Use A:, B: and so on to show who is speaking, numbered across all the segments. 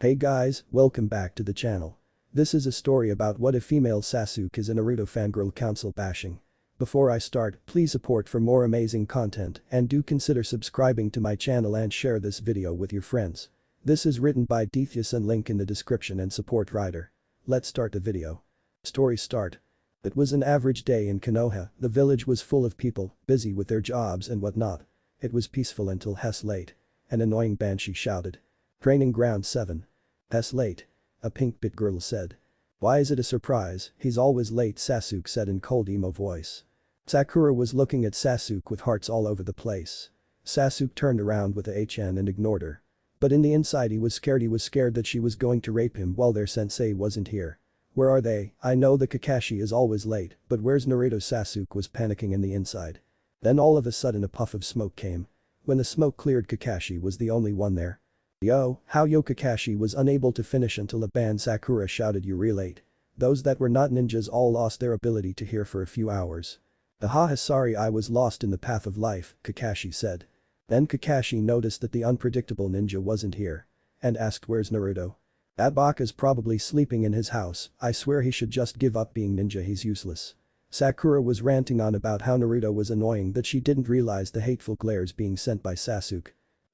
A: Hey guys, welcome back to the channel. This is a story about what if female Sasuke is a Naruto fangirl council bashing. Before I start, please support for more amazing content and do consider subscribing to my channel and share this video with your friends. This is written by Deathgeass and link in the description and support writer. Let's start the video. Story start. It was an average day in Konoha, the village was full of people, busy with their jobs and whatnot. It was peaceful until Hess late. An annoying banshee shouted. Training ground 7. Hess late. A pink-bit girl said. Why is it a surprise, he's always late, Sasuke said in cold emo voice. Sakura was looking at Sasuke with hearts all over the place. Sasuke turned around with a HN and ignored her. But in the inside he was scared that she was going to rape him while their sensei wasn't here. Where are they? I know the Kakashi is always late, but where's Naruto? Sasuke was panicking in the inside. Then all of a sudden a puff of smoke came. When the smoke cleared, Kakashi was the only one there. Yo, how yo? Kakashi was unable to finish until a band. Sakura shouted, you relate. Those that were not ninjas all lost their ability to hear for a few hours. Ahaha, sorry, I was lost in the path of life, Kakashi said. Then Kakashi noticed that the unpredictable ninja wasn't here. And asked, where's Naruto? That baka's probably sleeping in his house, I swear he should just give up being ninja, he's useless. Sakura was ranting on about how Naruto was annoying, that she didn't realize the hateful glares being sent by Sasuke.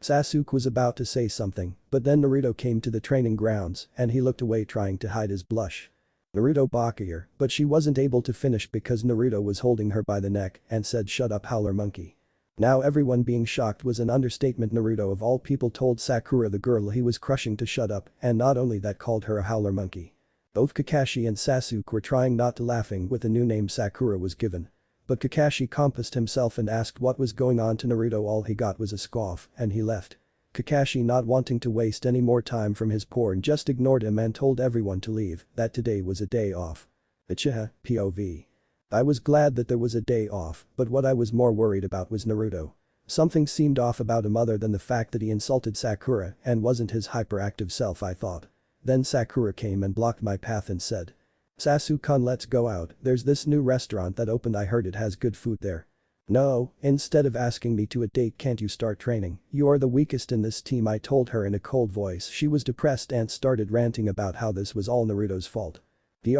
A: Sasuke was about to say something, but then Naruto came to the training grounds and he looked away trying to hide his blush. Naruto baka her, but she wasn't able to finish because Naruto was holding her by the neck and said, shut up, howler monkey. Now everyone being shocked was an understatement. Naruto of all people told Sakura, the girl he was crushing, to shut up, and not only that, called her a howler monkey. Both Kakashi and Sasuke were trying not to laughing with the new name Sakura was given. But Kakashi composed himself and asked what was going on to Naruto. All he got was a scoff and he left. Kakashi, not wanting to waste any more time from his porn, just ignored him and told everyone to leave, that today was a day off. Uchiha, POV. I was glad that there was a day off, but what I was more worried about was Naruto. Something seemed off about him other than the fact that he insulted Sakura and wasn't his hyperactive self, I thought. Then Sakura came and blocked my path and said. Sasuke-kun, let's go out, there's this new restaurant that opened, I heard it has good food there. No, instead of asking me to a date, can't you start training? You are the weakest in this team, I told her in a cold voice. She was depressed and started ranting about how this was all Naruto's fault. The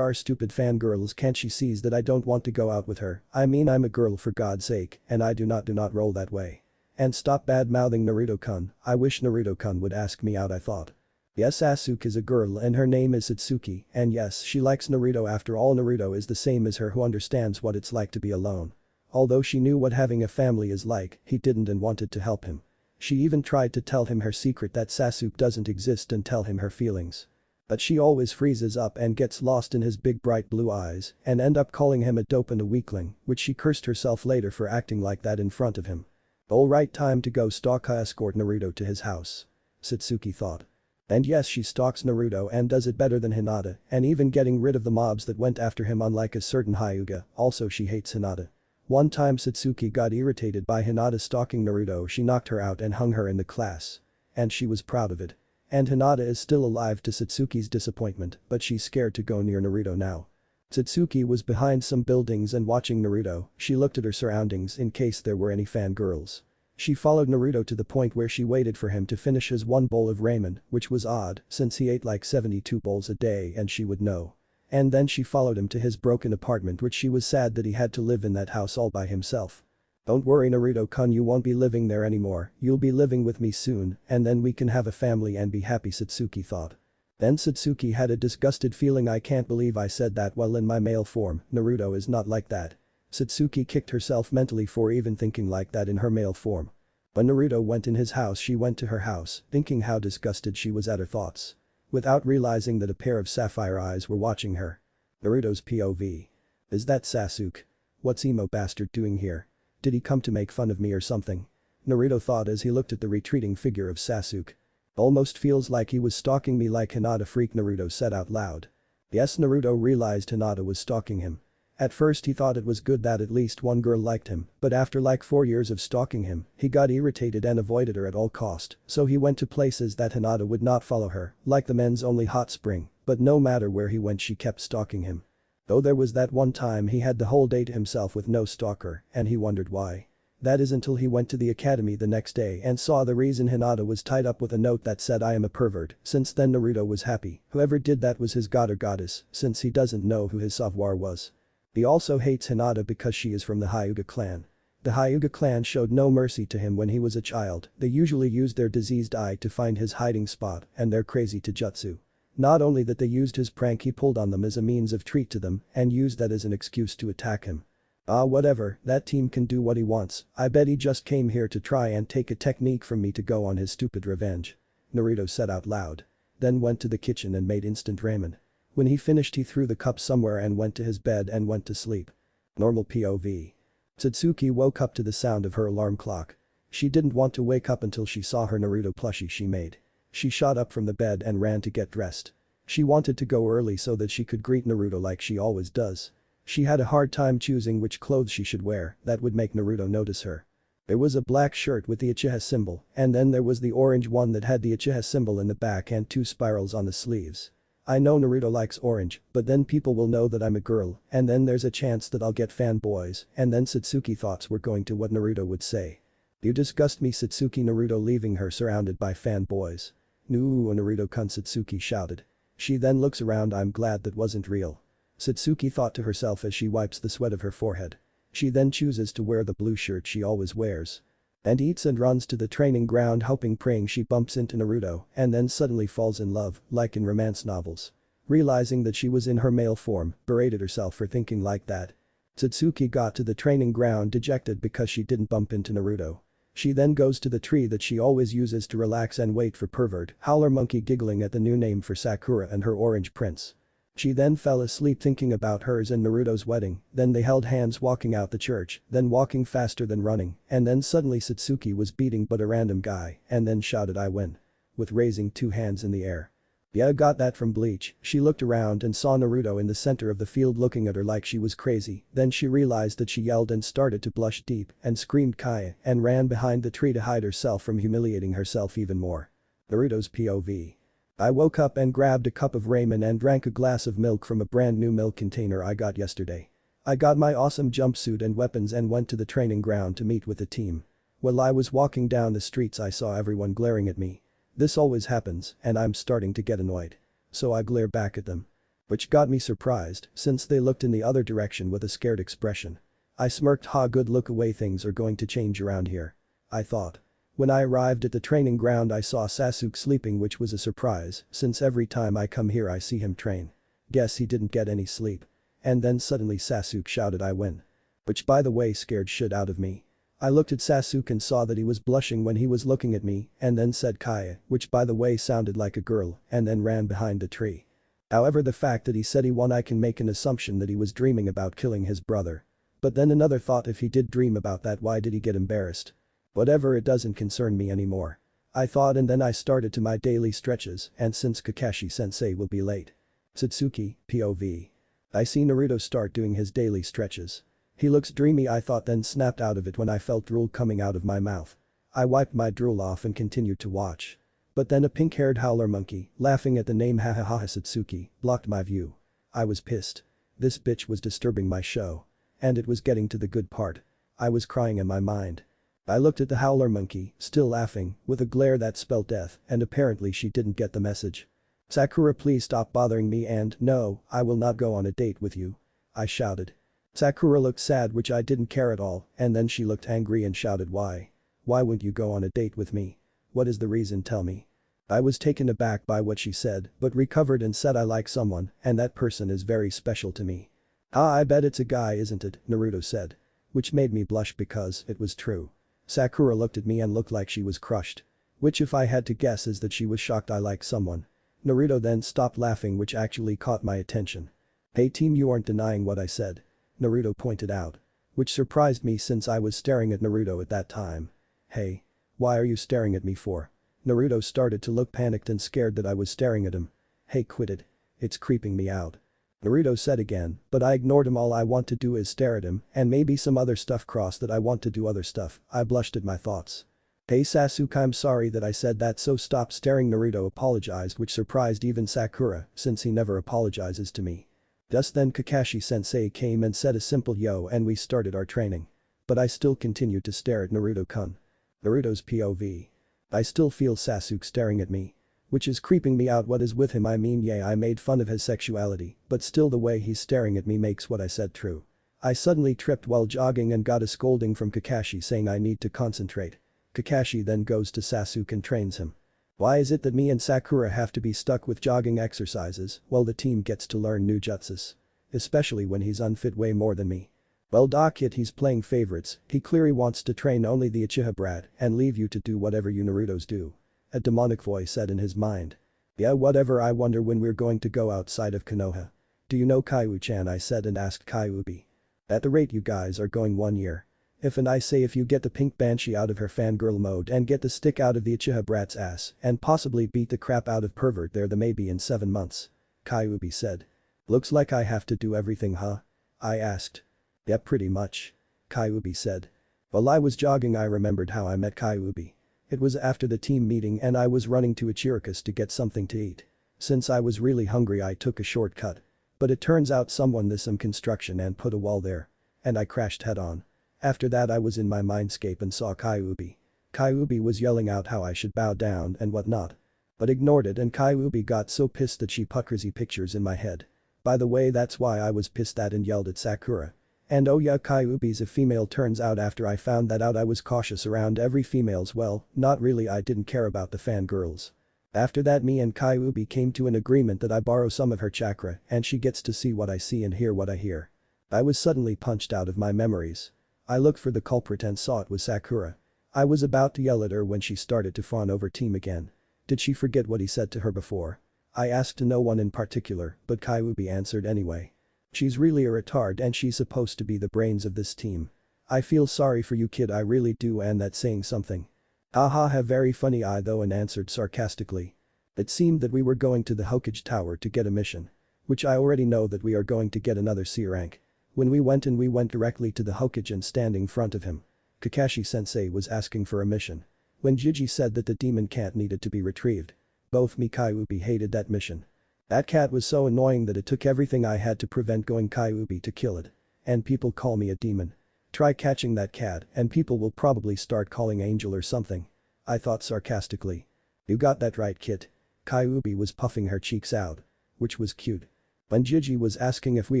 A: stupid fangirls, can't she sees that I don't want to go out with her? I mean, I'm a girl for God's sake, and I do not roll that way. And stop bad-mouthing Naruto-kun, I wish Naruto-kun would ask me out, I thought. Yes, Sasuke is a girl and her name is Satsuki, and yes, she likes Naruto. After all, Naruto is the same as her, who understands what it's like to be alone. Although she knew what having a family is like, he didn't and wanted to help him. She even tried to tell him her secret, that Sasuke doesn't exist, and tell him her feelings. But she always freezes up and gets lost in his big bright blue eyes and end up calling him a dope and a weakling, which she cursed herself later for acting like that in front of him. Alright, time to go stalk escort Naruto to his house. Satsuki thought. And yes, she stalks Naruto and does it better than Hinata, and even getting rid of the mobs that went after him, unlike a certain Hyuga. Also, she hates Hinata. One time Satsuki got irritated by Hinata stalking Naruto, she knocked her out and hung her in the class. And she was proud of it. And Hinata is still alive, to Satsuki's disappointment, but she's scared to go near Naruto now. Satsuki was behind some buildings and watching Naruto. She looked at her surroundings in case there were any fangirls. She followed Naruto to the point where she waited for him to finish his one bowl of ramen, which was odd since he ate like 72 bowls a day and she would know. And then she followed him to his broken apartment, which she was sad that he had to live in that house all by himself. Don't worry, Naruto-kun, you won't be living there anymore, you'll be living with me soon, and then we can have a family and be happy, Satsuki thought. Then Satsuki had a disgusted feeling. I can't believe I said that while in my male form, Naruto is not like that. Satsuki kicked herself mentally for even thinking like that in her male form. When Naruto went in his house, she went to her house, thinking how disgusted she was at her thoughts. Without realizing that a pair of sapphire eyes were watching her. Naruto's POV. Is that Sasuke? What's emo bastard doing here? Did he come to make fun of me or something? Naruto thought as he looked at the retreating figure of Sasuke. Almost feels like he was stalking me like Hinata, freak, Naruto said out loud. Yes, Naruto realized Hinata was stalking him. At first he thought it was good that at least one girl liked him, but after like 4 years of stalking him, he got irritated and avoided her at all cost, so he went to places that Hinata would not follow her, like the men's only hot spring, but no matter where he went she kept stalking him. Though there was that one time he had the whole day to himself with no stalker, and he wondered why. That is until he went to the academy the next day and saw the reason Hinata was tied up with a note that said I am a pervert. Since then Naruto was happy. Whoever did that was his god or goddess, since he doesn't know who his savoir was. He also hates Hinata because she is from the Hyuga clan. The Hyuga clan showed no mercy to him when he was a child. They usually used their diseased eye to find his hiding spot and their crazy taijutsu. Not only that, they used his prank he pulled on them as a means of treat to them and used that as an excuse to attack him. Ah, whatever, that team can do what he wants. I bet he just came here to try and take a technique from me to go on his stupid revenge. Naruto said out loud. Then went to the kitchen and made instant ramen. When he finished he threw the cup somewhere and went to his bed and went to sleep. Normal POV. Satsuki woke up to the sound of her alarm clock. She didn't want to wake up until she saw her Naruto plushie she made. She shot up from the bed and ran to get dressed. She wanted to go early so that she could greet Naruto like she always does. She had a hard time choosing which clothes she should wear that would make Naruto notice her. There was a black shirt with the Uchiha symbol, and then there was the orange one that had the Uchiha symbol in the back and 2 spirals on the sleeves. I know Naruto likes orange, but then people will know that I'm a girl, and then there's a chance that I'll get fanboys, and then Satsuki thoughts were going to what Naruto would say. You disgust me, Satsuki. Naruto leaving her surrounded by fanboys. No, Naruto-kun, Satsuki shouted. She then looks around. I'm glad that wasn't real. Satsuki thought to herself as she wipes the sweat of her forehead. She then chooses to wear the blue shirt she always wears. And eats and runs to the training ground hoping praying she bumps into Naruto and then suddenly falls in love, like in romance novels. Realizing that she was in her male form, berated herself for thinking like that. Satsuki got to the training ground dejected because she didn't bump into Naruto. She then goes to the tree that she always uses to relax and wait for pervert Howler Monkey giggling at the new name for Sakura and her orange prince. She then fell asleep thinking about hers and Naruto's wedding, then they held hands walking out the church, then walking faster than running, and then suddenly Satsuki was beating but a random guy and then shouted I win. With raising 2 hands in the air. Yeah, got that from Bleach. She looked around and saw Naruto in the center of the field looking at her like she was crazy, then she realized that she yelled and started to blush deep and screamed Kaya and ran behind the tree to hide herself from humiliating herself even more. Naruto's POV. I woke up and grabbed a cup of ramen and drank a glass of milk from a brand new milk container I got yesterday. I got my awesome jumpsuit and weapons and went to the training ground to meet with the team. While I was walking down the streets I saw everyone glaring at me. This always happens and I'm starting to get annoyed. So I glare back at them. Which got me surprised since they looked in the other direction with a scared expression. I smirked. Ha, good look away, things are going to change around here. I thought. When I arrived at the training ground I saw Sasuke sleeping, which was a surprise since every time I come here I see him train. Guess he didn't get any sleep. And then suddenly Sasuke shouted I win. Which by the way scared shit out of me. I looked at Sasuke and saw that he was blushing when he was looking at me and then said Kaya, which by the way sounded like a girl, and then ran behind the tree. However, the fact that he said he won, I can make an assumption that he was dreaming about killing his brother. But then another thought, if he did dream about that, why did he get embarrassed? Whatever, it doesn't concern me anymore. I thought, and then I started to my daily stretches, and since Kakashi-sensei will be late. Satsuki, POV. I see Naruto start doing his daily stretches. He looks dreamy, I thought, then snapped out of it when I felt drool coming out of my mouth. I wiped my drool off and continued to watch. But then a pink-haired howler monkey, laughing at the name hahaha Satsuki, blocked my view. I was pissed. This bitch was disturbing my show. And it was getting to the good part. I was crying in my mind. I looked at the howler monkey, still laughing, with a glare that spelled death, and apparently she didn't get the message. Sakura, please stop bothering me and no, I will not go on a date with you. I shouted. Sakura looked sad, which I didn't care at all, and then she looked angry and shouted why? Why wouldn't you go on a date with me? What is the reason, tell me? I was taken aback by what she said but recovered and said I like someone and that person is very special to me. Ah, I bet it's a guy, isn't it? Naruto said. Which made me blush because it was true. Sakura looked at me and looked like she was crushed. Which, if I had to guess, is that she was shocked I like someone. Naruto then stopped laughing, which actually caught my attention. Hey team, you aren't denying what I said. Naruto pointed out. Which surprised me since I was staring at Naruto at that time. Hey. Why are you staring at me for? Naruto started to look panicked and scared that I was staring at him. Hey, quit it. It's creeping me out. Naruto said again, but I ignored him. All I want to do is stare at him and maybe some other stuff cross that I want to do other stuff. I blushed at my thoughts. Hey Sasuke, I'm sorry that I said that, so stop staring. Naruto apologized, which surprised even Sakura since he never apologizes to me. Thus then Kakashi-sensei came and said a simple yo and we started our training. But I still continued to stare at Naruto-kun. Naruto's POV. I still feel Sasuke staring at me. Which is creeping me out. What is with him? I mean, yeah, I made fun of his sexuality, but still the way he's staring at me makes what I said true. I suddenly tripped while jogging and got a scolding from Kakashi saying I need to concentrate. Kakashi then goes to Sasuke and trains him. Why is it that me and Sakura have to be stuck with jogging exercises while the team gets to learn new jutsus? Especially when he's unfit way more than me. Well, Kid, he's playing favorites, he clearly wants to train only the Uchiha brat and leave you to do whatever you Narutos do. A demonic voice said in his mind. Yeah, whatever. I wonder when we're going to go outside of Konoha. Do you know Kaiu-chan? I said and asked Kyuubi. At the rate you guys are going 1 year. I say if you get the pink banshee out of her fangirl mode and get the stick out of the Uchiha brat's ass and possibly beat the crap out of pervert there the maybe in 7 months. Kyuubi said. Looks like I have to do everything, huh? I asked. Yep, pretty much. Kyuubi said. While I was jogging I remembered how I met Kyuubi. It was after the team meeting and I was running to Ichiraku's to get something to eat. Since I was really hungry I took a shortcut. But it turns out someone did some construction and put a wall there. And I crashed head on. After that I was in my mindscape and saw Kyuubi. Kyuubi was yelling out how I should bow down and whatnot. But ignored it and Kyuubi got so pissed that she put crazy pictures in my head. By the way, that's why I was pissed at and yelled at Sakura. And oh yeah, Kyuubi's a female. Turns out after I found that out I was cautious around every females. Well, not really, I didn't care about the fangirls. After that me and Kyuubi came to an agreement that I borrow some of her chakra and she gets to see what I see and hear what I hear. I was suddenly punched out of my memories. I looked for the culprit and saw it was Sakura. I was about to yell at her when she started to fawn over team again. Did she forget what he said to her before? I asked no one in particular, but Kyuubi answered anyway. She's really a retard and she's supposed to be the brains of this team. I feel sorry for you, kid, I really do, and that's saying something. Haha, very funny, I though and answered sarcastically. It seemed that we were going to the Hokage Tower to get a mission. Which I already know that we are going to get another C rank. When we went directly to the Hokage and standing in front of him. Kakashi-sensei was asking for a mission. When Jiji said that the demon cat needed to be retrieved. Both me and Kyuubi hated that mission. That cat was so annoying that it took everything I had to prevent going Kyuubi to kill it. And people call me a demon. Try catching that cat and people will probably start calling Angel or something. I thought sarcastically. You got that right, kid. Kyuubi was puffing her cheeks out. Which was cute. When Jiji was asking if we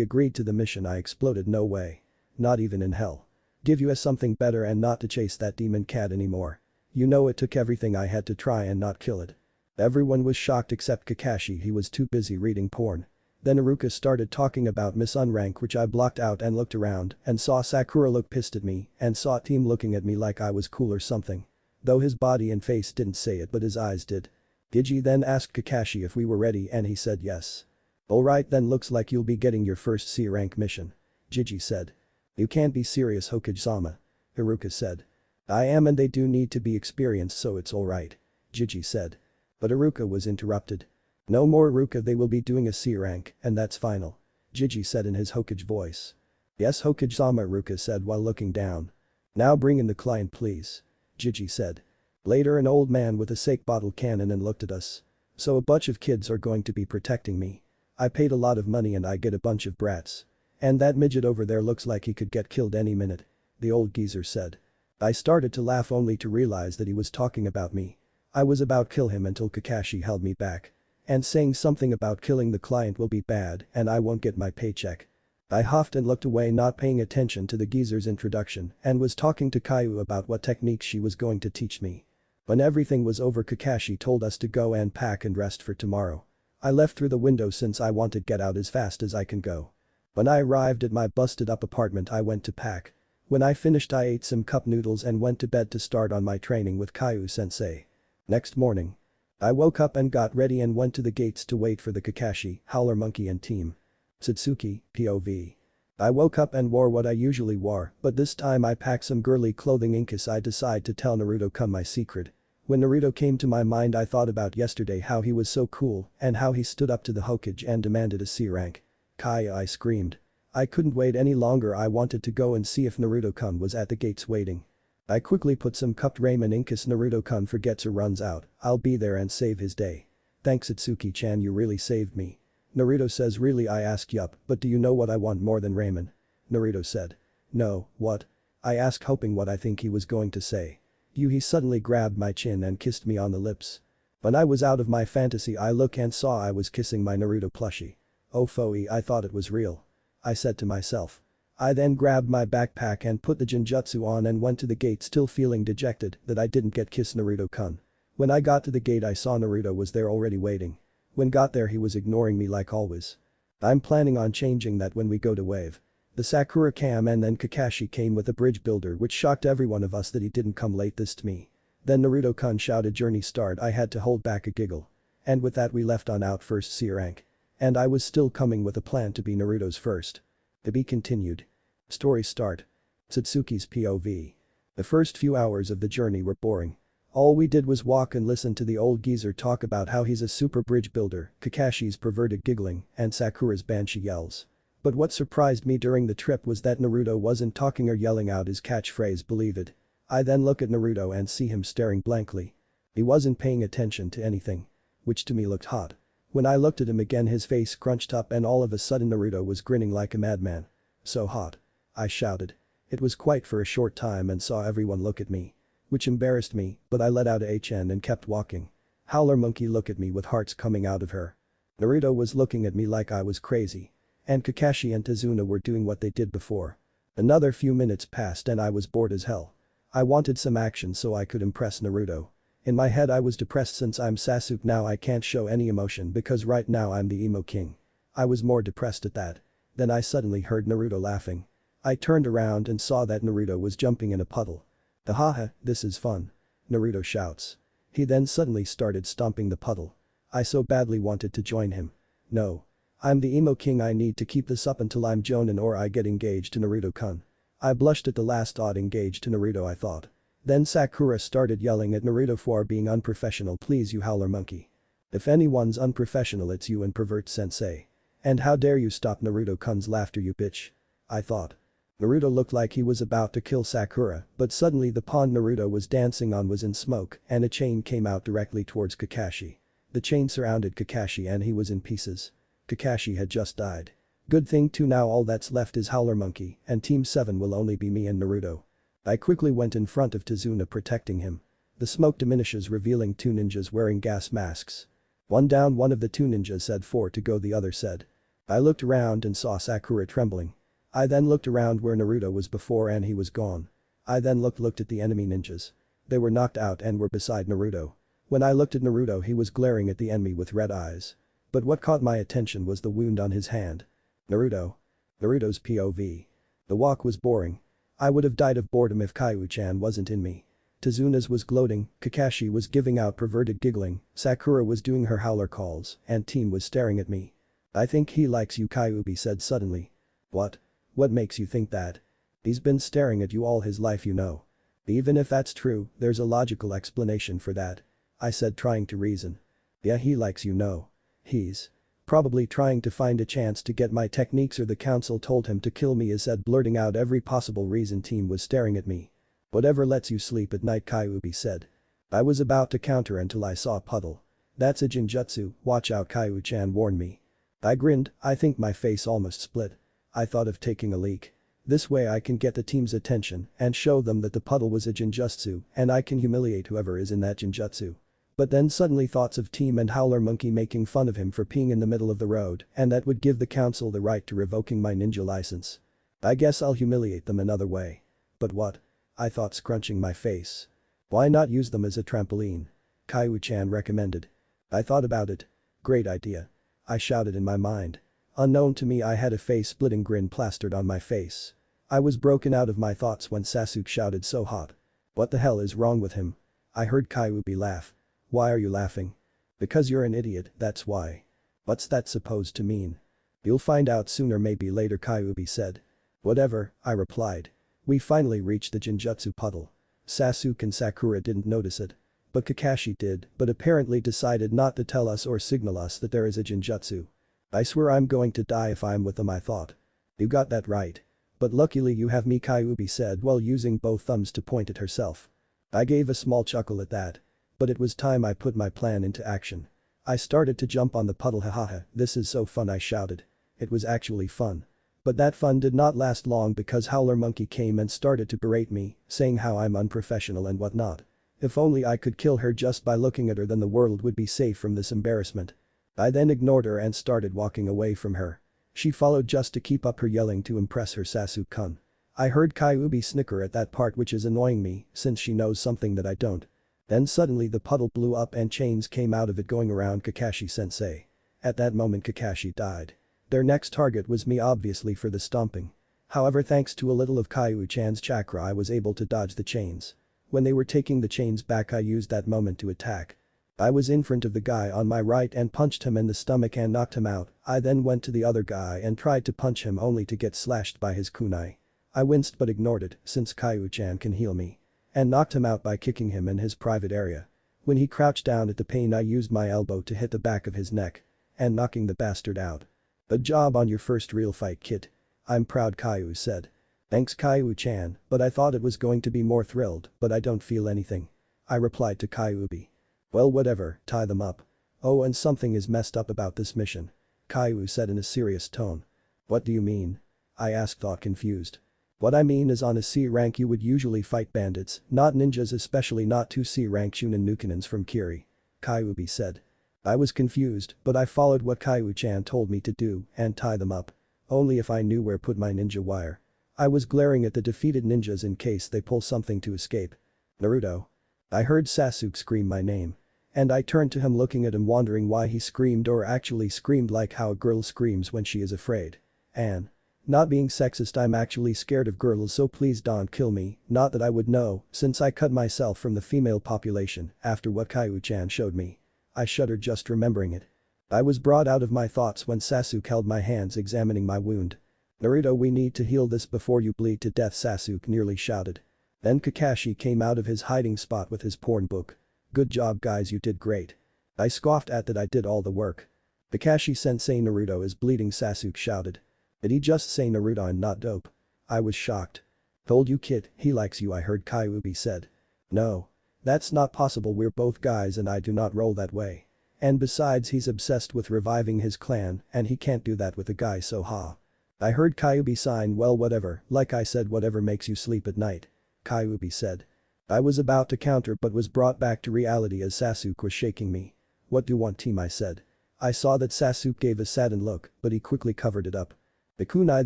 A: agreed to the mission I exploded. No way. Not even in hell. Give you something better and not to chase that demon cat anymore. You know it took everything I had to try and not kill it. Everyone was shocked except Kakashi, he was too busy reading porn. Then Iruka started talking about Miss Unrank, which I blocked out and looked around and saw Sakura look pissed at me and saw team looking at me like I was cool or something. Though his body and face didn't say it but his eyes did. Gigi then asked Kakashi if we were ready and he said yes. Alright then, looks like you'll be getting your first C rank mission. Gigi said. You can't be serious, Hokage-sama. Iruka said. I am, and they do need to be experienced, so it's alright. Gigi said. But Iruka was interrupted. No more Iruka, they will be doing a C rank and that's final. Gigi said in his Hokage voice. Yes, Hokage-sama, Iruka said while looking down. Now bring in the client please. Gigi said. Later an old man with a sake bottle cannon and looked at us. So a bunch of kids are going to be protecting me. I paid a lot of money and I get a bunch of brats. And that midget over there looks like he could get killed any minute. The old geezer said. I started to laugh only to realize that he was talking about me. I was about to kill him until Kakashi held me back. And saying something about killing the client will be bad and I won't get my paycheck. I huffed and looked away, not paying attention to the geezer's introduction, and was talking to Caillou about what techniques she was going to teach me. When everything was over, Kakashi told us to go and pack and rest for tomorrow. I left through the window since I wanted to get out as fast as I can go. When I arrived at my busted up apartment I went to pack. When I finished I ate some cup noodles and went to bed to start on my training with Caillou-sensei. Next morning. I woke up and got ready and went to the gates to wait for the Kakashi, Howler Monkey and team. Satsuki, POV. I woke up and wore what I usually wore, but this time I packed some girly clothing in case I decide to tell Naruto my secret. When Naruto came to my mind I thought about yesterday, how he was so cool and how he stood up to the Hokage and demanded a C rank. Kaya, I screamed. I couldn't wait any longer, I wanted to go and see if Naruto-kun was at the gates waiting. I quickly put some cupped ramen in case Naruto-kun forgets or runs out, I'll be there and save his day. Thanks Satsuki-chan, you really saved me. Naruto says, really? I asked. Yup, but do you know what I want more than ramen? Naruto said. No, what? I asked, hoping what I think he was going to say. He suddenly grabbed my chin and kissed me on the lips. When I was out of my fantasy, I looked and saw I was kissing my Naruto plushie. Oh phooey, I thought it was real. I said to myself. I then grabbed my backpack and put the genjutsu on and went to the gate, still feeling dejected that I didn't get kiss Naruto-kun. When I got to the gate, I saw Naruto was there already waiting. When got there, he was ignoring me like always. I'm planning on changing that when we go to wave. The Sakura cam, and then Kakashi came with a bridge builder, which shocked every one of us that he didn't come late this to me. Then Naruto-kun shouted journey start. I had to hold back a giggle. And with that we left on out first C rank. And I was still coming with a plan to be Naruto's first. To be continued. Story start. Satsuki's POV. The first few hours of the journey were boring. All we did was walk and listen to the old geezer talk about how he's a super bridge builder, Kakashi's perverted giggling, and Sakura's banshee yells. But what surprised me during the trip was that Naruto wasn't talking or yelling out his catchphrase, believe it. I then look at Naruto and see him staring blankly. He wasn't paying attention to anything. Which to me looked hot. When I looked at him again, his face scrunched up and all of a sudden Naruto was grinning like a madman. So hot. I shouted. It was quite for a short time and saw everyone look at me. Which embarrassed me, but I let out a HN and kept walking. Howler Monkey looked at me with hearts coming out of her. Naruto was looking at me like I was crazy. And Kakashi and Tazuna were doing what they did before. Another few minutes passed and I was bored as hell. I wanted some action so I could impress Naruto. In my head I was depressed since I'm Sasuke now. I can't show any emotion because right now I'm the emo king. I was more depressed at that. Then I suddenly heard Naruto laughing. I turned around and saw that Naruto was jumping in a puddle. Haha, this is fun. Naruto shouts. He then suddenly started stomping the puddle. I so badly wanted to join him. No. I'm the emo king. I need to keep this up until I'm Jonin or I get engaged to Naruto-kun. I blushed at the last thought, engaged to Naruto, I thought. Then Sakura started yelling at Naruto for being unprofessional. Please, you howler monkey. If anyone's unprofessional, it's you and pervert sensei. And how dare you stop Naruto-kun's laughter, you bitch. I thought. Naruto looked like he was about to kill Sakura, but suddenly the pond Naruto was dancing on was in smoke and a chain came out directly towards Kakashi. The chain surrounded Kakashi and he was in pieces. Kakashi had just died. Good thing too, now all that's left is Howler Monkey and Team 7 will only be me and Naruto. I quickly went in front of Tazuna, protecting him. The smoke diminishes, revealing two ninjas wearing gas masks. One down, one of the two ninjas said 4 to go, the other said. I looked around and saw Sakura trembling. I then looked around where Naruto was before and he was gone. I then looked at the enemy ninjas. They were knocked out and were beside Naruto. When I looked at Naruto, he was glaring at the enemy with red eyes. But what caught my attention was the wound on his hand. Naruto's POV. The walk was boring. I would have died of boredom if Kaiu-chan wasn't in me. Tazuna's was gloating, Kakashi was giving out perverted giggling, Sakura was doing her howler calls, and Team was staring at me. I think he likes you, Kyuubi said suddenly. What? What makes you think that? He's been staring at you all his life, you know. Even if that's true, there's a logical explanation for that. I said, trying to reason. Yeah, he likes you, no. He's probably trying to find a chance to get my techniques, or the council told him to kill me, I said, blurting out every possible reason. Team was staring at me. Whatever lets you sleep at night, Kyuubi said. I was about to counter until I saw a puddle. That's a genjutsu, watch out, Kaiu-chan warned me. I grinned, I think my face almost split. I thought of taking a leak. This way I can get the team's attention and show them that the puddle was a genjutsu and I can humiliate whoever is in that genjutsu. But then suddenly thoughts of Team and Howler Monkey making fun of him for peeing in the middle of the road, and that would give the council the right to revoking my ninja license. I guess I'll humiliate them another way. But what? I thought, scrunching my face. Why not use them as a trampoline? Kaiu-chan recommended. I thought about it. Great idea. I shouted in my mind. Unknown to me, I had a face-splitting grin plastered on my face. I was broken out of my thoughts when Sasuke shouted, so hot. What the hell is wrong with him? I heard Kyuubi laugh. Why are you laughing? Because you're an idiot, that's why. What's that supposed to mean? You'll find out sooner, maybe later, Kyuubi said. Whatever, I replied. We finally reached the genjutsu puddle. Sasuke and Sakura didn't notice it. But Kakashi did, but apparently decided not to tell us or signal us that there is a genjutsu. I swear I'm going to die if I'm with them, I thought. You got that right. But luckily you have me, Kyuubi said while using both thumbs to point at herself. I gave a small chuckle at that. But it was time I put my plan into action. I started to jump on the puddle. Hahaha, this is so fun, I shouted. It was actually fun. But that fun did not last long because Howler Monkey came and started to berate me, saying how I'm unprofessional and whatnot. If only I could kill her just by looking at her, then the world would be safe from this embarrassment. I then ignored her and started walking away from her. She followed just to keep up her yelling to impress her Sasuke-kun. I heard Kyuubi snicker at that part, which is annoying me since she knows something that I don't. Then suddenly the puddle blew up and chains came out of it going around Kakashi-sensei. At that moment Kakashi died. Their next target was me, obviously, for the stomping. However, thanks to a little of Kaiu-chan's chakra, I was able to dodge the chains. When they were taking the chains back, I used that moment to attack. I was in front of the guy on my right and punched him in the stomach and knocked him out. I then went to the other guy and tried to punch him only to get slashed by his kunai. I winced but ignored it since Kaiu-chan can heal me. And knocked him out by kicking him in his private area. When he crouched down at the pain, I used my elbow to hit the back of his neck. And knocking the bastard out. Good job on your first real fight, kid. I'm proud, Kaiu said. Thanks, Kaiu-chan, but I thought it was going to be more thrilled, but I don't feel anything. I replied to Kyuubi. Well, whatever, tie them up. Oh, and something is messed up about this mission. Kaiu said in a serious tone. What do you mean? I asked, thought confused. What I mean is, on a C rank you would usually fight bandits, not ninjas, especially not 2 C rank Shunin Nukanins from Kiri. Kyuubi said. I was confused, but I followed what Kaiu-chan told me to do and tie them up. Only if I knew where put my ninja wire. I was glaring at the defeated ninjas in case they pull something to escape. Naruto. I heard Sasuke scream my name. And I turned to him, looking at him, wondering why he screamed, or actually screamed like how a girl screams when she is afraid. And. Not being sexist, I'm actually scared of girls, so please don't kill me, not that I would know, since I cut myself from the female population after what Kaiu-chan showed me. I shuddered just remembering it. I was brought out of my thoughts when Sasuke held my hands, examining my wound. Naruto, we need to heal this before you bleed to death, Sasuke nearly shouted. Then Kakashi came out of his hiding spot with his porn book. Good job guys, you did great. I scoffed at that I did all the work. Kakashi-sensei, Naruto is bleeding, Sasuke shouted. Did he just say Naruto and not dope? I was shocked. Told you, kid, he likes you, I heard Kyuubi said. No. That's not possible, we're both guys and I do not roll that way. And besides, he's obsessed with reviving his clan and he can't do that with a guy, so ha. I heard Kyuubi sign, well whatever, like I said, whatever makes you sleep at night. Kyuubi said. I was about to counter but was brought back to reality as Sasuke was shaking me. What do you want, team, I said. I saw that Sasuke gave a saddened look, but he quickly covered it up. The kunai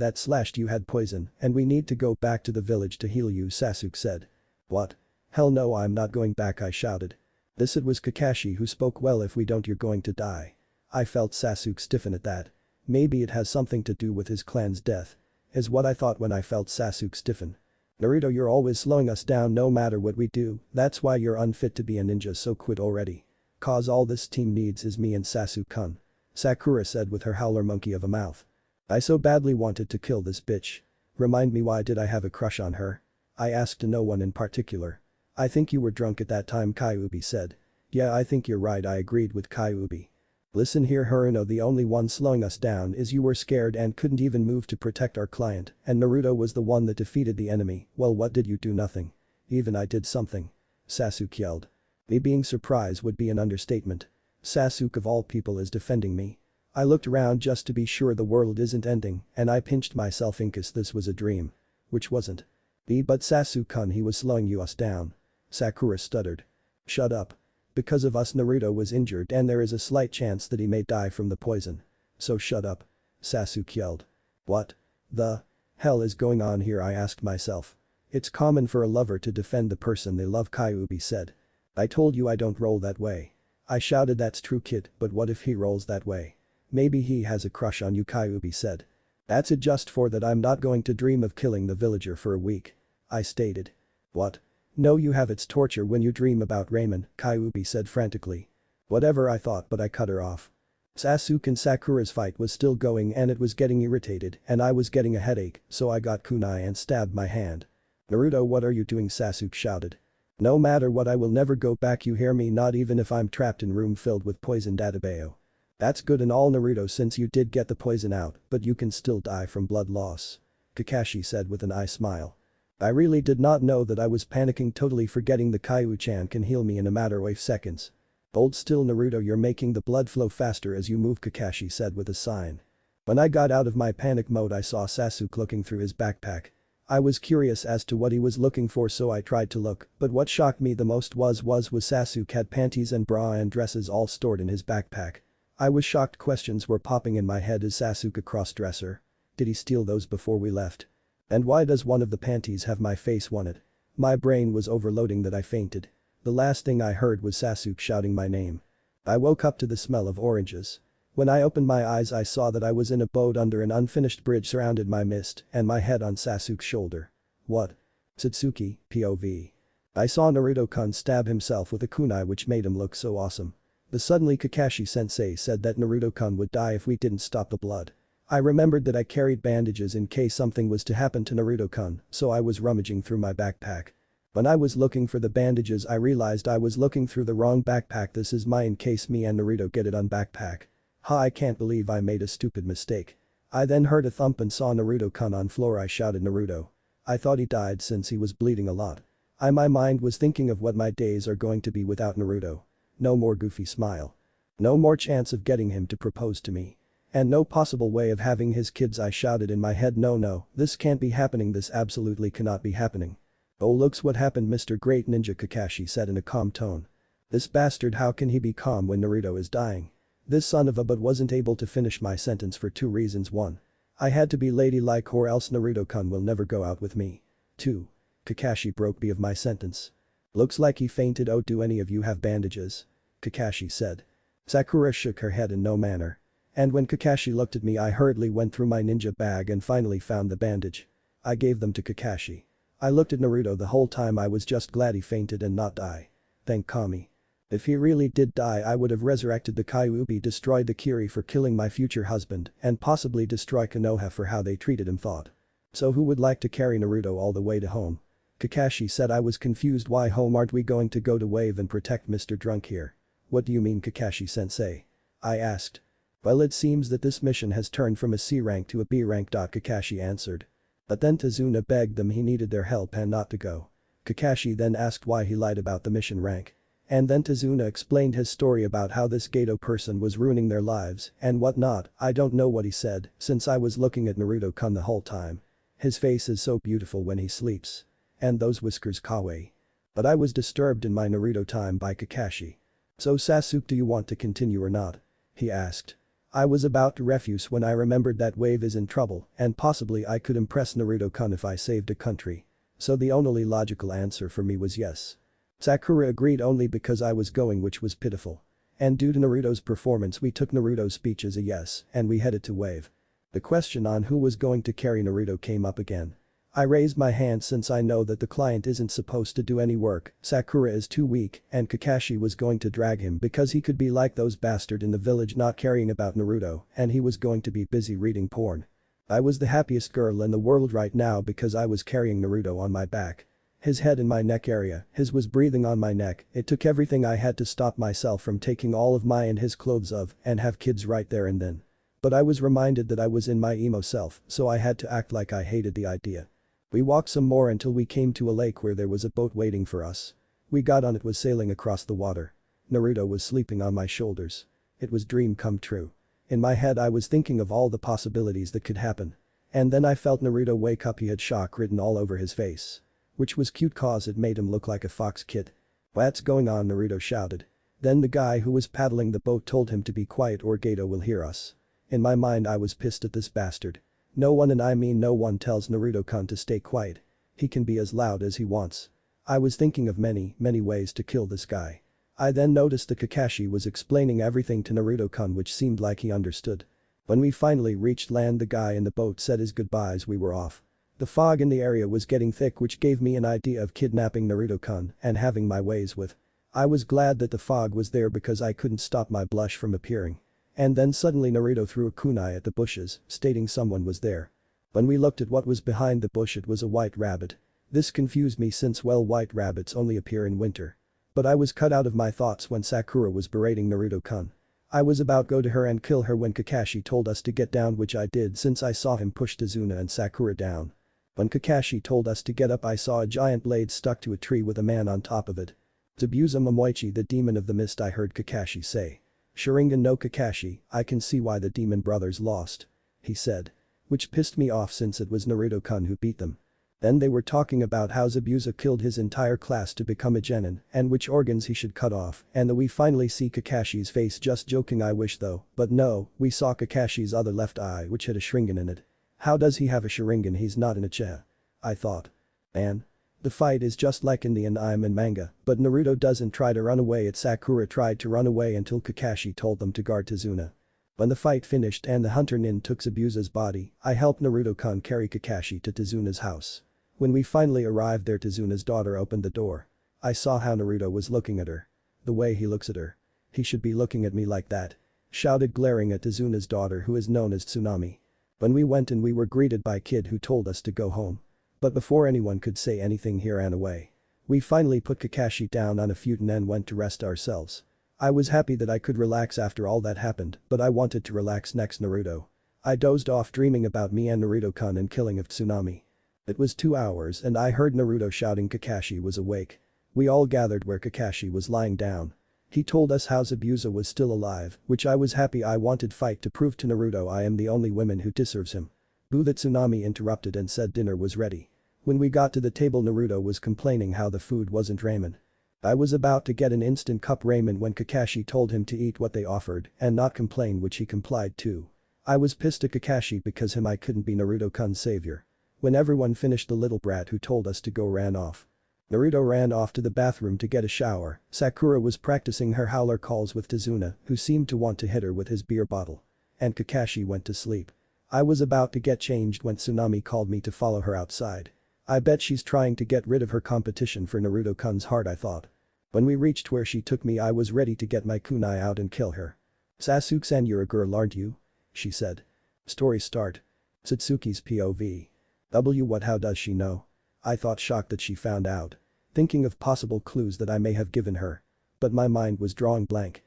A: that slashed you had poison and we need to go back to the village to heal you, Sasuke said. What? Hell no, I'm not going back, I shouted. It was Kakashi who spoke. Well, if we don't, you're going to die. I felt Sasuke stiffen at that. Maybe it has something to do with his clan's death. Is what I thought when I felt Sasuke stiffen. Naruto, you're always slowing us down no matter what we do, that's why you're unfit to be a ninja, so quit already. Cause all this team needs is me and Sasuke-kun. Sakura said with her howler monkey of a mouth. I so badly wanted to kill this bitch. Remind me, why did I have a crush on her? I asked no one in particular. I think you were drunk at that time, Kyuubi said. Yeah, I think you're right, I agreed with Kyuubi. Listen here, Haruno, the only one slowing us down is you. Were scared and couldn't even move to protect our client, and Naruto was the one that defeated the enemy. Well, what did you do? Nothing. Even I did something. Sasuke yelled. Me being surprised would be an understatement. Sasuke of all people is defending me. I looked around just to be sure the world isn't ending and I pinched myself in case this was a dream. Which wasn't. But Sasuke-kun, he was slowing us down. Sakura stuttered. Shut up. Because of us Naruto was injured and there is a slight chance that he may die from the poison. So shut up. Sasuke yelled. What the hell is going on here, I asked myself. It's common for a lover to defend the person they love, Kyuubi said. I told you I don't roll that way. I shouted. That's true, kid, but what if he rolls that way? Maybe he has a crush on you, Kyuubi said. That's it, just for that I'm not going to dream of killing the villager for a week. I stated. What? No, you have, it's torture when you dream about Raymond, Kyuubi said frantically. Whatever, I thought, but I cut her off. Sasuke and Sakura's fight was still going and it was getting irritated and I was getting a headache, so I got kunai and stabbed my hand. Naruto, what are you doing? Sasuke shouted. No matter what, I will never go back, you hear me, not even if I'm trapped in room filled with poisoned Adebayo. That's good and all, Naruto, since you did get the poison out, but you can still die from blood loss. Kakashi said with an eye smile. I really did not know that I was panicking, totally forgetting the Kaiu-chan can heal me in a matter of seconds. Hold still, Naruto, you're making the blood flow faster as you move, Kakashi said with a sign. When I got out of my panic mode I saw Sasuke looking through his backpack. I was curious as to what he was looking for so I tried to look, but what shocked me the most was Sasuke had panties and bra and dresses all stored in his backpack. I was shocked. Questions were popping in my head. Is Sasuke a cross-dresser? Did he steal those before we left? And why does one of the panties have my face on it? My brain was overloading that I fainted. The last thing I heard was Sasuke shouting my name. I woke up to the smell of oranges. When I opened my eyes I saw that I was in a boat under an unfinished bridge surrounded by mist and my head on Sasuke's shoulder. What? Satsuki, POV. I saw Naruto-kun stab himself with a kunai which made him look so awesome. But suddenly Kakashi-sensei said that Naruto-kun would die if we didn't stop the blood. I remembered that I carried bandages in case something was to happen to Naruto-kun, so I was rummaging through my backpack. When I was looking for the bandages I realized I was looking through the wrong backpack. This is my in case me and Naruto get it on backpack. Ha, I can't believe I made a stupid mistake. I then heard a thump and saw Naruto-kun on floor. I shouted Naruto. I thought he died since he was bleeding a lot. My mind was thinking of what my days are going to be without Naruto. No more goofy smile. No more chance of getting him to propose to me. And no possible way of having his kids. I shouted in my head, no, this can't be happening, this absolutely cannot be happening. Oh looks what happened, Mr. Great Ninja, Kakashi said in a calm tone. This bastard, how can he be calm when Naruto is dying? This son of a but wasn't able to finish my sentence for 2 reasons. 1. I had to be ladylike or else Naruto-kun will never go out with me. 2. Kakashi broke me of my sentence. Looks like he fainted. Oh, do any of you have bandages? Kakashi said. Sakura shook her head in no manner. And when Kakashi looked at me I hurriedly went through my ninja bag and finally found the bandage. I gave them to Kakashi. I looked at Naruto the whole time. I was just glad he fainted and not die. Thank Kami. If he really did die I would have resurrected the Kyuubi, destroyed the Kiri for killing my future husband, and possibly destroy Konoha for how they treated him. Thought. So who would like to carry Naruto all the way to home? Kakashi said. I was confused. Why home? Aren't we going to go to Wave and protect Mr. Drunk here? What do you mean, Kakashi-sensei? I asked. Well, it seems that this mission has turned from a C rank to a B rank. Kakashi answered. But then Tazuna begged them he needed their help and not to go. Kakashi then asked why he lied about the mission rank. And then Tazuna explained his story about how this Gato person was ruining their lives and whatnot. I don't know what he said since I was looking at Naruto-kun the whole time. His face is so beautiful when he sleeps. And those whiskers kawaii. But I was disturbed in my Naruto time by Kakashi. So Sasuke, do you want to continue or not? He asked. I was about to refuse when I remembered that Wave is in trouble and possibly I could impress Naruto-kun if I saved a country. So the only logical answer for me was yes. Sakura agreed only because I was going, which was pitiful. And due to Naruto's performance we took Naruto's speech as a yes and we headed to Wave. The question on who was going to carry Naruto came up again. I raised my hand since I know that the client isn't supposed to do any work. Sakura is too weak and Kakashi was going to drag him because he could be like those bastard in the village not caring about Naruto and he was going to be busy reading porn. I was the happiest girl in the world right now because I was carrying Naruto on my back. His head in my neck area, his was breathing on my neck. It took everything I had to stop myself from taking all of my and his clothes off and have kids right there and then. But I was reminded that I was in my emo self, so I had to act like I hated the idea. We walked some more until we came to a lake where there was a boat waiting for us. We got on, it was sailing across the water. Naruto was sleeping on my shoulders. It was dream come true. In my head I was thinking of all the possibilities that could happen. And then I felt Naruto wake up. He had shock written all over his face. Which was cute cause it made him look like a fox kid. What's going on? Naruto shouted. Then the guy who was paddling the boat told him to be quiet or Gato will hear us. In my mind I was pissed at this bastard. No one, and I mean no one, tells Naruto-kun to stay quiet. He can be as loud as he wants. I was thinking of many ways to kill this guy. I then noticed that Kakashi was explaining everything to Naruto-kun, which seemed like he understood. When we finally reached land the guy in the boat said his goodbyes. We were off. The fog in the area was getting thick, which gave me an idea of kidnapping Naruto-kun and having my ways with. I was glad that the fog was there because I couldn't stop my blush from appearing. And then suddenly Naruto threw a kunai at the bushes, stating someone was there. When we looked at what was behind the bush it was a white rabbit. This confused me since well white rabbits only appear in winter. But I was cut out of my thoughts when Sakura was berating Naruto-kun. I was about to go to her and kill her when Kakashi told us to get down, which I did since I saw him push Tazuna and Sakura down. When Kakashi told us to get up I saw a giant blade stuck to a tree with a man on top of it. Zabuza Momoichi, the demon of the mist, I heard Kakashi say. Sharingan no Kakashi, I can see why the demon brothers lost. he said. Which pissed me off since it was Naruto-kun who beat them. Then they were talking about how Zabuza killed his entire class to become a genin and which organs he should cut off and that we finally see Kakashi's face. Just joking, I wish though, but no, we saw Kakashi's other left eye which had a Sharingan in it. How does he have a Sharingan? He's not in a Uchiha. I thought. Man. The fight is just like in the anime and manga, but Naruto doesn't try to run away. Sakura tried to run away until Kakashi told them to guard Tazuna. When the fight finished and the hunter nin took Zabuza's body, I helped Naruto-kun carry Kakashi to Tazuna's house. When we finally arrived there, Tazuna's daughter opened the door. I saw how Naruto was looking at her. The way he looks at her. He should be looking at me like that. Shouted, glaring at Tazuna's daughter, who is known as Tsunami. When we went in, we were greeted by Kid, who told us to go home. But before anyone could say anything, he ran away. We finally put Kakashi down on a futon and went to rest ourselves. I was happy that I could relax after all that happened, but I wanted to relax next. Naruto. I dozed off dreaming about me and Naruto-kun and killing of Tsunami. It was 2 hours and I heard Naruto shouting Kakashi was awake. We all gathered where Kakashi was lying down. He told us how Zabuza was still alive, which I was happy. I wanted fight to prove to Naruto I am the only woman who deserves him. Boo! The Tsunami interrupted and said dinner was ready. When we got to the table, Naruto was complaining how the food wasn't ramen. I was about to get an instant cup ramen when Kakashi told him to eat what they offered and not complain, which he complied to. I was pissed at Kakashi because I couldn't be Naruto-kun's savior. When everyone finished, the little brat who told us to go ran off. Naruto ran off to the bathroom to get a shower. Sakura was practicing her howler calls with Tazuna, who seemed to want to hit her with his beer bottle. And Kakashi went to sleep. I was about to get changed when Tsunami called me to follow her outside. I bet she's trying to get rid of her competition for Naruto-kun's heart, I thought. When we reached where she took me, I was ready to get my kunai out and kill her. Sasuke-san, you're a girl, aren't you? She said. Story start. Satsuki's POV. What, how does she know? I thought, shocked that she found out. Thinking of possible clues that I may have given her. But my mind was drawing blank.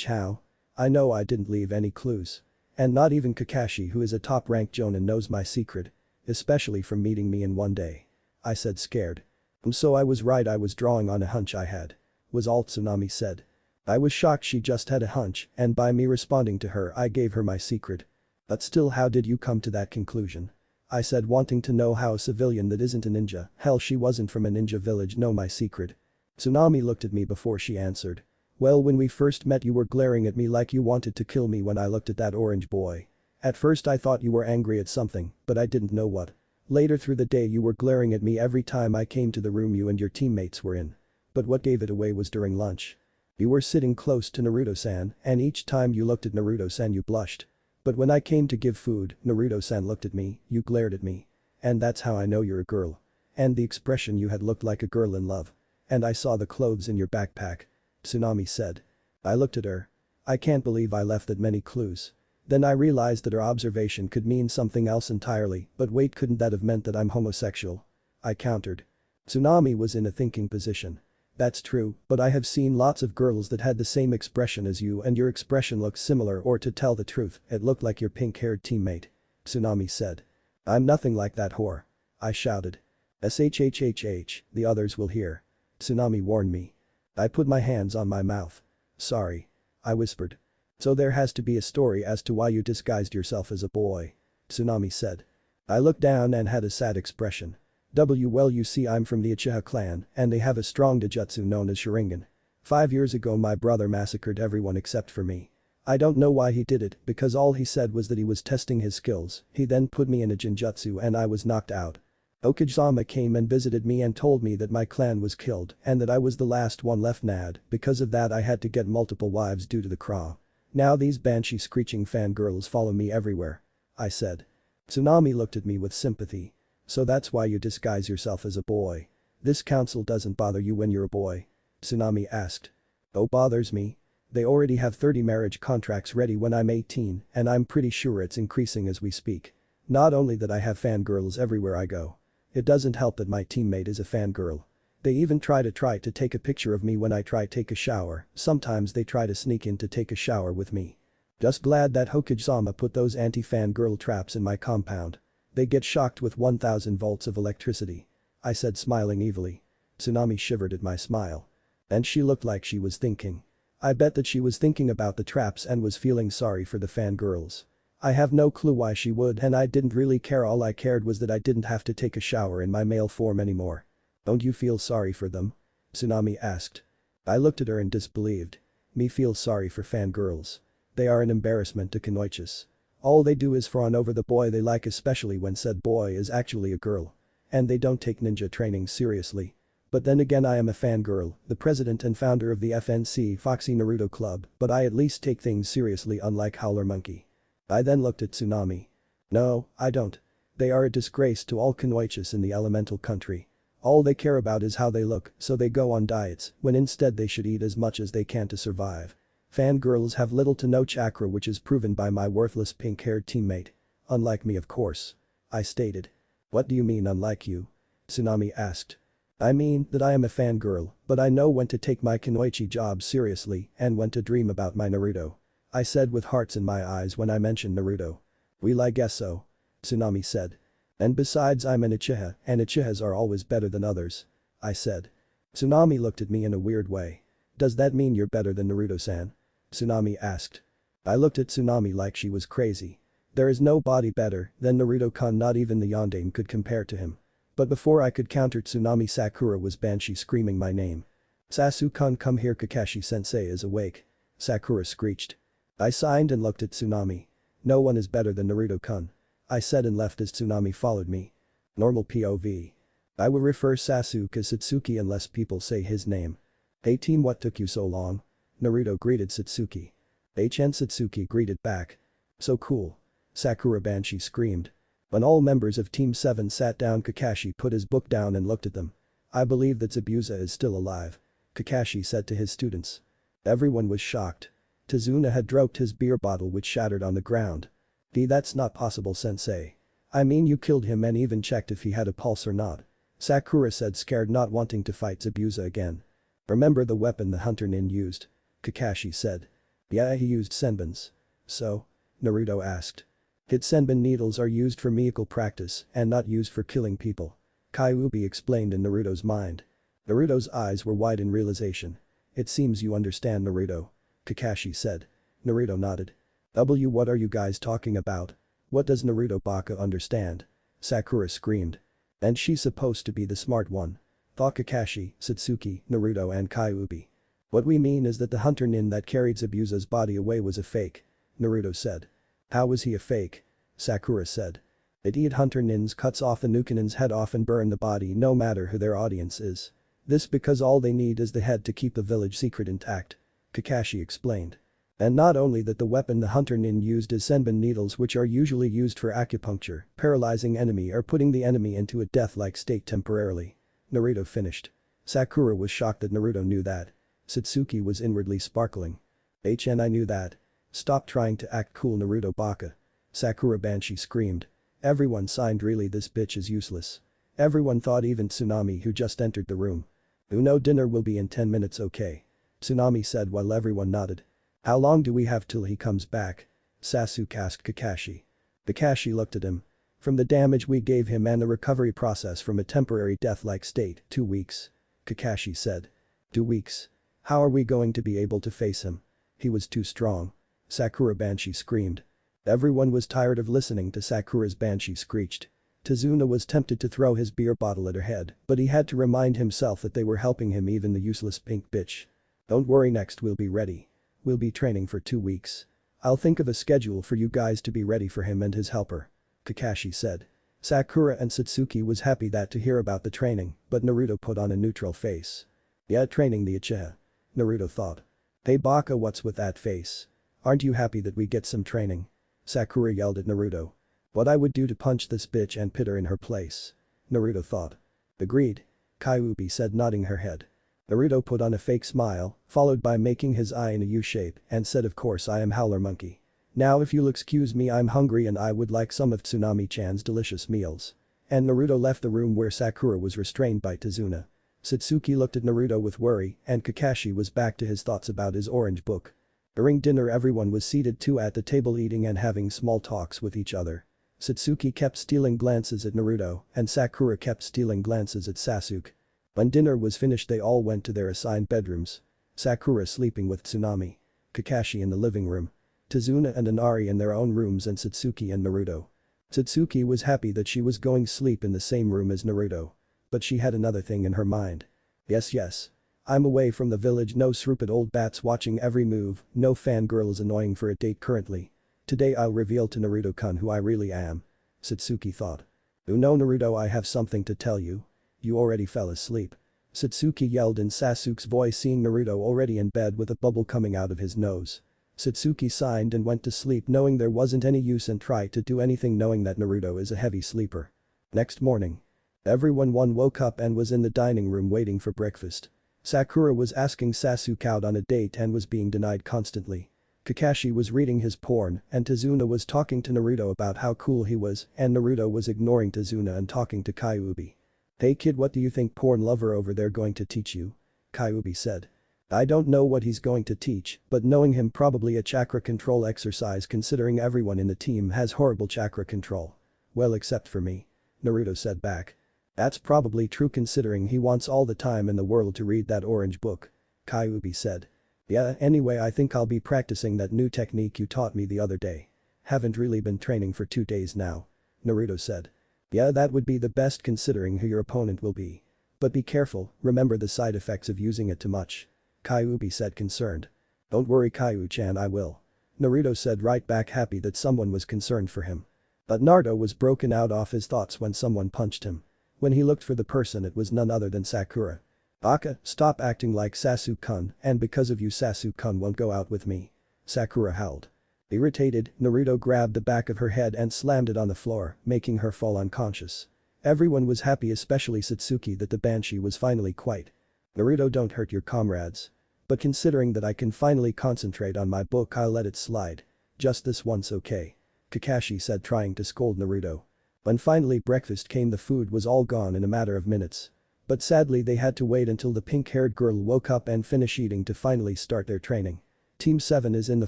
A: How? I know I didn't leave any clues. And not even Kakashi, who is a top-ranked jonin, knows my secret. Especially from meeting me in one day. I said, scared. So I was right, I was drawing on a hunch I had. Was all Tsunami said. I was shocked she just had a hunch, and by me responding to her I gave her my secret. But still, how did you come to that conclusion? I said, wanting to know how a civilian that isn't a ninja, hell, she wasn't from a ninja village, know my secret. Tsunami looked at me before she answered. Well, when we first met you were glaring at me like you wanted to kill me when I looked at that orange boy. At first I thought you were angry at something, but I didn't know what. Later through the day you were glaring at me every time I came to the room you and your teammates were in. But what gave it away was during lunch. You were sitting close to Naruto-san, and each time you looked at Naruto-san you blushed. But when I came to give food, Naruto-san looked at me, you glared at me. And that's how I know you're a girl. And the expression you had looked like a girl in love. And I saw the clothes in your backpack. Tsunami said. I looked at her. I can't believe I left that many clues. Then I realized that her observation could mean something else entirely, but wait, couldn't that have meant that I'm homosexual? I countered. Tsunami was in a thinking position. That's true, but I have seen lots of girls that had the same expression as you, and your expression looks similar, or to tell the truth, it looked like your pink-haired teammate. Tsunami said. I'm nothing like that whore. I shouted. SHHHH, the others will hear. Tsunami warned me. I put my hands on my mouth. Sorry. I whispered. So there has to be a story as to why you disguised yourself as a boy. Tsunami said. I looked down and had a sad expression. Well, you see, I'm from the Uchiha clan and they have a strong Dojutsu known as Sharingan. 5 years ago my brother massacred everyone except for me. I don't know why he did it, because all he said was that he was testing his skills. He then put me in a Genjutsu and I was knocked out. Okajima came and visited me and told me that my clan was killed and that I was the last one left. Because of that I had to get multiple wives due to the Kra. Now these banshee screeching fangirls follow me everywhere. I said. Tsunami looked at me with sympathy. So that's why you disguise yourself as a boy. This council doesn't bother you when you're a boy? Tsunami asked. Oh, bothers me. They already have 30 marriage contracts ready when I'm 18 and I'm pretty sure it's increasing as we speak. Not only that, I have fangirls everywhere I go. It doesn't help that my teammate is a fangirl. They even try to take a picture of me when I try take a shower. Sometimes they try to sneak in to take a shower with me. Just glad that Hokage-sama put those anti-fangirl traps in my compound. They get shocked with 1000 volts of electricity. I said, smiling evilly. Tsunami shivered at my smile. And she looked like she was thinking. I bet that she was thinking about the traps and was feeling sorry for the fangirls. I have no clue why she would, and I didn't really care. All I cared was that I didn't have to take a shower in my male form anymore. Don't you feel sorry for them? Tsunami asked. I looked at her and disbelieved. Me feel sorry for fangirls. They are an embarrassment to Kanoichis. All they do is fawn over the boy they like, especially when said boy is actually a girl. And they don't take ninja training seriously. But then again, I am a fangirl, the president and founder of the FNC Foxy Naruto Club, but I at least take things seriously, unlike Howler Monkey. I then looked at Tsunami. No, I don't. They are a disgrace to all Kanoichis in the elemental country. All they care about is how they look, so they go on diets, when instead they should eat as much as they can to survive. Fangirls have little to no chakra, which is proven by my worthless pink-haired teammate. Unlike me, of course. I stated. What do you mean unlike you? Tsunami asked. I mean that I am a fangirl, but I know when to take my Kanoichi job seriously and when to dream about my Naruto. I said with hearts in my eyes when I mentioned Naruto. Well, I guess so. Tsunami said. And besides, I'm an Uchiha, and Uchihas are always better than others. I said. Tsunami looked at me in a weird way. Does that mean you're better than Naruto-san? Tsunami asked. I looked at Tsunami like she was crazy. There is nobody better than Naruto-kun, not even the Yondaime could compare to him. But before I could counter Tsunami, Sakura was Banshee screaming my name. Sasuke-kun, come here, Kakashi-sensei is awake. Sakura screeched. I signed and looked at Tsunami. No one is better than Naruto-kun. I said and left as Tsunami followed me. Normal POV. I will refer Sasuke as Satsuki unless people say his name. Hey team, what took you so long? Naruto greeted Satsuki. HN Satsuki greeted back. So cool. Sakura Banshee screamed. When all members of Team 7 sat down, Kakashi put his book down and looked at them. I believe that Zabuza is still alive. Kakashi said to his students. Everyone was shocked. Tazuna had dropped his beer bottle, which shattered on the ground. That's not possible, sensei. I mean, you killed him and even checked if he had a pulse or not. Sakura said, scared, not wanting to fight Zabuza again. Remember the weapon the hunter nin used? Kakashi said. Yeah, he used senbons. So? Naruto asked. Hit senbon needles are used for medical practice and not used for killing people. Kyuubi explained in Naruto's mind. Naruto's eyes were wide in realization. It seems you understand, Naruto. Kakashi said. Naruto nodded. What are you guys talking about? What does Naruto Baka understand? Sakura screamed. And she's supposed to be the smart one. Thought Kakashi, Satsuki, Naruto and Kyuubi. What we mean is that the hunter nin that carried Zabuza's body away was a fake. Naruto said. How was he a fake? Sakura said. Idiot hunter nins cuts off the Nukanin's head off and burn the body no matter who their audience is. This because all they need is the head to keep the village secret intact. Kakashi explained. And not only that, the weapon the hunter nin used is senbon needles, which are usually used for acupuncture, paralyzing enemy or putting the enemy into a death-like state temporarily. Naruto finished. Sakura was shocked that Naruto knew that. Satsuki was inwardly sparkling. HN, I knew that. Stop trying to act cool, Naruto Baka. Sakura Banshee screamed. Everyone signed. Really, this bitch is useless. Everyone thought, even Tsunami, who just entered the room. No, dinner will be in 10 minutes, okay? Tsunami said while everyone nodded. How long do we have till he comes back? Sasuke asked Kakashi. Kakashi looked at him. From the damage we gave him and the recovery process from a temporary death-like state, 2 weeks. Kakashi said. 2 weeks? How are we going to be able to face him? He was too strong. Sakura Banshee screamed. Everyone was tired of listening to Sakura's Banshee screeched. Tazuna was tempted to throw his beer bottle at her head, but he had to remind himself that they were helping him, even the useless pink bitch. Don't worry, next we'll be ready. We'll be training for 2 weeks. I'll think of a schedule for you guys to be ready for him and his helper. Kakashi said. Sakura and Satsuki was happy to hear about the training, but Naruto put on a neutral face. Yeah, training the Uchiha. Naruto thought. Hey Baka, what's with that face? Aren't you happy that we get some training? Sakura yelled at Naruto. What I would do to punch this bitch and put her in her place. Naruto thought. Agreed. Kyuubi said, nodding her head. Naruto put on a fake smile, followed by making his eye in a U-shape and said, of course I am Howler Monkey. Now if you'll excuse me, I'm hungry and I would like some of Tsunami-chan's delicious meals. And Naruto left the room where Sakura was restrained by Tazuna. Satsuki looked at Naruto with worry and Kakashi was back to his thoughts about his orange book. During dinner, everyone was seated too at the table, eating and having small talks with each other. Satsuki kept stealing glances at Naruto and Sakura kept stealing glances at Sasuke. When dinner was finished, they all went to their assigned bedrooms. Sakura sleeping with Tsunami. Kakashi in the living room. Tazuna and Inari in their own rooms and Satsuki and Naruto. Satsuki was happy that she was going to sleep in the same room as Naruto. But she had another thing in her mind. Yes. I'm away from the village, no stupid old bats watching every move, no fangirl is annoying for a date currently. Today I'll reveal to Naruto-kun who I really am. Satsuki thought. Oh no Naruto, I have something to tell you. You already fell asleep. Satsuki yelled in Sasuke's voice, seeing Naruto already in bed with a bubble coming out of his nose. Satsuki sighed and went to sleep knowing there wasn't any use and tried to do anything knowing that Naruto is a heavy sleeper. Next morning. Everyone woke up and was in the dining room waiting for breakfast. Sakura was asking Sasuke out on a date and was being denied constantly. Kakashi was reading his porn and Tazuna was talking to Naruto about how cool he was and Naruto was ignoring Tazuna and talking to Kyuubi. Hey kid, what do you think porn lover over there going to teach you? Kyuubi said. I don't know what he's going to teach, but knowing him probably a chakra control exercise considering everyone in the team has horrible chakra control. Well except for me. Naruto said back. That's probably true considering he wants all the time in the world to read that orange book. Kyuubi said. Yeah, anyway I think I'll be practicing that new technique you taught me the other day. Haven't really been training for 2 days now. Naruto said. Yeah, that would be the best considering who your opponent will be. But be careful, remember the side effects of using it too much. Kyuubi said concerned. Don't worry Kyu-chan, I will. Naruto said right back, happy that someone was concerned for him. But Naruto was broken out of his thoughts when someone punched him. When he looked for the person, it was none other than Sakura. Baka, stop acting like Sasuke-kun, and because of you Sasuke-kun won't go out with me. Sakura howled. Irritated, Naruto grabbed the back of her head and slammed it on the floor, making her fall unconscious. Everyone was happy, especially Satsuki, that the Banshee was finally quiet. Naruto, don't hurt your comrades. But considering that I can finally concentrate on my book, I'll let it slide. Just this once, okay? Kakashi said, trying to scold Naruto. When finally breakfast came, the food was all gone in a matter of minutes. But sadly they had to wait until the pink-haired girl woke up and finish eating to finally start their training. Team 7 is in the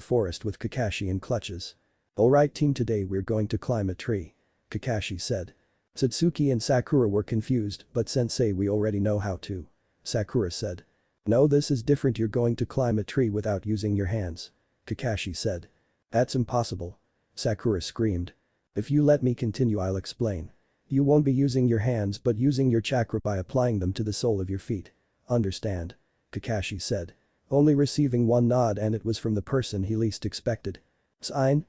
A: forest with Kakashi in clutches. Alright team, today we're going to climb a tree. Kakashi said. Satsuki and Sakura were confused, but sensei, we already know how to. Sakura said. No, this is different, you're going to climb a tree without using your hands. Kakashi said. That's impossible. Sakura screamed. If you let me continue I'll explain. You won't be using your hands but using your chakra by applying them to the sole of your feet. Understand? Kakashi said. Only receiving one nod, and it was from the person he least expected.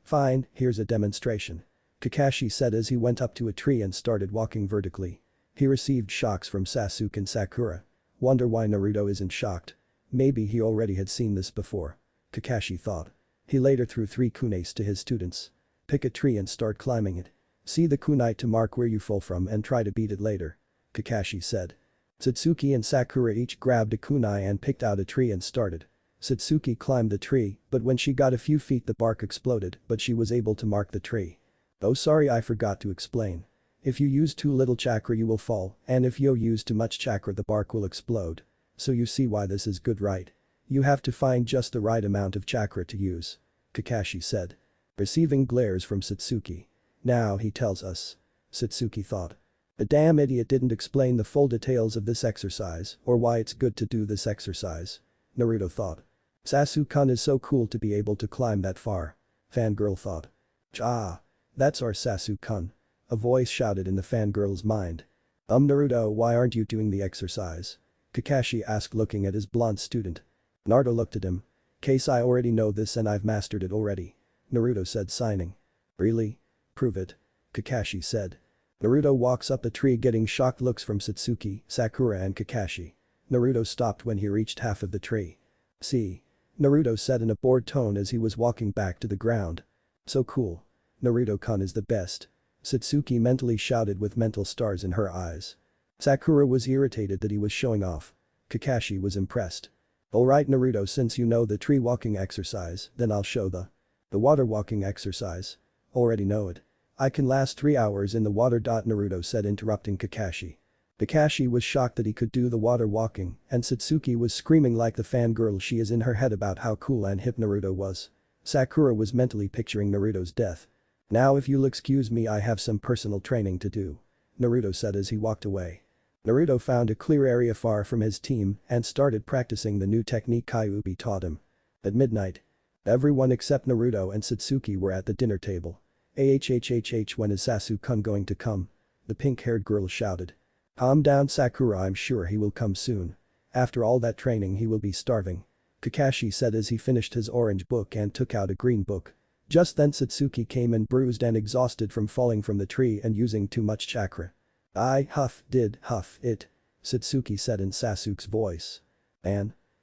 A: Fine, here's a demonstration. Kakashi said as he went up to a tree and started walking vertically. He received shocks from Sasuke and Sakura. Wonder why Naruto isn't shocked. Maybe he already had seen this before. Kakashi thought. He later threw 3 kunais to his students. Pick a tree and start climbing it. See the kunai to mark where you fall from and try to beat it later. Kakashi said. Satsuki and Sakura each grabbed a kunai and picked out a tree and started. Satsuki climbed the tree, but when she got a few feet the bark exploded, but she was able to mark the tree. Oh sorry, I forgot to explain. If you use too little chakra you will fall, and if you use too much chakra the bark will explode. So you see why this is good, right? You have to find just the right amount of chakra to use. Kakashi said. Receiving glares from Satsuki. Now he tells us. Satsuki thought. The damn idiot didn't explain the full details of this exercise or why it's good to do this exercise. Naruto thought. Sasuke-kun is so cool to be able to climb that far. Fangirl thought. Ah. That's our Sasuke-kun. A voice shouted in the fangirl's mind. Naruto, why aren't you doing the exercise? Kakashi asked, looking at his blonde student. Naruto looked at him. Case, I already know this and I've mastered it already. Naruto said, signing. Really? Prove it. Kakashi said. Naruto walks up the tree getting shocked looks from Satsuki, Sakura and Kakashi. Naruto stopped when he reached half of the tree. See? Naruto said in a bored tone as he was walking back to the ground. So cool. Naruto-kun is the best. Satsuki mentally shouted with mental stars in her eyes. Sakura was irritated that he was showing off. Kakashi was impressed. Alright Naruto, since you know the tree walking exercise, then I'll show the water walking exercise. Already know it. I can last 3 hours in the water. Naruto said, interrupting Kakashi. Kakashi was shocked that he could do the water walking, and Satsuki was screaming like the fangirl she is in her head about how cool and hip Naruto was. Sakura was mentally picturing Naruto's death. Now if you'll excuse me, I have some personal training to do. Naruto said as he walked away. Naruto found a clear area far from his team and started practicing the new technique Kyuubi taught him. At midnight. Everyone except Naruto and Satsuki were at the dinner table. Ahhhh, when is Sasuke-kun going to come? The pink-haired girl shouted. Calm down Sakura, I'm sure he will come soon. After all that training he will be starving. Kakashi said as he finished his orange book and took out a green book. Just then Satsuki came in bruised and exhausted from falling from the tree and using too much chakra. I did huff it. Satsuki said in Sasuke's voice.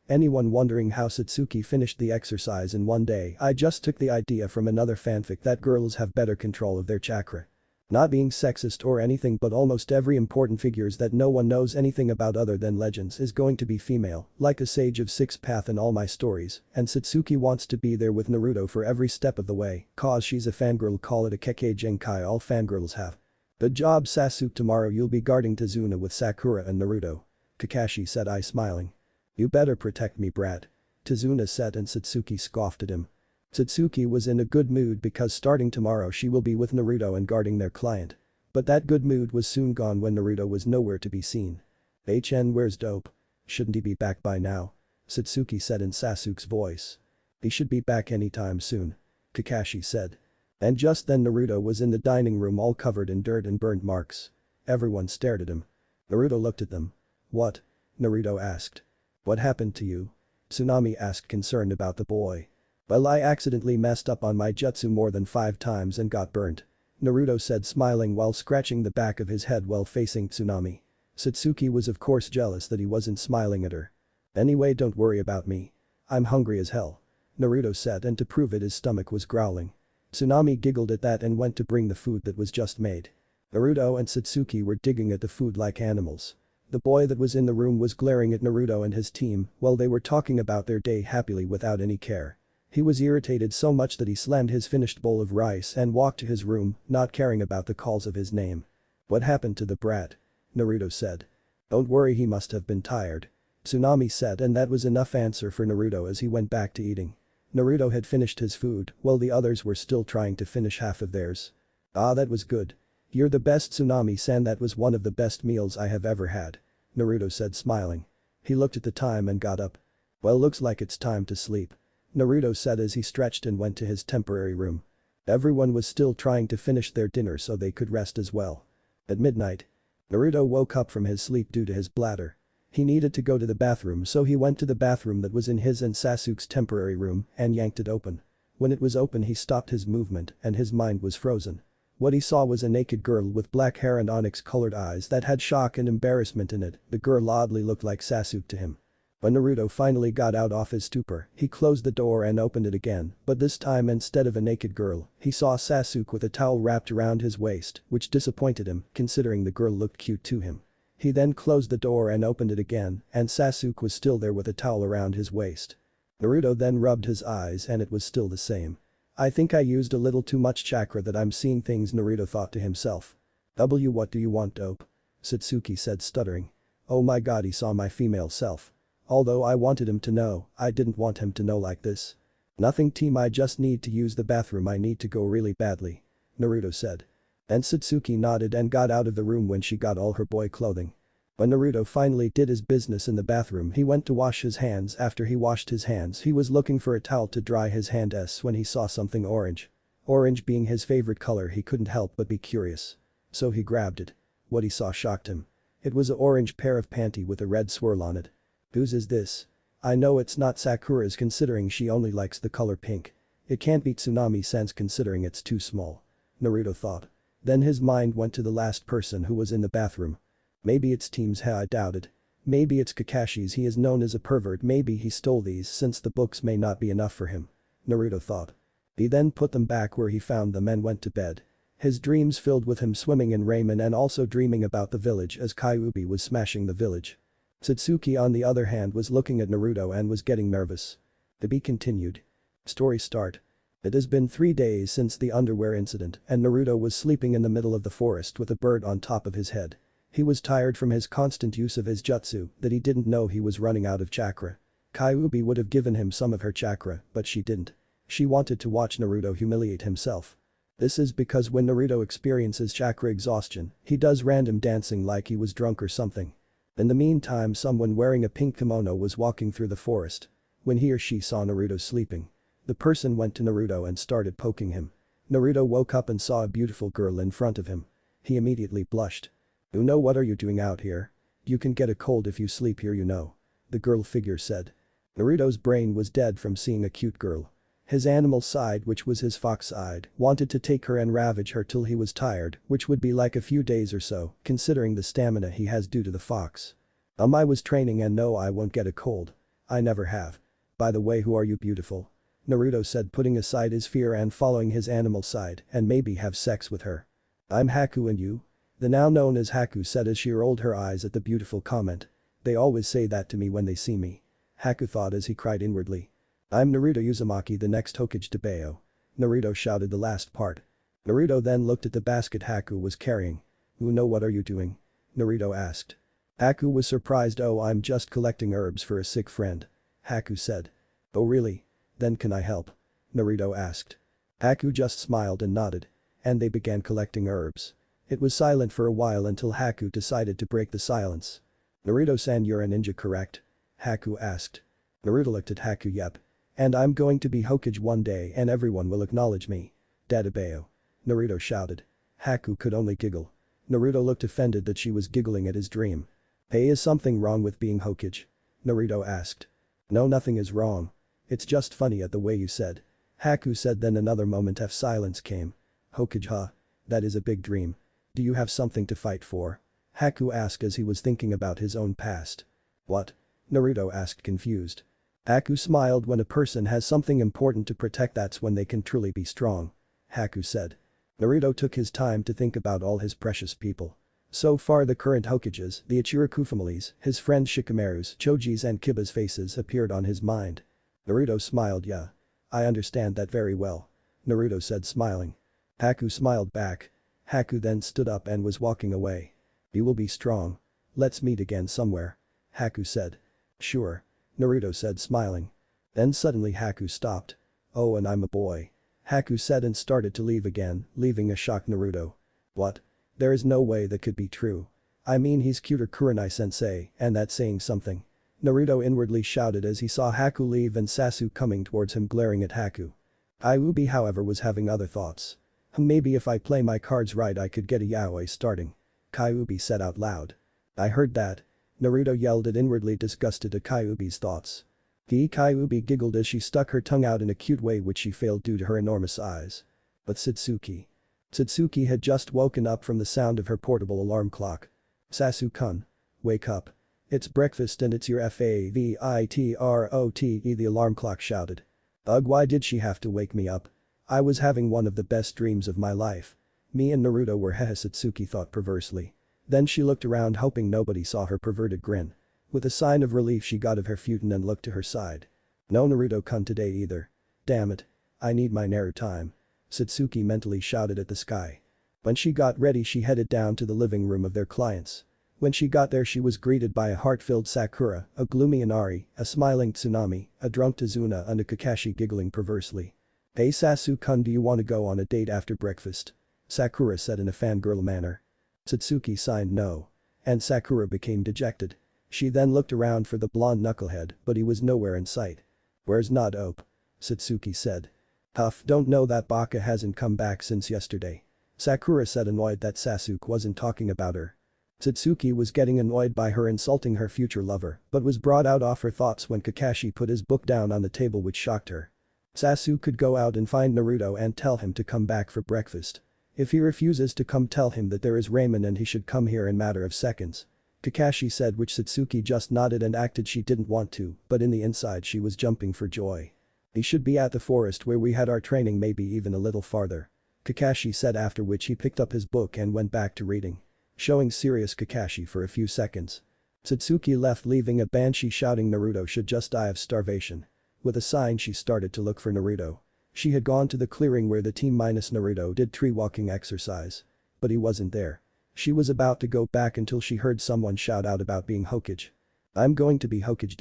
A: Anyone wondering how Satsuki finished the exercise in one day? I just took the idea from another fanfic that girls have better control of their chakra. Not being sexist or anything, but almost every important figures that no one knows anything about other than legends is going to be female, like a sage of six path in all my stories, and Satsuki wants to be there with Naruto for every step of the way, cause she's a fangirl, call it a keke genkai all fangirls have. Good job Sasuke, tomorrow you'll be guarding Tazuna with Sakura and Naruto. Kakashi said, I smiling. You better protect me, brat. Tazuna said, and Satsuki scoffed at him. Satsuki was in a good mood because starting tomorrow she will be with Naruto and guarding their client. But that good mood was soon gone when Naruto was nowhere to be seen. Where's Dope? Shouldn't he be back by now? Satsuki said in Sasuke's voice. He should be back anytime soon. Kakashi said. And just then Naruto was in the dining room all covered in dirt and burnt marks. Everyone stared at him. Naruto looked at them. What? Naruto asked. What happened to you? Tsunami asked, concerned about the boy. Well, I accidentally messed up on my jutsu more than 5 times and got burnt. Naruto said, smiling while scratching the back of his head while facing Tsunami. Satsuki was of course jealous that he wasn't smiling at her. Anyway, don't worry about me. I'm hungry as hell. Naruto said, and to prove it his stomach was growling. Tsunami giggled at that and went to bring the food that was just made. Naruto and Satsuki were digging at the food like animals. The boy that was in the room was glaring at Naruto and his team while they were talking about their day happily without any care. He was irritated so much that he slammed his finished bowl of rice and walked to his room, not caring about the calls of his name. What happened to the brat? Naruto said. Don't worry, he must have been tired. Tsunami said, and that was enough answer for Naruto as he went back to eating. Naruto had finished his food while the others were still trying to finish half of theirs. Ah, that was good. You're the best, Tsunami-san, that was one of the best meals I have ever had. Naruto said, smiling. He looked at the time and got up. Well, looks like it's time to sleep. Naruto said as he stretched and went to his temporary room. Everyone was still trying to finish their dinner so they could rest as well. At midnight, Naruto woke up from his sleep due to his bladder. He needed to go to the bathroom, so he went to the bathroom that was in his and Sasuke's temporary room and yanked it open. When it was open he stopped his movement and his mind was frozen. What he saw was a naked girl with black hair and onyx-colored eyes that had shock and embarrassment in it. The girl oddly looked like Sasuke to him. When Naruto finally got out of his stupor, he closed the door and opened it again, but this time instead of a naked girl, he saw Sasuke with a towel wrapped around his waist, which disappointed him considering the girl looked cute to him. He then closed the door and opened it again, and Sasuke was still there with a towel around his waist. Naruto then rubbed his eyes and it was still the same. I think I used a little too much chakra that I'm seeing things, Naruto thought to himself. What do you want, Dope? Satsuki said, stuttering. Oh my god, he saw my female self. Although I wanted him to know, I didn't want him to know like this. Nothing team, I just need to use the bathroom, I need to go really badly. Naruto said. Then Satsuki nodded and got out of the room when she got all her boy clothing. When Naruto finally did his business in the bathroom, he went to wash his hands. After he washed his hands, he was looking for a towel to dry his hands when he saw something orange. Orange being his favorite color, he couldn't help but be curious. So he grabbed it. What he saw shocked him. It was an orange pair of panty with a red swirl on it. Whose is this? I know it's not Sakura's considering she only likes the color pink. It can't be Tsunami-san's considering it's too small. Naruto thought. Then his mind went to the last person who was in the bathroom. Maybe it's Team's hair, I doubt it. Maybe it's Kakashi's, he is known as a pervert, maybe he stole these since the books may not be enough for him. Naruto thought. He then put them back where he found them and went to bed. His dreams filled with him swimming in ramen and also dreaming about the village as Kyuubi was smashing the village. Satsuki on the other hand was looking at Naruto and was getting nervous. To be continued. Story start. It has been 3 days since the underwear incident and Naruto was sleeping in the middle of the forest with a bird on top of his head. He was tired from his constant use of his jutsu that he didn't know he was running out of chakra. Kyuubi would have given him some of her chakra, but she didn't. She wanted to watch Naruto humiliate himself. This is because when Naruto experiences chakra exhaustion, he does random dancing like he was drunk or something. In the meantime, someone wearing a pink kimono was walking through the forest. When he or she saw Naruto sleeping, The person went to Naruto and started poking him. Naruto woke up and saw a beautiful girl in front of him. He immediately blushed. "Uno, what are you doing out here? You can get a cold if you sleep here, you know," the girl figure said. Naruto's brain was dead from seeing a cute girl. His animal side, which was his fox side, wanted to take her and ravage her till he was tired, which would be like a few days or so, considering the stamina he has due to the fox. I was training and no, I won't get a cold. I never have. By the way, who are you, beautiful?" Naruto said, putting aside his fear and following his animal side and maybe have sex with her. "I'm Haku, and you?" The now known as Haku said as she rolled her eyes at the beautiful comment. "They always say that to me when they see me." Haku thought as he cried inwardly. "I'm Naruto Uzumaki, the next Hokage to Bayo." Naruto shouted the last part. Naruto then looked at the basket Haku was carrying. "Uno, what are you doing?" Naruto asked. Haku was surprised. "Oh, I'm just collecting herbs for a sick friend," Haku said. "Oh really? Then can I help?" Naruto asked. Haku just smiled and nodded. And they began collecting herbs. It was silent for a while until Haku decided to break the silence. "Naruto-san, you're a ninja, correct?" Haku asked. Naruto looked at Haku. "Yep. And I'm going to be Hokage one day and everyone will acknowledge me. Dadabayo," Naruto shouted. Haku could only giggle. Naruto looked offended that she was giggling at his dream. "Hey, is something wrong with being Hokage?" Naruto asked. "No, nothing is wrong. It's just funny at the way you said." Haku said. Then another moment of silence came. "Hokage, huh? That is a big dream. Do you have something to fight for?" Haku asked as he was thinking about his own past. "What?" Naruto asked, confused. Haku smiled. "When a person has something important to protect, that's when they can truly be strong," Haku said. Naruto took his time to think about all his precious people. So far the current Hokages, the Ichiraku families, his friends Shikamaru's, Choji's and Kiba's faces appeared on his mind. Naruto smiled. "Yeah. I understand that very well," Naruto said, smiling. Haku smiled back. Haku then stood up and was walking away. "You will be strong. Let's meet again somewhere," Haku said. "Sure," Naruto said, smiling. Then suddenly Haku stopped. "Oh, and I'm a boy," Haku said and started to leave again, leaving a shocked Naruto. "What? There is no way that could be true. I mean, he's cuter Kurenai-sensei, and that's saying something." Naruto inwardly shouted as he saw Haku leave and Sasuke coming towards him, glaring at Haku. Kyuubi, however, was having other thoughts. "Maybe if I play my cards right I could get a yaoi starting," Kyuubi said out loud. "I heard that," Naruto yelled it, inwardly disgusted at Kyuubi's thoughts. Kyuubi giggled as she stuck her tongue out in a cute way, which she failed due to her enormous eyes. But Satsuki had just woken up from the sound of her portable alarm clock. "Sasuke-kun. Wake up. It's breakfast and it's your favorite," the alarm clock shouted. "Ugh, why did she have to wake me up? I was having one of the best dreams of my life." "Me and Naruto were," Satsuki thought perversely. Then she looked around, hoping nobody saw her perverted grin. With a sign of relief she got of her futon and looked to her side. "No Naruto-kun today either. Damn it. I need my Naru time," Satsuki mentally shouted at the sky. When she got ready she headed down to the living room of their clients. When she got there she was greeted by a heart-filled Sakura, a gloomy Inari, a smiling Tsunami, a drunk Tazuna and a Kakashi giggling perversely. "Hey Sasuke-kun, do you want to go on a date after breakfast?" Sakura said in a fangirl manner. Satsuki signed no. And Sakura became dejected. She then looked around for the blonde knucklehead, but he was nowhere in sight. "Where's Naruto?" Satsuki said. "Huff, don't know, that baka hasn't come back since yesterday," Sakura said, annoyed that Sasuke wasn't talking about her. Satsuki was getting annoyed by her insulting her future lover, but was brought out of her thoughts when Kakashi put his book down on the table, which shocked her. Sasuke could go out and find Naruto and tell him to come back for breakfast. If he refuses to come, tell him that there is ramen and he should come here in matter of seconds. Kakashi said, which Satsuki just nodded and acted she didn't want to, but in the inside she was jumping for joy. "He should be at the forest where we had our training, maybe even a little farther," Kakashi said, after which he picked up his book and went back to reading. Showing serious Kakashi for a few seconds. Satsuki left, leaving a banshee shouting Naruto should just die of starvation. With a sign she started to look for Naruto. She had gone to the clearing where the team minus Naruto did tree walking exercise. But he wasn't there. She was about to go back until she heard someone shout out about being Hokage. "I'm going to be Hokage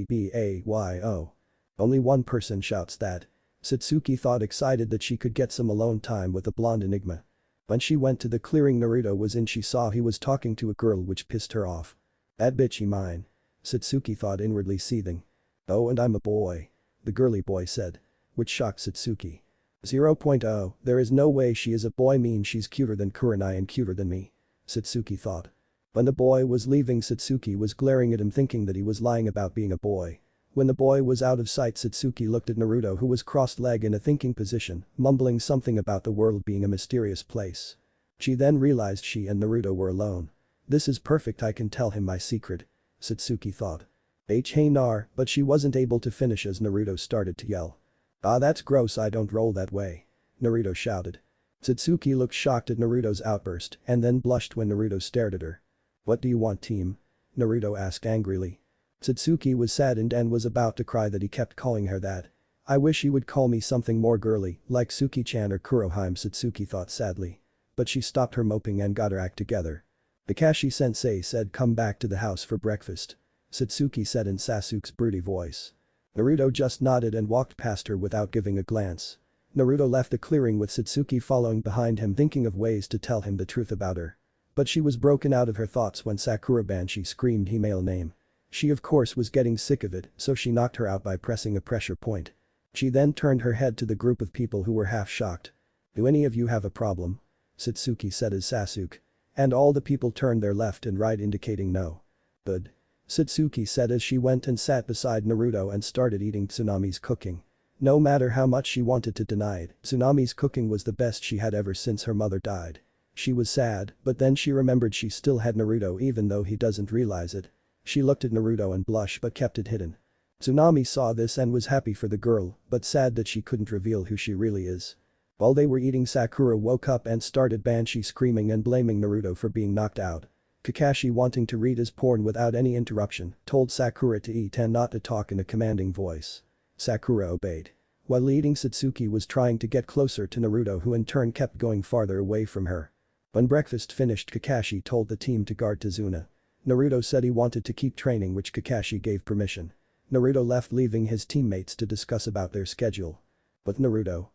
A: Datttebayo. Only one person shouts that. Satsuki thought, excited that she could get some alone time with the blonde enigma. When she went to the clearing Naruto was in, she saw he was talking to a girl, which pissed her off. "That bitch he mine," Satsuki thought, inwardly seething. "Oh, and I'm a boy. the girly boy said. Which shocked Satsuki. 0.0, there is no way she is a boy, mean she's cuter than Kurenai and cuter than me. Satsuki thought. When the boy was leaving, Satsuki was glaring at him, thinking that he was lying about being a boy. When the boy was out of sight, Satsuki looked at Naruto, who was crossed-legged in a thinking position, mumbling something about the world being a mysterious place. She then realized she and Naruto were alone. This is perfect, I can tell him my secret. Satsuki thought. Hey nar, but she wasn't able to finish as Naruto started to yell. Ah, that's gross, I don't roll that way. Naruto shouted. Satsuki looked shocked at Naruto's outburst and then blushed when Naruto stared at her. What do you want, team? Naruto asked angrily. Satsuki was saddened and was about to cry that he kept calling her that. I wish he would call me something more girly, like Suki-chan or Kurohime, Satsuki thought sadly. But she stopped her moping and got her act together. Kakashi-sensei said come back to the house for breakfast. Satsuki said in Sasuke's broody voice. Naruto just nodded and walked past her without giving a glance. Naruto left the clearing with Satsuki following behind him, thinking of ways to tell him the truth about her. But she was broken out of her thoughts when Sakura Banshee screamed her male name. She of course was getting sick of it, so she knocked her out by pressing a pressure point. She then turned her head to the group of people who were half shocked. Do any of you have a problem? Satsuki said as Sasuke. And all the people turned their left and right, indicating no. Good. Satsuki said as she went and sat beside Naruto and started eating Tsunami's cooking. No matter how much she wanted to deny it, Tsunami's cooking was the best she had ever since her mother died. She was sad, but then she remembered she still had Naruto even though he doesn't realize it. She looked at Naruto and blushed but kept it hidden. Tsunami saw this and was happy for the girl, but sad that she couldn't reveal who she really is. While they were eating, Sakura woke up and started Banshee screaming and blaming Naruto for being knocked out. Kakashi, wanting to read his porn without any interruption, told Sakura to eat and not to talk in a commanding voice. Sakura obeyed. While eating, Satsuki was trying to get closer to Naruto, who in turn kept going farther away from her. When breakfast finished, Kakashi told the team to guard Tazuna. Naruto said he wanted to keep training, which Kakashi gave permission. Naruto left, leaving his teammates to discuss about their schedule. But Naruto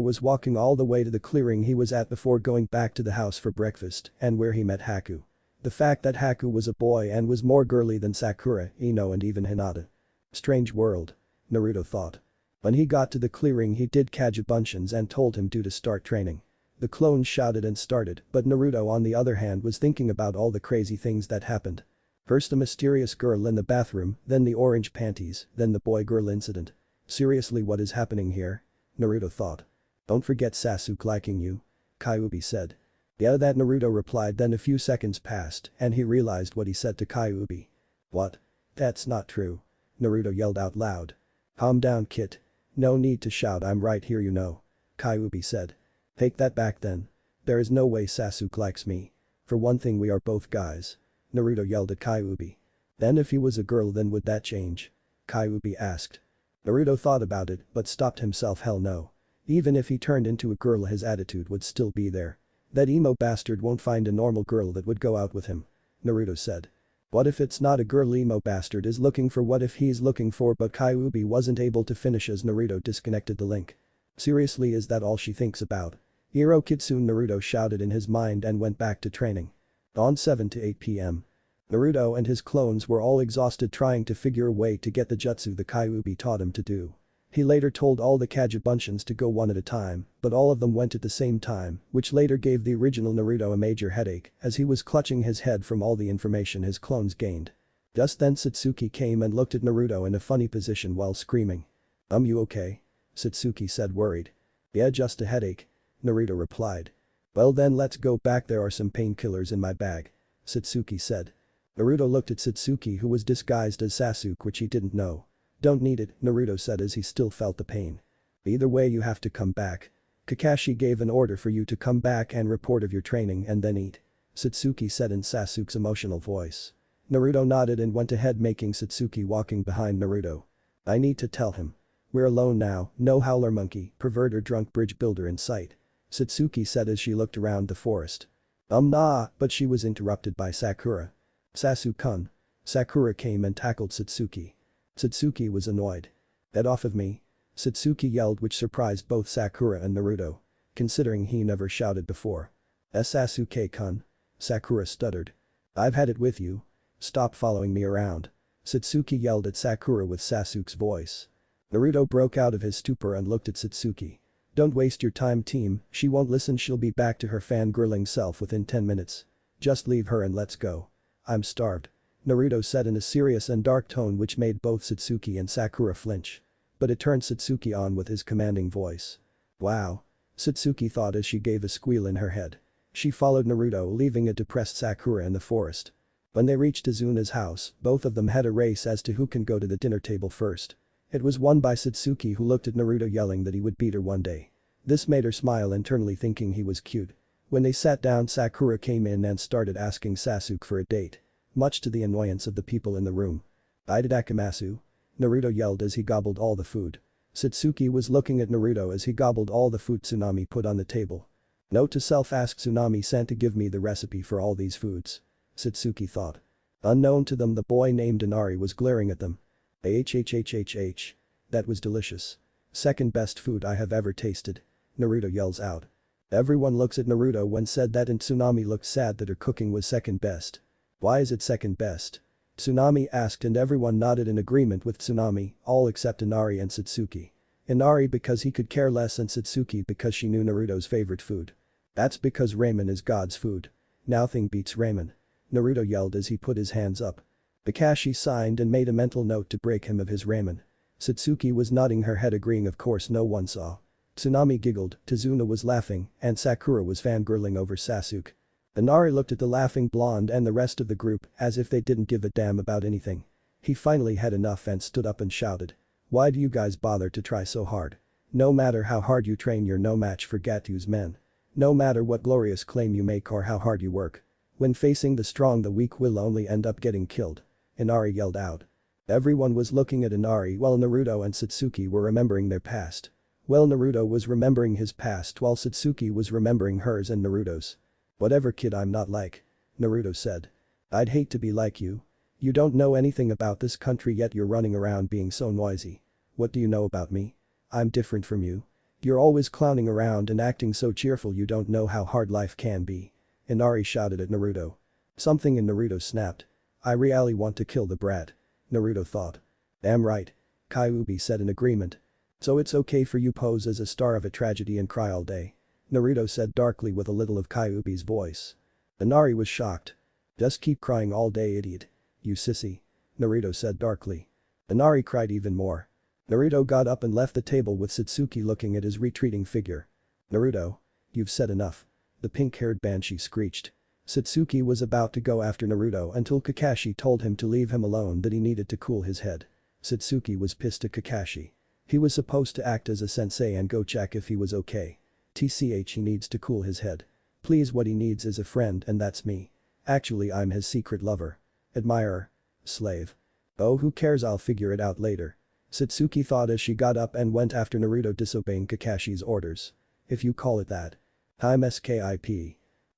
A: was walking all the way to the clearing he was at before going back to the house for breakfast and where he met Haku. The fact that Haku was a boy and was more girly than Sakura, Ino and even Hinata. Strange world. Naruto thought. When he got to the clearing, he did Kagebunshin and told him to start training. The clones shouted and started, but Naruto on the other hand was thinking about all the crazy things that happened. First the mysterious girl in the bathroom, then the orange panties, then the boy-girl incident. Seriously, what is happening here? Naruto thought. Don't forget Sasuke liking you. Kyuubi said. Yeah, that Naruto replied. Then a few seconds passed and he realized what he said to Kyuubi. What? That's not true. Naruto yelled out loud. Calm down, kid. No need to shout, I'm right here, you know. Kyuubi said. Take that back then. There is no way Sasuke likes me. For one thing, we are both guys. Naruto yelled at Kyuubi. Then if he was a girl, then would that change? Kyuubi asked. Naruto thought about it but stopped himself. Hell no. Even if he turned into a girl, his attitude would still be there. That emo bastard won't find a normal girl that would go out with him. Naruto said. What if it's not a girl emo bastard is looking for? What if he's looking for? But Kyuubi wasn't able to finish as Naruto disconnected the link. Seriously, is that all she thinks about? Hero Kitsune, Naruto shouted in his mind and went back to training. On 7 to 8 p.m. Naruto and his clones were all exhausted trying to figure a way to get the jutsu the Kyuubi taught him to do. He later told all the Kagebunshins to go one at a time, but all of them went at the same time, which later gave the original Naruto a major headache as he was clutching his head from all the information his clones gained. Just then Satsuki came and looked at Naruto in a funny position while screaming. You okay? Satsuki said, worried. Yeah, just a headache. Naruto replied. Well then let's go back, there are some painkillers in my bag. Satsuki said. Naruto looked at Satsuki, who was disguised as Sasuke, which he didn't know. Don't need it, Naruto said as he still felt the pain. Either way, you have to come back. Kakashi gave an order for you to come back and report of your training and then eat. Satsuki said in Sasuke's emotional voice. Naruto nodded and went ahead, making Satsuki walking behind Naruto. I need to tell him. We're alone now, no howler monkey, pervert or drunk bridge builder in sight. Satsuki said as she looked around the forest. Nah, but she was interrupted by Sakura. Sasuke-kun. Sakura came and tackled Satsuki. Satsuki was annoyed. Get off of me. Satsuki yelled, which surprised both Sakura and Naruto, considering he never shouted before. Sasuke-kun. Sakura stuttered. I've had it with you. Stop following me around. Satsuki yelled at Sakura with Sasuke's voice. Naruto broke out of his stupor and looked at Satsuki. Don't waste your time, team, she won't listen, she'll be back to her fangirling self within 10 minutes. Just leave her and let's go. I'm starved. Naruto said in a serious and dark tone which made both Satsuki and Sakura flinch. But it turned Satsuki on with his commanding voice. Wow. Satsuki thought as she gave a squeal in her head. She followed Naruto, leaving a depressed Sakura in the forest. When they reached Izuna's house, both of them had a race as to who can go to the dinner table first. It was won by Satsuki, who looked at Naruto yelling that he would beat her one day. This made her smile internally, thinking he was cute. When they sat down, Sakura came in and started asking Sasuke for a date. Much to the annoyance of the people in the room. "Itadakimasu?" Naruto yelled as he gobbled all the food. Satsuki was looking at Naruto as he gobbled all the food Tsunami put on the table. Note to self, ask Tsunami-san to give me the recipe for all these foods. Satsuki thought. Unknown to them, the boy named Inari was glaring at them. Hhhhhh. That was delicious. Second best food I have ever tasted. Naruto yells out. Everyone looks at Naruto when said that, and Tsunami looked sad that her cooking was second best. Why is it second best? Tsunami asked, and everyone nodded in agreement with Tsunami, all except Inari and Satsuki. Inari because he could care less, and Satsuki because she knew Naruto's favorite food. That's because ramen is God's food. Nothing beats ramen. Naruto yelled as he put his hands up. Kakashi signed and made a mental note to break him of his ramen. Satsuki was nodding her head, agreeing. Of course no one saw. Tsunami giggled, Tizuna was laughing, and Sakura was fangirling over Sasuke. Inari looked at the laughing blonde and the rest of the group as if they didn't give a damn about anything. He finally had enough and stood up and shouted. Why do you guys bother to try so hard? No matter how hard you train, you're no match for Gatu's men. No matter what glorious claim you make or how hard you work. When facing the strong, the weak will only end up getting killed. Inari yelled out. Everyone was looking at Inari while Naruto and Satsuki were remembering their past. Well, Naruto was remembering his past while Satsuki was remembering hers and Naruto's. Whatever, kid, I'm not like. Naruto said. I'd hate to be like you. You don't know anything about this country yet, you're running around being so noisy. What do you know about me? I'm different from you. You're always clowning around and acting so cheerful, you don't know how hard life can be. Inari shouted at Naruto. Something in Naruto snapped. I really want to kill the brat. Naruto thought. Damn right. Kyuubi said in agreement. So it's okay for you pose as a star of a tragedy and cry all day. Naruto said darkly with a little of Kyuubi's voice. Inari was shocked. Just keep crying all day, idiot. You sissy. Naruto said darkly. Inari cried even more. Naruto got up and left the table with Satsuki looking at his retreating figure. Naruto. You've said enough. The pink-haired banshee screeched. Satsuki was about to go after Naruto until Kakashi told him to leave him alone, that he needed to cool his head. Satsuki was pissed at Kakashi. He was supposed to act as a sensei and go check if he was okay. TCH, he needs to cool his head. Please, what he needs is a friend, and that's me. Actually, I'm his secret lover. Admirer. Slave. Oh, who cares, I'll figure it out later. Satsuki thought as she got up and went after Naruto, disobeying Kakashi's orders. If you call it that. Time skip.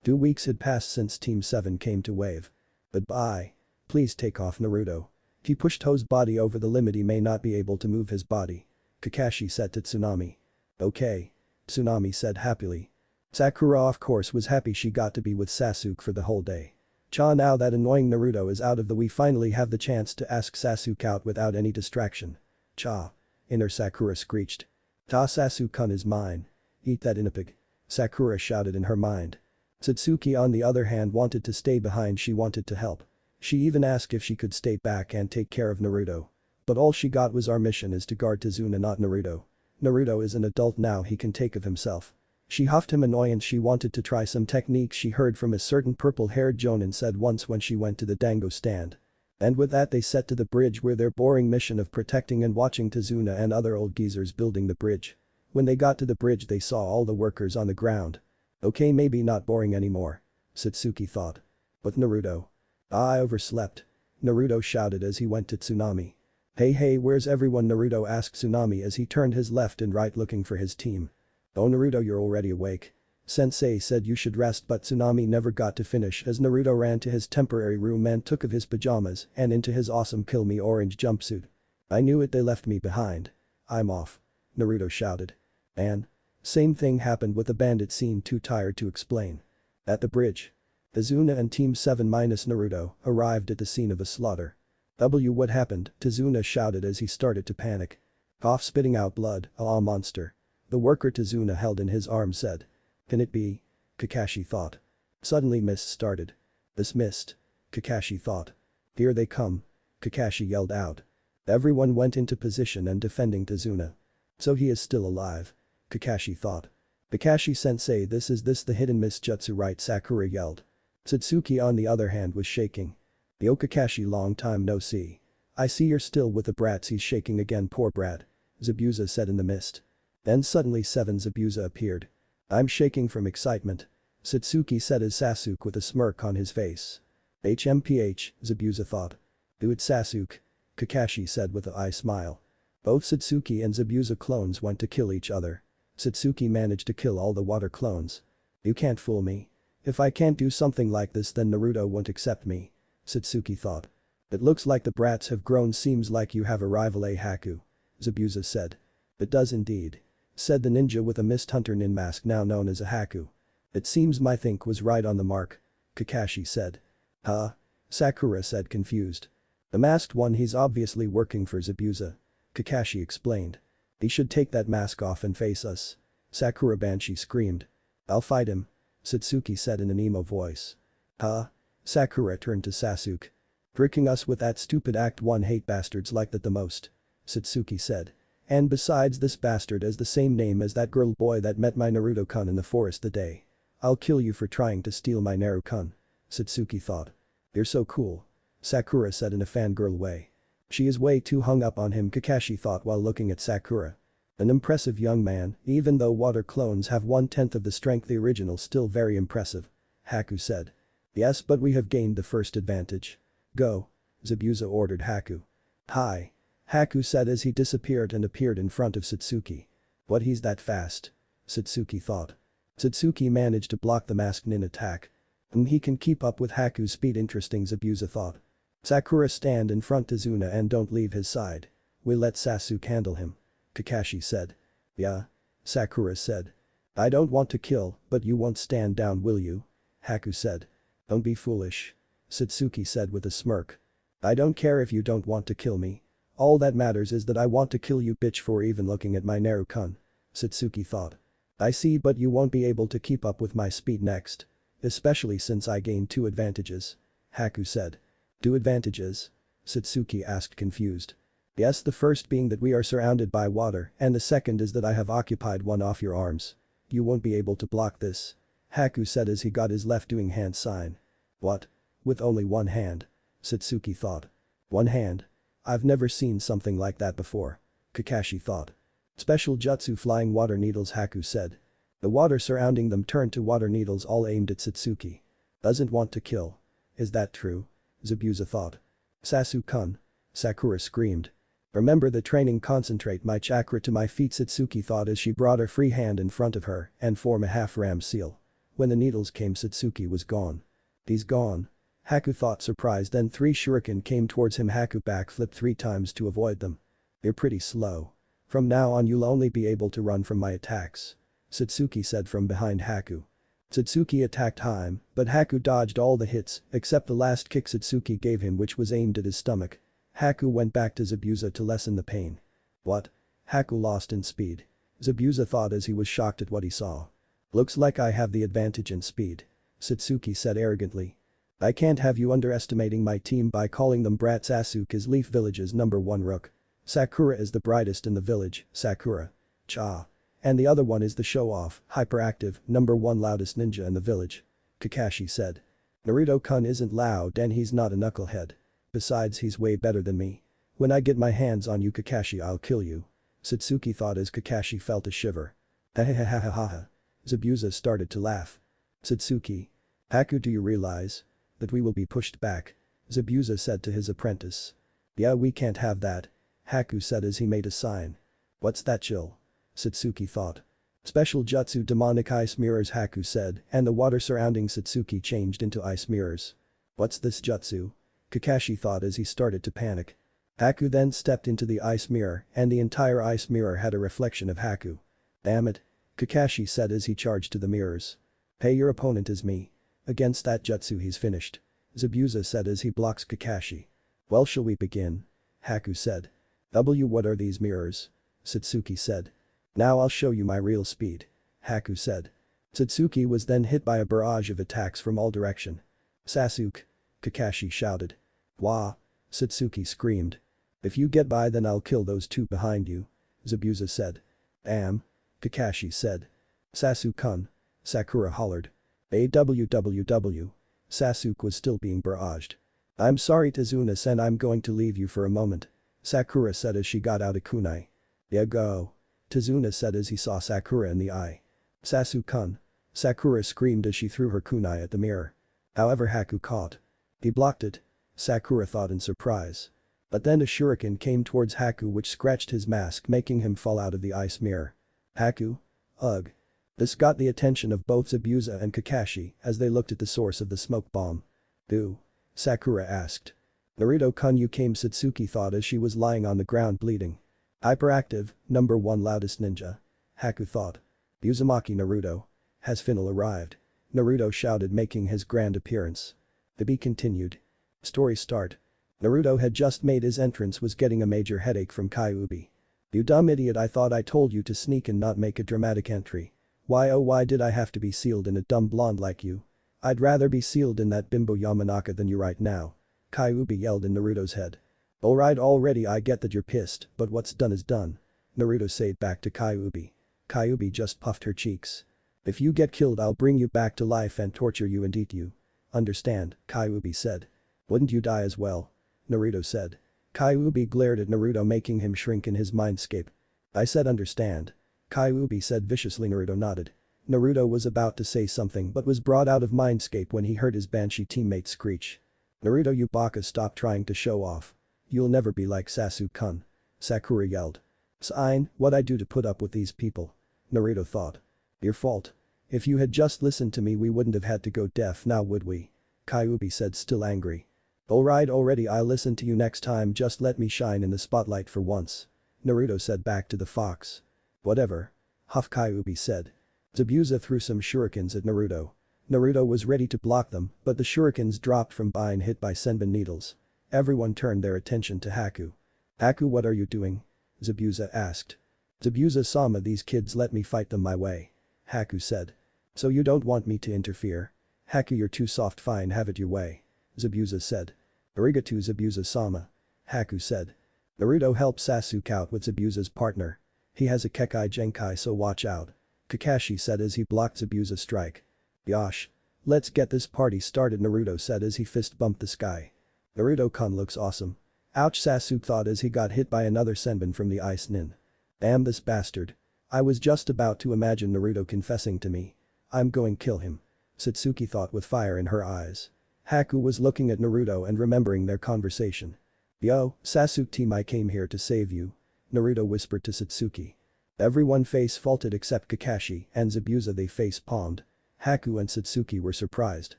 A: 2 weeks had passed since Team 7 came to Wave. Goodbye. Please take off, Naruto. He pushed Ho's body over the limit, he may not be able to move his body. Kakashi said to Tsunami. Okay. Tsunami said happily. Sakura of course was happy she got to be with Sasuke for the whole day. Cha, now that annoying Naruto is out of the way, we finally have the chance to ask Sasuke out without any distraction. Cha. Inner Sakura screeched. Ta, Sasuke-kun is mine. Eat that inapig. Sakura shouted in her mind. Satsuki on the other hand wanted to stay behind, she wanted to help. She even asked if she could stay back and take care of Naruto. But all she got was, our mission is to guard Tizuna, not Naruto. Naruto is an adult now, he can take of himself. She huffed him annoyance, she wanted to try some techniques she heard from a certain purple-haired jonin said once when she went to the dango stand. And with that they set to the bridge where their boring mission of protecting and watching Tizuna and other old geezers building the bridge. When they got to the bridge they saw all the workers on the ground. Okay, maybe not boring anymore. Satsuki thought. But Naruto. I overslept. Naruto shouted as he went to Tsunami. Hey, where's everyone? Naruto asked Tsunami as he turned his left and right looking for his team. Oh, Naruto, you're already awake. Sensei said you should rest, but Tsunami never got to finish as Naruto ran to his temporary room and took of his pajamas and into his awesome kill me orange jumpsuit. I knew it, they left me behind. I'm off. Naruto shouted. And? Same thing happened with the bandit, seemed too tired to explain. At the bridge. Tizuna and Team 7 minus Naruto arrived at the scene of the slaughter. What happened? Tizuna shouted as he started to panic. Cough spitting out blood, ah monster. The worker Tazuna held in his arms said. Can it be? Kakashi thought. Suddenly mist started. This mist. Kakashi thought. Here they come. Kakashi yelled out. Everyone went into position and defending Tazuna. So he is still alive. Kakashi thought. Kakashi-sensei, this the hidden mist jutsu, right? Sakura yelled. Satsuki on the other hand was shaking. Yo Kakashi, long time no see. I see you're still with the brats. He's shaking again, poor brat. Zabuza said in the mist. Then suddenly 7 Zabuza appeared. I'm shaking from excitement. Satsuki said as Sasuke with a smirk on his face. HMPH, Zabuza thought. Do it Sasuke. Kakashi said with a eye smile. Both Satsuki and Zabuza clones went to kill each other. Satsuki managed to kill all the water clones. You can't fool me. If I can't do something like this then Naruto won't accept me. Satsuki thought. It looks like the brats have grown. Seems like you have a rival, Haku. Zabuza said. It does indeed. Said the ninja with a mist hunter nin mask now known as a Haku. It seems my think was right on the mark. Kakashi said. Huh? Sakura said confused. The masked one, he's obviously working for Zabuza. Kakashi explained. He should take that mask off and face us. Sakura Banshee screamed. I'll fight him. Satsuki said in an emo voice. Huh? Sakura turned to Sasuke. Tricking us with that stupid Act 1, hate bastards like that the most. Satsuki said. And besides, this bastard has the same name as that girl boy that met my Naruto-kun in the forest the day. I'll kill you for trying to steal my Naruto-kun. Satsuki thought. You're so cool. Sakura said in a fangirl way. She is way too hung up on him, Kakashi thought while looking at Sakura. An impressive young man, even though water clones have 1/10 of the strength the original, still very impressive. Haku said. Yes, but we have gained the first advantage. Go. Zabuza ordered Haku. Hi. Haku said as he disappeared and appeared in front of Satsuki. What, he's that fast? Satsuki thought. Satsuki managed to block the masked nin attack. He can keep up with Haku's speed, interesting, Zabuza thought. Sakura, stand in front Tazuna and don't leave his side. We'll let Sasuke handle him. Kakashi said. Yeah. Sakura said. I don't want to kill, but you won't stand down, will you? Haku said. Don't be foolish. Satsuki said with a smirk. I don't care if you don't want to kill me. All that matters is that I want to kill you, bitch, for even looking at my Naruto-kun. Satsuki thought. I see, but you won't be able to keep up with my speed next. Especially since I gained 2 advantages. Haku said. 2 advantages? Satsuki asked confused. Yes, the first being that we are surrounded by water, and the second is that I have occupied one off your arms. You won't be able to block this. Haku said as he got his left doing hand sign. What? With only one hand? Satsuki thought. One hand? I've never seen something like that before. Kakashi thought. Special jutsu flying water needles, Haku said. The water surrounding them turned to water needles all aimed at Satsuki. Doesn't want to kill. Is that true? Zabuza thought. Sasuke-kun. Sakura screamed. Remember the training, concentrate my chakra to my feet, Satsuki thought as she brought her free hand in front of her and form a half-ram seal. When the needles came, Satsuki was gone. He's gone. Haku thought, surprised. Then 3 shuriken came towards him. Haku backflipped 3 times to avoid them. You're pretty slow. From now on you'll only be able to run from my attacks. Satsuki said from behind Haku. Satsuki attacked him, but Haku dodged all the hits except the last kick Satsuki gave him, which was aimed at his stomach. Haku went back to Zabuza to lessen the pain. What? Haku lost in speed. Zabuza thought as he was shocked at what he saw. Looks like I have the advantage in speed. Satsuki said arrogantly. I can't have you underestimating my team by calling them brats. Sasuke is Leaf Village's #1 rook. Sakura is the brightest in the village, Sakura. Cha. And the other one is the show-off, hyperactive, #1 loudest ninja in the village. Kakashi said. Naruto-kun isn't loud and he's not a knucklehead. Besides, he's way better than me. When I get my hands on you, Kakashi, I'll kill you. Satsuki thought as Kakashi felt a shiver. Ha. Zabuza started to laugh. Satsuki. Haku, do you realize that we will be pushed back? Zabuza said to his apprentice. Yeah, we can't have that. Haku said as he made a sign. What's that, chill? Satsuki thought. Special jutsu demonic ice mirrors, Haku said, and the water surrounding Satsuki changed into ice mirrors. What's this jutsu? Kakashi thought as he started to panic. Haku then stepped into the ice mirror and the entire ice mirror had a reflection of Haku. Damn it. Kakashi said as he charged to the mirrors. Hey, your opponent is me. Against that jutsu he's finished. Zabuza said as he blocks Kakashi. Well, shall we begin? Haku said. What are these mirrors? Satsuki said. Now I'll show you my real speed. Haku said. Satsuki was then hit by a barrage of attacks from all direction. Sasuke! Kakashi shouted. Wah! Satsuki screamed. If you get by then I'll kill those two behind you. Zabuza said. Kakashi said. Sasuke-kun. Sakura hollered. AWWW. Sasuke was still being barraged. I'm sorry Tazuna-sen, I'm going to leave you for a moment. Sakura said as she got out a kunai. Yeah, go. Tazuna said as he saw Sakura in the eye. Sasuke-kun. Sakura screamed as she threw her kunai at the mirror. However, Haku caught. He blocked it. Sakura thought in surprise. But then a shuriken came towards Haku which scratched his mask making him fall out of the ice mirror. Haku? Ugh. This got the attention of both Zabuza and Kakashi as they looked at the source of the smoke bomb. Do? Sakura asked. Naruto-kun, you came, Satsuki thought as she was lying on the ground bleeding. Hyperactive, number 1 loudest ninja. Haku thought. Uzumaki Naruto. Has Final arrived? Naruto shouted making his grand appearance. To be continued. Story start. Naruto had just made his entrance was getting a major headache from Kyuubi. You dumb idiot, I thought I told you to sneak and not make a dramatic entry. Why oh why did I have to be sealed in a dumb blonde like you? I'd rather be sealed in that bimbo Yamanaka than you right now. Kyuubi yelled in Naruto's head. Alright already, I get that you're pissed, but what's done is done. Naruto said back to Kyuubi. Kyuubi just puffed her cheeks. If you get killed I'll bring you back to life and torture you and eat you. Understand, Kyuubi said. Wouldn't you die as well? Naruto said. Kyuubi glared at Naruto making him shrink in his mindscape. I said understand. Kyuubi said viciously. Naruto nodded. Naruto was about to say something but was brought out of mindscape when he heard his Banshee teammate screech. Naruto, you baka, stop trying to show off. You'll never be like Sasuke-kun. Sakura yelled. Sign, what'd I do to put up with these people? Naruto thought. Your fault. If you had just listened to me we wouldn't have had to go deaf now would we? Kyuubi said still angry. Alright already, I'll listen to you next time, just let me shine in the spotlight for once. Naruto said back to the fox. Whatever. Huff, Kyuubi said. Zabuza threw some shurikens at Naruto. Naruto was ready to block them but the shurikens dropped from being hit by senbon needles. Everyone turned their attention to Haku. Haku, what are you doing? Zabuza asked. Zabuza-sama, these kids let me fight them my way. Haku said. So you don't want me to interfere? Haku, you're too soft, fine, have it your way. Zabuza said. Arigato Zabuza-sama. Haku said. Naruto helped Sasuke out with Zabuza's partner. He has a Kekai Genkai, so watch out. Kakashi said as he blocked Zabuza's strike. Yosh. Let's get this party started, Naruto said as he fist bumped the sky. Naruto-kun looks awesome. Ouch, Sasuke thought as he got hit by another senbon from the ice nin. Damn this bastard. I was just about to imagine Naruto confessing to me. I'm going kill him. Satsuki thought with fire in her eyes. Haku was looking at Naruto and remembering their conversation. Yo, Sasuke team, I came here to save you. Naruto whispered to Satsuki. Everyone face faulted except Kakashi and Zabuza, they face palmed. Haku and Satsuki were surprised.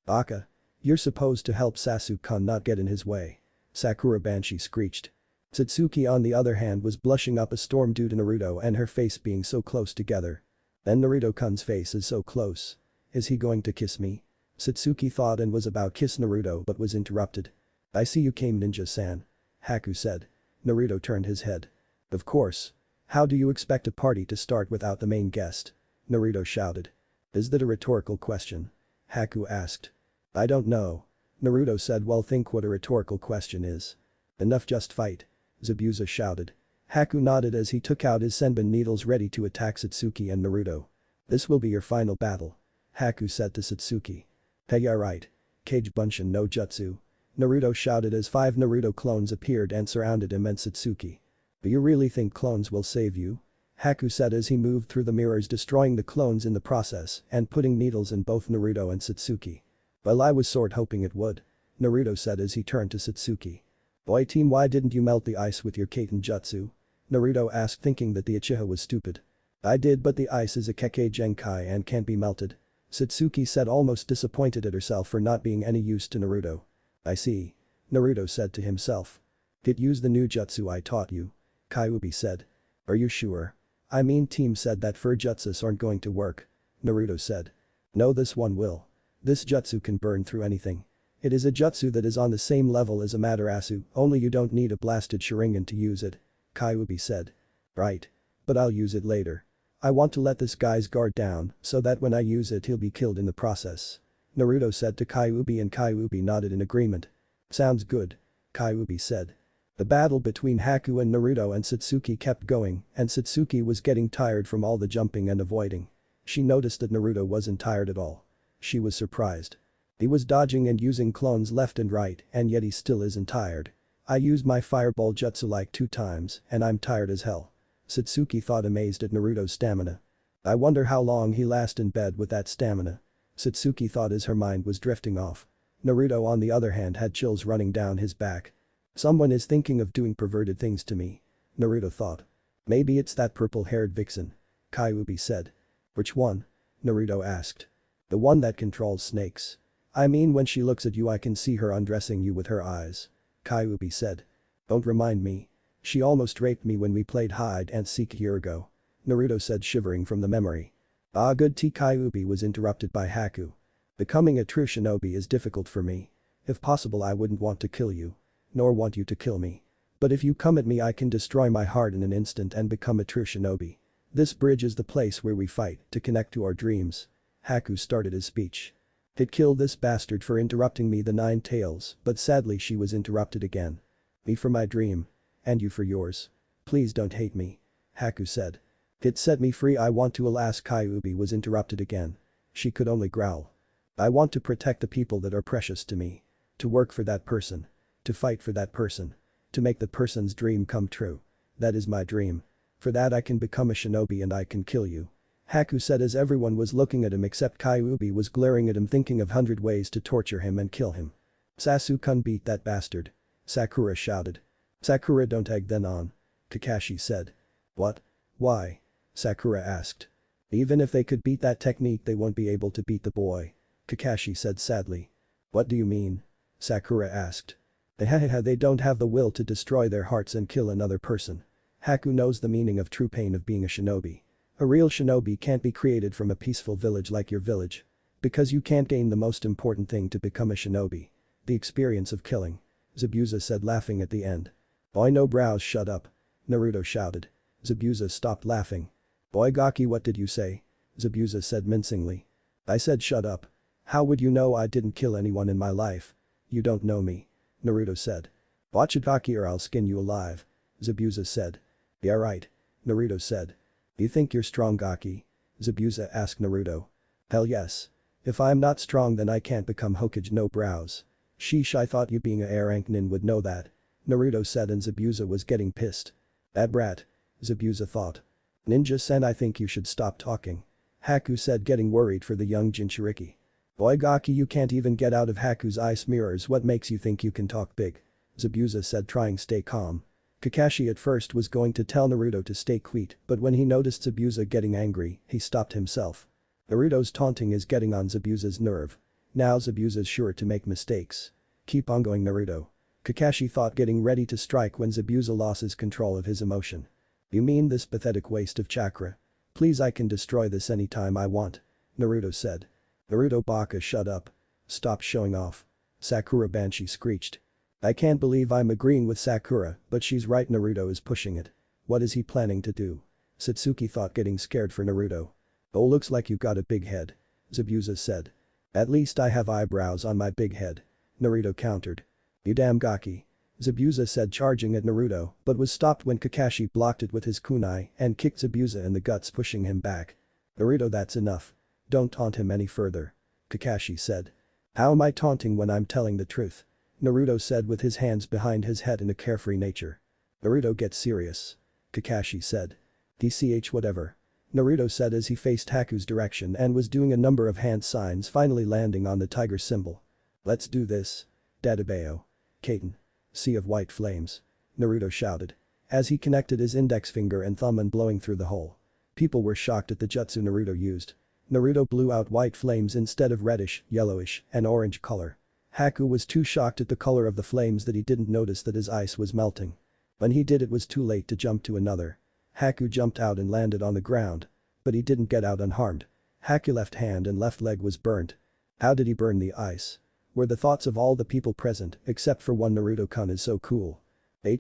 A: Baka. You're supposed to help Sasuke-kun not get in his way. Sakura Banshee screeched. Satsuki on the other hand was blushing up a storm due to Naruto and her face being so close together. Then Naruto-kun's face is so close. Is he going to kiss me? Satsuki thought and was about kiss Naruto but was interrupted. I see you came, ninja-san. Haku said. Naruto turned his head. Of course. How do you expect a party to start without the main guest? Naruto shouted. Is that a rhetorical question? Haku asked. I don't know. Naruto said. Well, think what a rhetorical question is. Enough, just fight. Zabuza shouted. Haku nodded as he took out his senbon needles ready to attack Satsuki and Naruto. This will be your final battle. Haku said to Satsuki. Hey, yeah right. Kage Bunshin no Jutsu. Naruto shouted as 5 Naruto clones appeared and surrounded him and Satsuki. Do you really think clones will save you? Haku said as he moved through the mirrors, destroying the clones in the process and putting needles in both Naruto and Satsuki. Well, I was sort hoping it would. Naruto said as he turned to Satsuki. Boy team, why didn't you melt the ice with your Kaiten Jutsu? Naruto asked, thinking that the Uchiha was stupid. I did, but the ice is a Kekkei Genkai and can't be melted. Satsuki said, almost disappointed at herself for not being any use to Naruto. I see. Naruto said to himself. Did use the new jutsu I taught you? Kyuubi said. Are you sure? I mean, team said that jutsus aren't going to work. Naruto said. No, this one will. This jutsu can burn through anything. It is a jutsu that is on the same level as Amaterasu, only you don't need a blasted Sharingan to use it. Kyuubi said. Right. But I'll use it later. I want to let this guy's guard down so that when I use it he'll be killed in the process. Naruto said to Kyuubi and Kyuubi nodded in agreement. Sounds good. Kyuubi said. The battle between Haku and Naruto and Satsuki kept going and Satsuki was getting tired from all the jumping and avoiding. She noticed that Naruto wasn't tired at all. She was surprised. He was dodging and using clones left and right and yet he still isn't tired. I used my fireball jutsu like 2 times and I'm tired as hell. Satsuki thought amazed at Naruto's stamina. I wonder how long he lasts in bed with that stamina. Satsuki thought as her mind was drifting off. Naruto on the other hand had chills running down his back. Someone is thinking of doing perverted things to me. Naruto thought. Maybe it's that purple-haired vixen. Kyuubi said. Which one? Naruto asked. The one that controls snakes. I mean when she looks at you I can see her undressing you with her eyes. Kyuubi said. Don't remind me. She almost raped me when we played hide and seek a year ago. Naruto said shivering from the memory. Ah good tea. Kyuubi was interrupted by Haku. Becoming a true shinobi is difficult for me. If possible I wouldn't want to kill you. Nor want you to kill me. But if you come at me I can destroy my heart in an instant and become a true shinobi. This bridge is the place where we fight to connect to our dreams. Haku started his speech. It killed this bastard for interrupting me the 9 tails but sadly she was interrupted again. Me for my dream. And you for yours. Please don't hate me. Haku said. It set me free. I want to. Alas Kyuubi was interrupted again. She could only growl. I want to protect the people that are precious to me. To work for that person. To fight for that person. To make the person's dream come true. That is my dream. For that I can become a shinobi and I can kill you. Haku said as everyone was looking at him except Kyuubi was glaring at him thinking of 100 ways to torture him and kill him. Sasuke beat that bastard. Sakura shouted. Sakura don't egg then on. Kakashi said. What? Why? Sakura asked. Even if they could beat that technique they won't be able to beat the boy. Kakashi said sadly. What do you mean? Sakura asked. They don't have the will to destroy their hearts and kill another person. Haku knows the meaning of true pain of being a shinobi. A real shinobi can't be created from a peaceful village like your village. Because you can't gain the most important thing to become a shinobi. The experience of killing. Zabuza said laughing at the end. Boy no brows shut up. Naruto shouted. Zabuza stopped laughing. Boy Gaki what did you say? Zabuza said mincingly. I said shut up. How would you know I didn't kill anyone in my life? You don't know me. Naruto said. Watch it Gaki or I'll skin you alive. Zabuza said. Yeah right. Naruto said. You think you're strong Gaki? Zabuza asked Naruto. Hell yes. If I'm not strong then I can't become Hokage no brows. Sheesh I thought you being a rank nin would know that. Naruto said and Zabuza was getting pissed. That brat. Zabuza thought. Ninja-sen I think you should stop talking. Haku said getting worried for the young Jinchuriki. Boy Gaki you can't even get out of Haku's ice mirrors what makes you think you can talk big? Zabuza said trying stay calm. Kakashi at first was going to tell Naruto to stay quiet but when he noticed Zabuza getting angry, he stopped himself. Naruto's taunting is getting on Zabuza's nerve. Now Zabuza's sure to make mistakes. Keep on going Naruto. Kakashi thought getting ready to strike when Zabuza loses control of his emotion. You mean this pathetic waste of chakra? Please I can destroy this anytime I want. Naruto said. Naruto Baka shut up. Stop showing off. Sakura Banshee screeched. I can't believe I'm agreeing with Sakura but she's right Naruto is pushing it. What is he planning to do? Satsuki thought getting scared for Naruto. Oh looks like you got a big head. Zabuza said. At least I have eyebrows on my big head. Naruto countered. You damn Gaki. Zabuza said charging at Naruto but was stopped when Kakashi blocked it with his kunai and kicked Zabuza in the guts pushing him back. Naruto that's enough. Don't taunt him any further. Kakashi said. How am I taunting when I'm telling the truth? Naruto said with his hands behind his head in a carefree nature. Naruto get serious. Kakashi said. DCH whatever. Naruto said as he faced Haku's direction and was doing a number of hand signs finally landing on the tiger symbol. Let's do this. Dadabeo. Kaiten. Sea of white flames. Naruto shouted. As he connected his index finger and thumb and blowing through the hole. People were shocked at the jutsu Naruto used. Naruto blew out white flames instead of reddish, yellowish, and orange color. Haku was too shocked at the color of the flames that he didn't notice that his ice was melting. When he did it was too late to jump to another. Haku jumped out and landed on the ground. But he didn't get out unharmed. Haku left hand and left leg was burnt. How did he burn the ice? Were the thoughts of all the people present except for one Naruto-kun is so cool.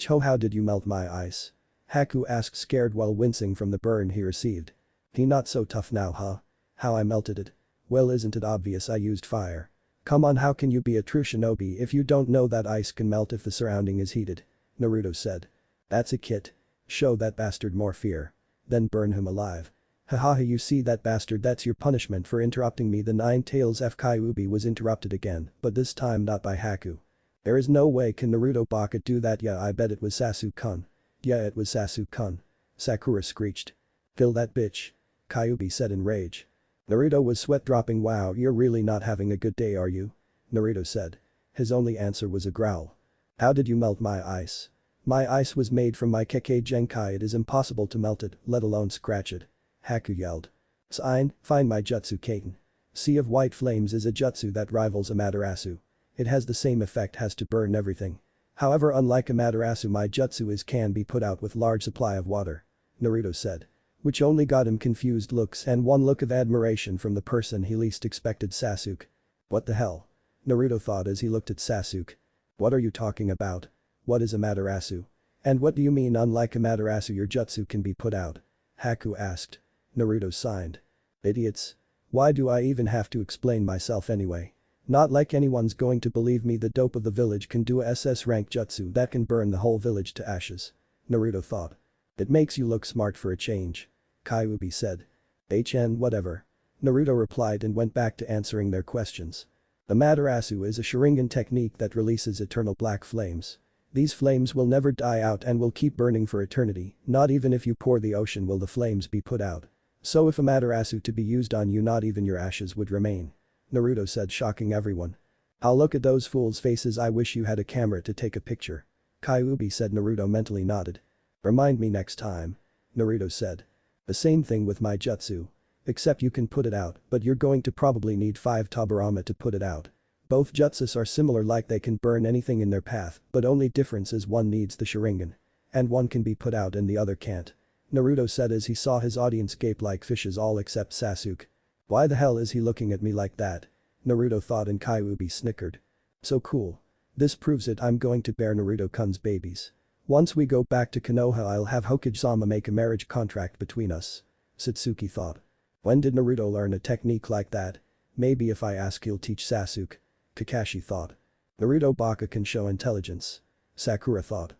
A: Ho how did you melt my ice? Haku asked, scared while wincing from the burn he received. He not so tough now, huh? How I melted it. Well, isn't it obvious I used fire? Come on, how can you be a true shinobi if you don't know that ice can melt if the surrounding is heated? Naruto said. That's a kit. Show that bastard more fear. Then burn him alive. Haha, you see that bastard, that's your punishment for interrupting me. The Nine Tails F Kyuubi was interrupted again, but this time not by Haku. There is no way can Naruto Baka do that. Yeah, I bet it was Sasuke-kun. Yeah, it was Sasuke-kun. Sakura screeched. Kill that bitch. Kyuubi said in rage. Naruto was sweat dropping. Wow, you're really not having a good day, are you? Naruto said. His only answer was a growl. How did you melt my ice? My ice was made from my Kekkei Genkai. It is impossible to melt it, let alone scratch it. Haku yelled. Sign, find my jutsu Kaiten. Sea of White Flames is a jutsu that rivals Amaterasu. It has the same effect, has to burn everything. However, unlike Amaterasu, my jutsu can be put out with large supply of water. Naruto said. Which only got him confused looks and one look of admiration from the person he least expected, Sasuke. What the hell? Naruto thought as he looked at Sasuke. What are you talking about? What is Amaterasu? And what do you mean unlike Amaterasu your jutsu can be put out? Haku asked. Naruto signed. Idiots. Why do I even have to explain myself anyway? Not like anyone's going to believe me. The dope of the village can do a SS rank jutsu that can burn the whole village to ashes. Naruto thought. It makes you look smart for a change. Kyuubi said. Whatever. Naruto replied and went back to answering their questions. Amaterasu is a Sharingan technique that releases eternal black flames. These flames will never die out and will keep burning for eternity, not even if you pour the ocean will the flames be put out. So if Amaterasu to be used on you, not even your ashes would remain. Naruto said, shocking everyone. I'll look at those fools' faces. I wish you had a camera to take a picture. Kyuubi said. Naruto mentally nodded. Remind me next time. Naruto said. The same thing with my jutsu. Except you can put it out, but you're going to probably need 5 Tobirama to put it out. Both jutsus are similar, like they can burn anything in their path, but only difference is one needs the Sharingan. And one can be put out and the other can't. Naruto said as he saw his audience gape like fishes, all except Sasuke. Why the hell is he looking at me like that? Naruto thought, and Kyuubi snickered. So cool. This proves it. I'm going to bear Naruto-kun's babies. Once we go back to Konoha, I'll have Hokage-sama make a marriage contract between us. Satsuki thought. When did Naruto learn a technique like that? Maybe if I ask he'll teach Sasuke. Kakashi thought. Naruto Baka can show intelligence. Sakura thought.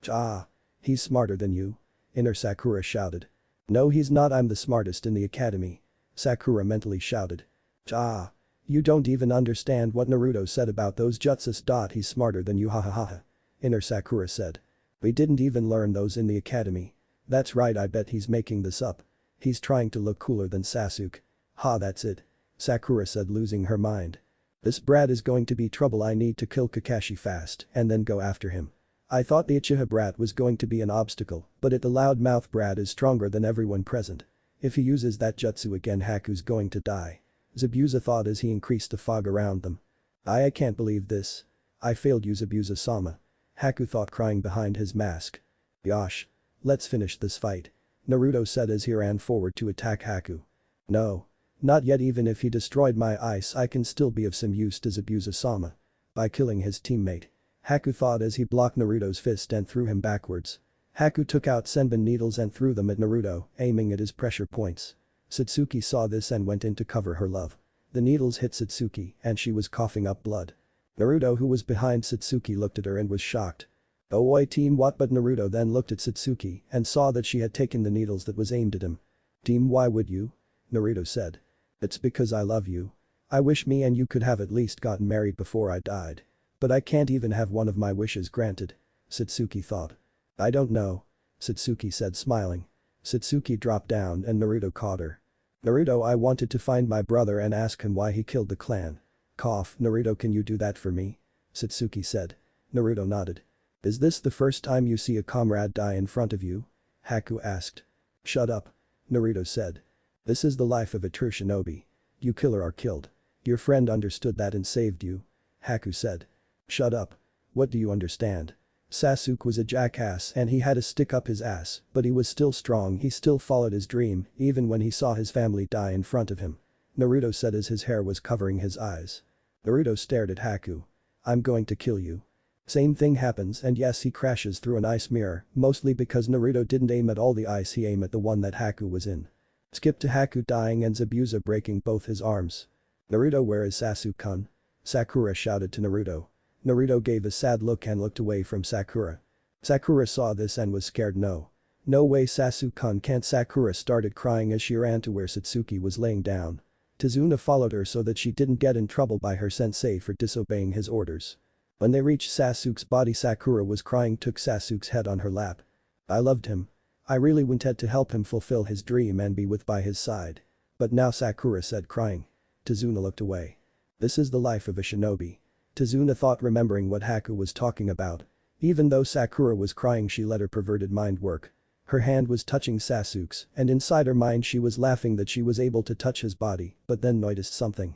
A: Ah. He's smarter than you. Inner Sakura shouted. No, he's not. I'm the smartest in the academy. Sakura mentally shouted. Ah. You don't even understand what Naruto said about those jutsus. He's smarter than you, ha ha ha. Inner Sakura said. We didn't even learn those in the academy. That's right, I bet he's making this up. He's trying to look cooler than Sasuke. Ha, that's it. Sakura said, losing her mind. This brat is going to be trouble. I need to kill Kakashi fast and then go after him. I thought the Uchiha brat was going to be an obstacle, but the loudmouth brat is stronger than everyone present. If he uses that jutsu again, Haku's going to die. Zabuza thought as he increased the fog around them. I can't believe this. I failed you, Zabuza-sama. Haku thought, crying behind his mask. Yosh. Let's finish this fight. Naruto said as he ran forward to attack Haku. No. Not yet. Even if he destroyed my ice, I can still be of some use to Zabuza-sama. By killing his teammate. Haku thought as he blocked Naruto's fist and threw him backwards. Haku took out Senbon needles and threw them at Naruto, aiming at his pressure points. Satsuki saw this and went in to cover her love. The needles hit Satsuki and she was coughing up blood. Naruto, who was behind Satsuki, looked at her and was shocked. Oh, oi team, what? But Naruto then looked at Satsuki and saw that she had taken the needles that was aimed at him. Team, why would you? Naruto said. It's because I love you. I wish me and you could have at least gotten married before I died. But I can't even have one of my wishes granted. Satsuki thought. I don't know. Satsuki said, smiling. Satsuki dropped down and Naruto caught her. Naruto, I wanted to find my brother and ask him why he killed the clan. Cough. Naruto, can you do that for me? Satsuki said. Naruto nodded. Is this the first time you see a comrade die in front of you? Haku asked. Shut up. Naruto said. This is the life of a true shinobi. You kill or are killed. Your friend understood that and saved you. Haku said. Shut up. What do you understand? Sasuke was a jackass and he had to stick up his ass, but he was still strong. He still followed his dream, even when he saw his family die in front of him. Naruto said as his hair was covering his eyes. Naruto stared at Haku. I'm going to kill you. Same thing happens and yes he crashes through an ice mirror, mostly because Naruto didn't aim at all the ice he aimed at the one that Haku was in. Skip to Haku dying and Zabuza breaking both his arms. Naruto, where is Sasuke-kun? Sakura shouted to Naruto. Naruto gave a sad look and looked away from Sakura. Sakura saw this and was scared. No. No way Sasuke-kun can't. Sakura started crying as she ran to where Satsuki was laying down. Tazuna followed her so that she didn't get in trouble by her sensei for disobeying his orders. When they reached Sasuke's body, Sakura was crying, took Sasuke's head on her lap. I loved him. I really wanted to help him fulfill his dream and be by his side. But now, Sakura said, crying. Tazuna looked away. This is the life of a shinobi. Tazuna thought, remembering what Haku was talking about. Even though Sakura was crying, she let her perverted mind work. Her hand was touching Sasuke's, and inside her mind she was laughing that she was able to touch his body, but then noticed something.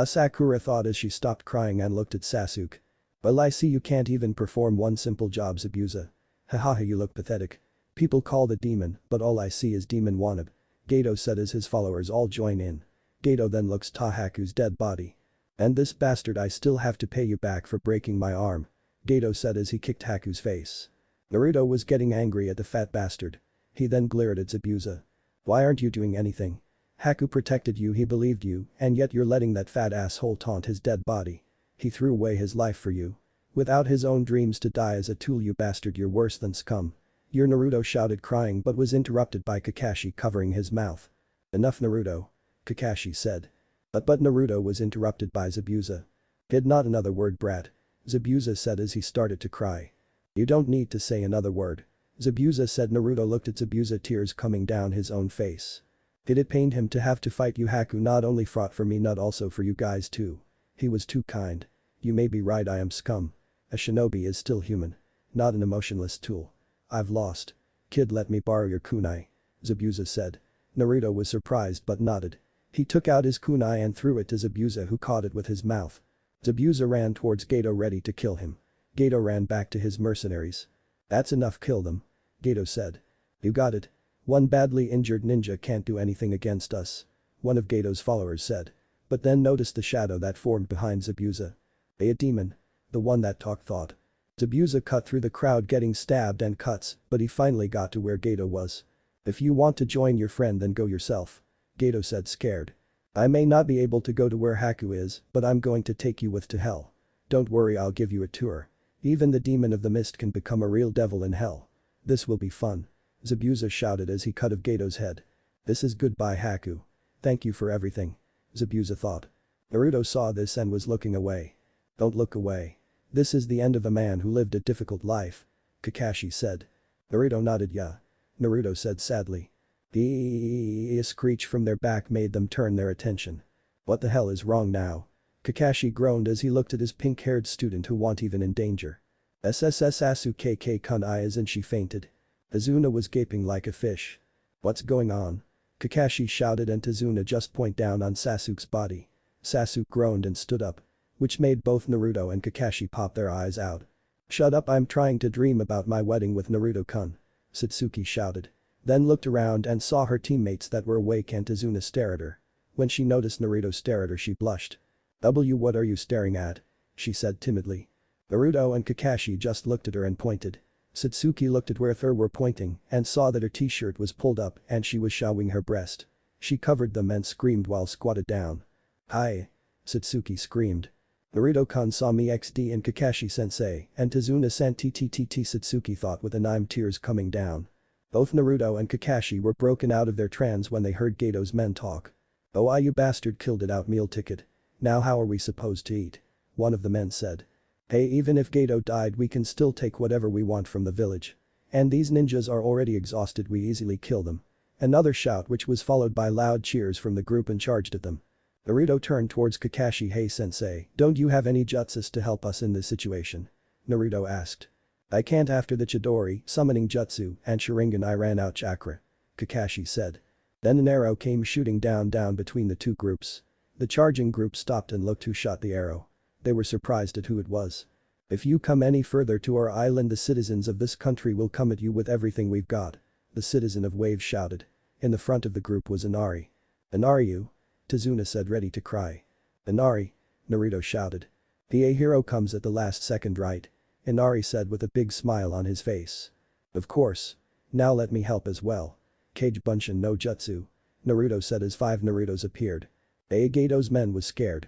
A: Sakura thought as she stopped crying and looked at Sasuke. Well, I see you can't even perform one simple job, Zabuza. Hahaha, you look pathetic. People call the demon, but all I see is demon wannabe. Gato said as his followers all join in. Gato then looks to Haku's dead body. And this bastard, I still have to pay you back for breaking my arm. Gato said as he kicked Haku's face. Naruto was getting angry at the fat bastard. He then glared at Zabuza. Why aren't you doing anything? Haku protected you, he believed you, and yet you're letting that fat asshole taunt his dead body. He threw away his life for you. Without his own dreams to die as a tool, you bastard, you're worse than scum. You're Naruto shouted, crying, but was interrupted by Kakashi covering his mouth. Enough, Naruto. Kakashi said. But Naruto was interrupted by Zabuza. Did not another word, brat. Zabuza said as he started to cry. You don't need to say another word. Zabuza said. Naruto looked at Zabuza, tears coming down his own face. Did it pain him to have to fight you? Haku not only fought for me, not also for you guys too. He was too kind. You may be right, I am scum. A shinobi is still human. Not an emotionless tool. I've lost. Kid, let me borrow your kunai. Zabuza said. Naruto was surprised but nodded. He took out his kunai and threw it to Zabuza, who caught it with his mouth. Zabuza ran towards Gato ready to kill him. Gato ran back to his mercenaries. That's enough, kill them. Gato said. You got it. One badly injured ninja can't do anything against us. One of Gato's followers said. But then noticed the shadow that formed behind Zabuza. A demon. The one that talked, thought. Zabuza cut through the crowd getting stabbed and cuts, but he finally got to where Gato was. If you want to join your friend then go yourself. Gato said, scared. I may not be able to go to where Haku is, but I'm going to take you with to hell. Don't worry, I'll give you a tour. Even the demon of the mist can become a real devil in hell. This will be fun. Zabuza shouted as he cut off Gato's head. This is goodbye, Haku. Thank you for everything. Zabuza thought. Naruto saw this and was looking away. Don't look away. This is the end of a man who lived a difficult life. Kakashi said. Naruto nodded. Yeah. Naruto said sadly. A screech from their back made them turn their attention. What the hell is wrong now? Kakashi groaned as he looked at his pink-haired student who wasn't even in danger. Sasuke-kun eyes and she fainted. Tazuna was gaping like a fish. What's going on? Kakashi shouted and Tazuna just pointed down on Sasuke's body. Sasuke groaned and stood up. Which made both Naruto and Kakashi pop their eyes out. Shut up, I'm trying to dream about my wedding with Naruto-kun. Satsuki shouted. Then looked around and saw her teammates that were awake and Tazuna stare at her. When she noticed Naruto stare at her, she blushed. What are you staring at? She said timidly. Naruto and Kakashi just looked at her and pointed. Satsuki looked at where they were pointing and saw that her t-shirt was pulled up and she was showing her breast. She covered them and screamed while squatted down. Hi! Satsuki screamed. Naruto-kun saw me XD and Kakashi-sensei and Tazuna-san TTTT, Satsuki thought with tears coming down. Both Naruto and Kakashi were broken out of their trance when they heard Gato's men talk. Oh, you bastard, killed it out meal ticket. Now how are we supposed to eat? One of the men said. Hey, even if Gato died we can still take whatever we want from the village. And these ninjas are already exhausted, we easily kill them. Another shout which was followed by loud cheers from the group and charged at them. Naruto turned towards Kakashi. Hey sensei, don't you have any jutsus to help us in this situation? Naruto asked. I can't after the Chidori, summoning jutsu, and Sharingan I ran out chakra. Kakashi said. Then an arrow came shooting down between the two groups. The charging group stopped and looked who shot the arrow. They were surprised at who it was. If you come any further to our island the citizens of this country will come at you with everything we've got. The citizen of Wave shouted. In the front of the group was Inari. Inari you? Tazuna said, ready to cry. Inari? Naruto shouted. The hero comes at the last second, right? Inari said with a big smile on his face. Of course. Now let me help as well. Kage Bunshin no Jutsu. Naruto said as 5 Narutos appeared. Aigato's men was scared.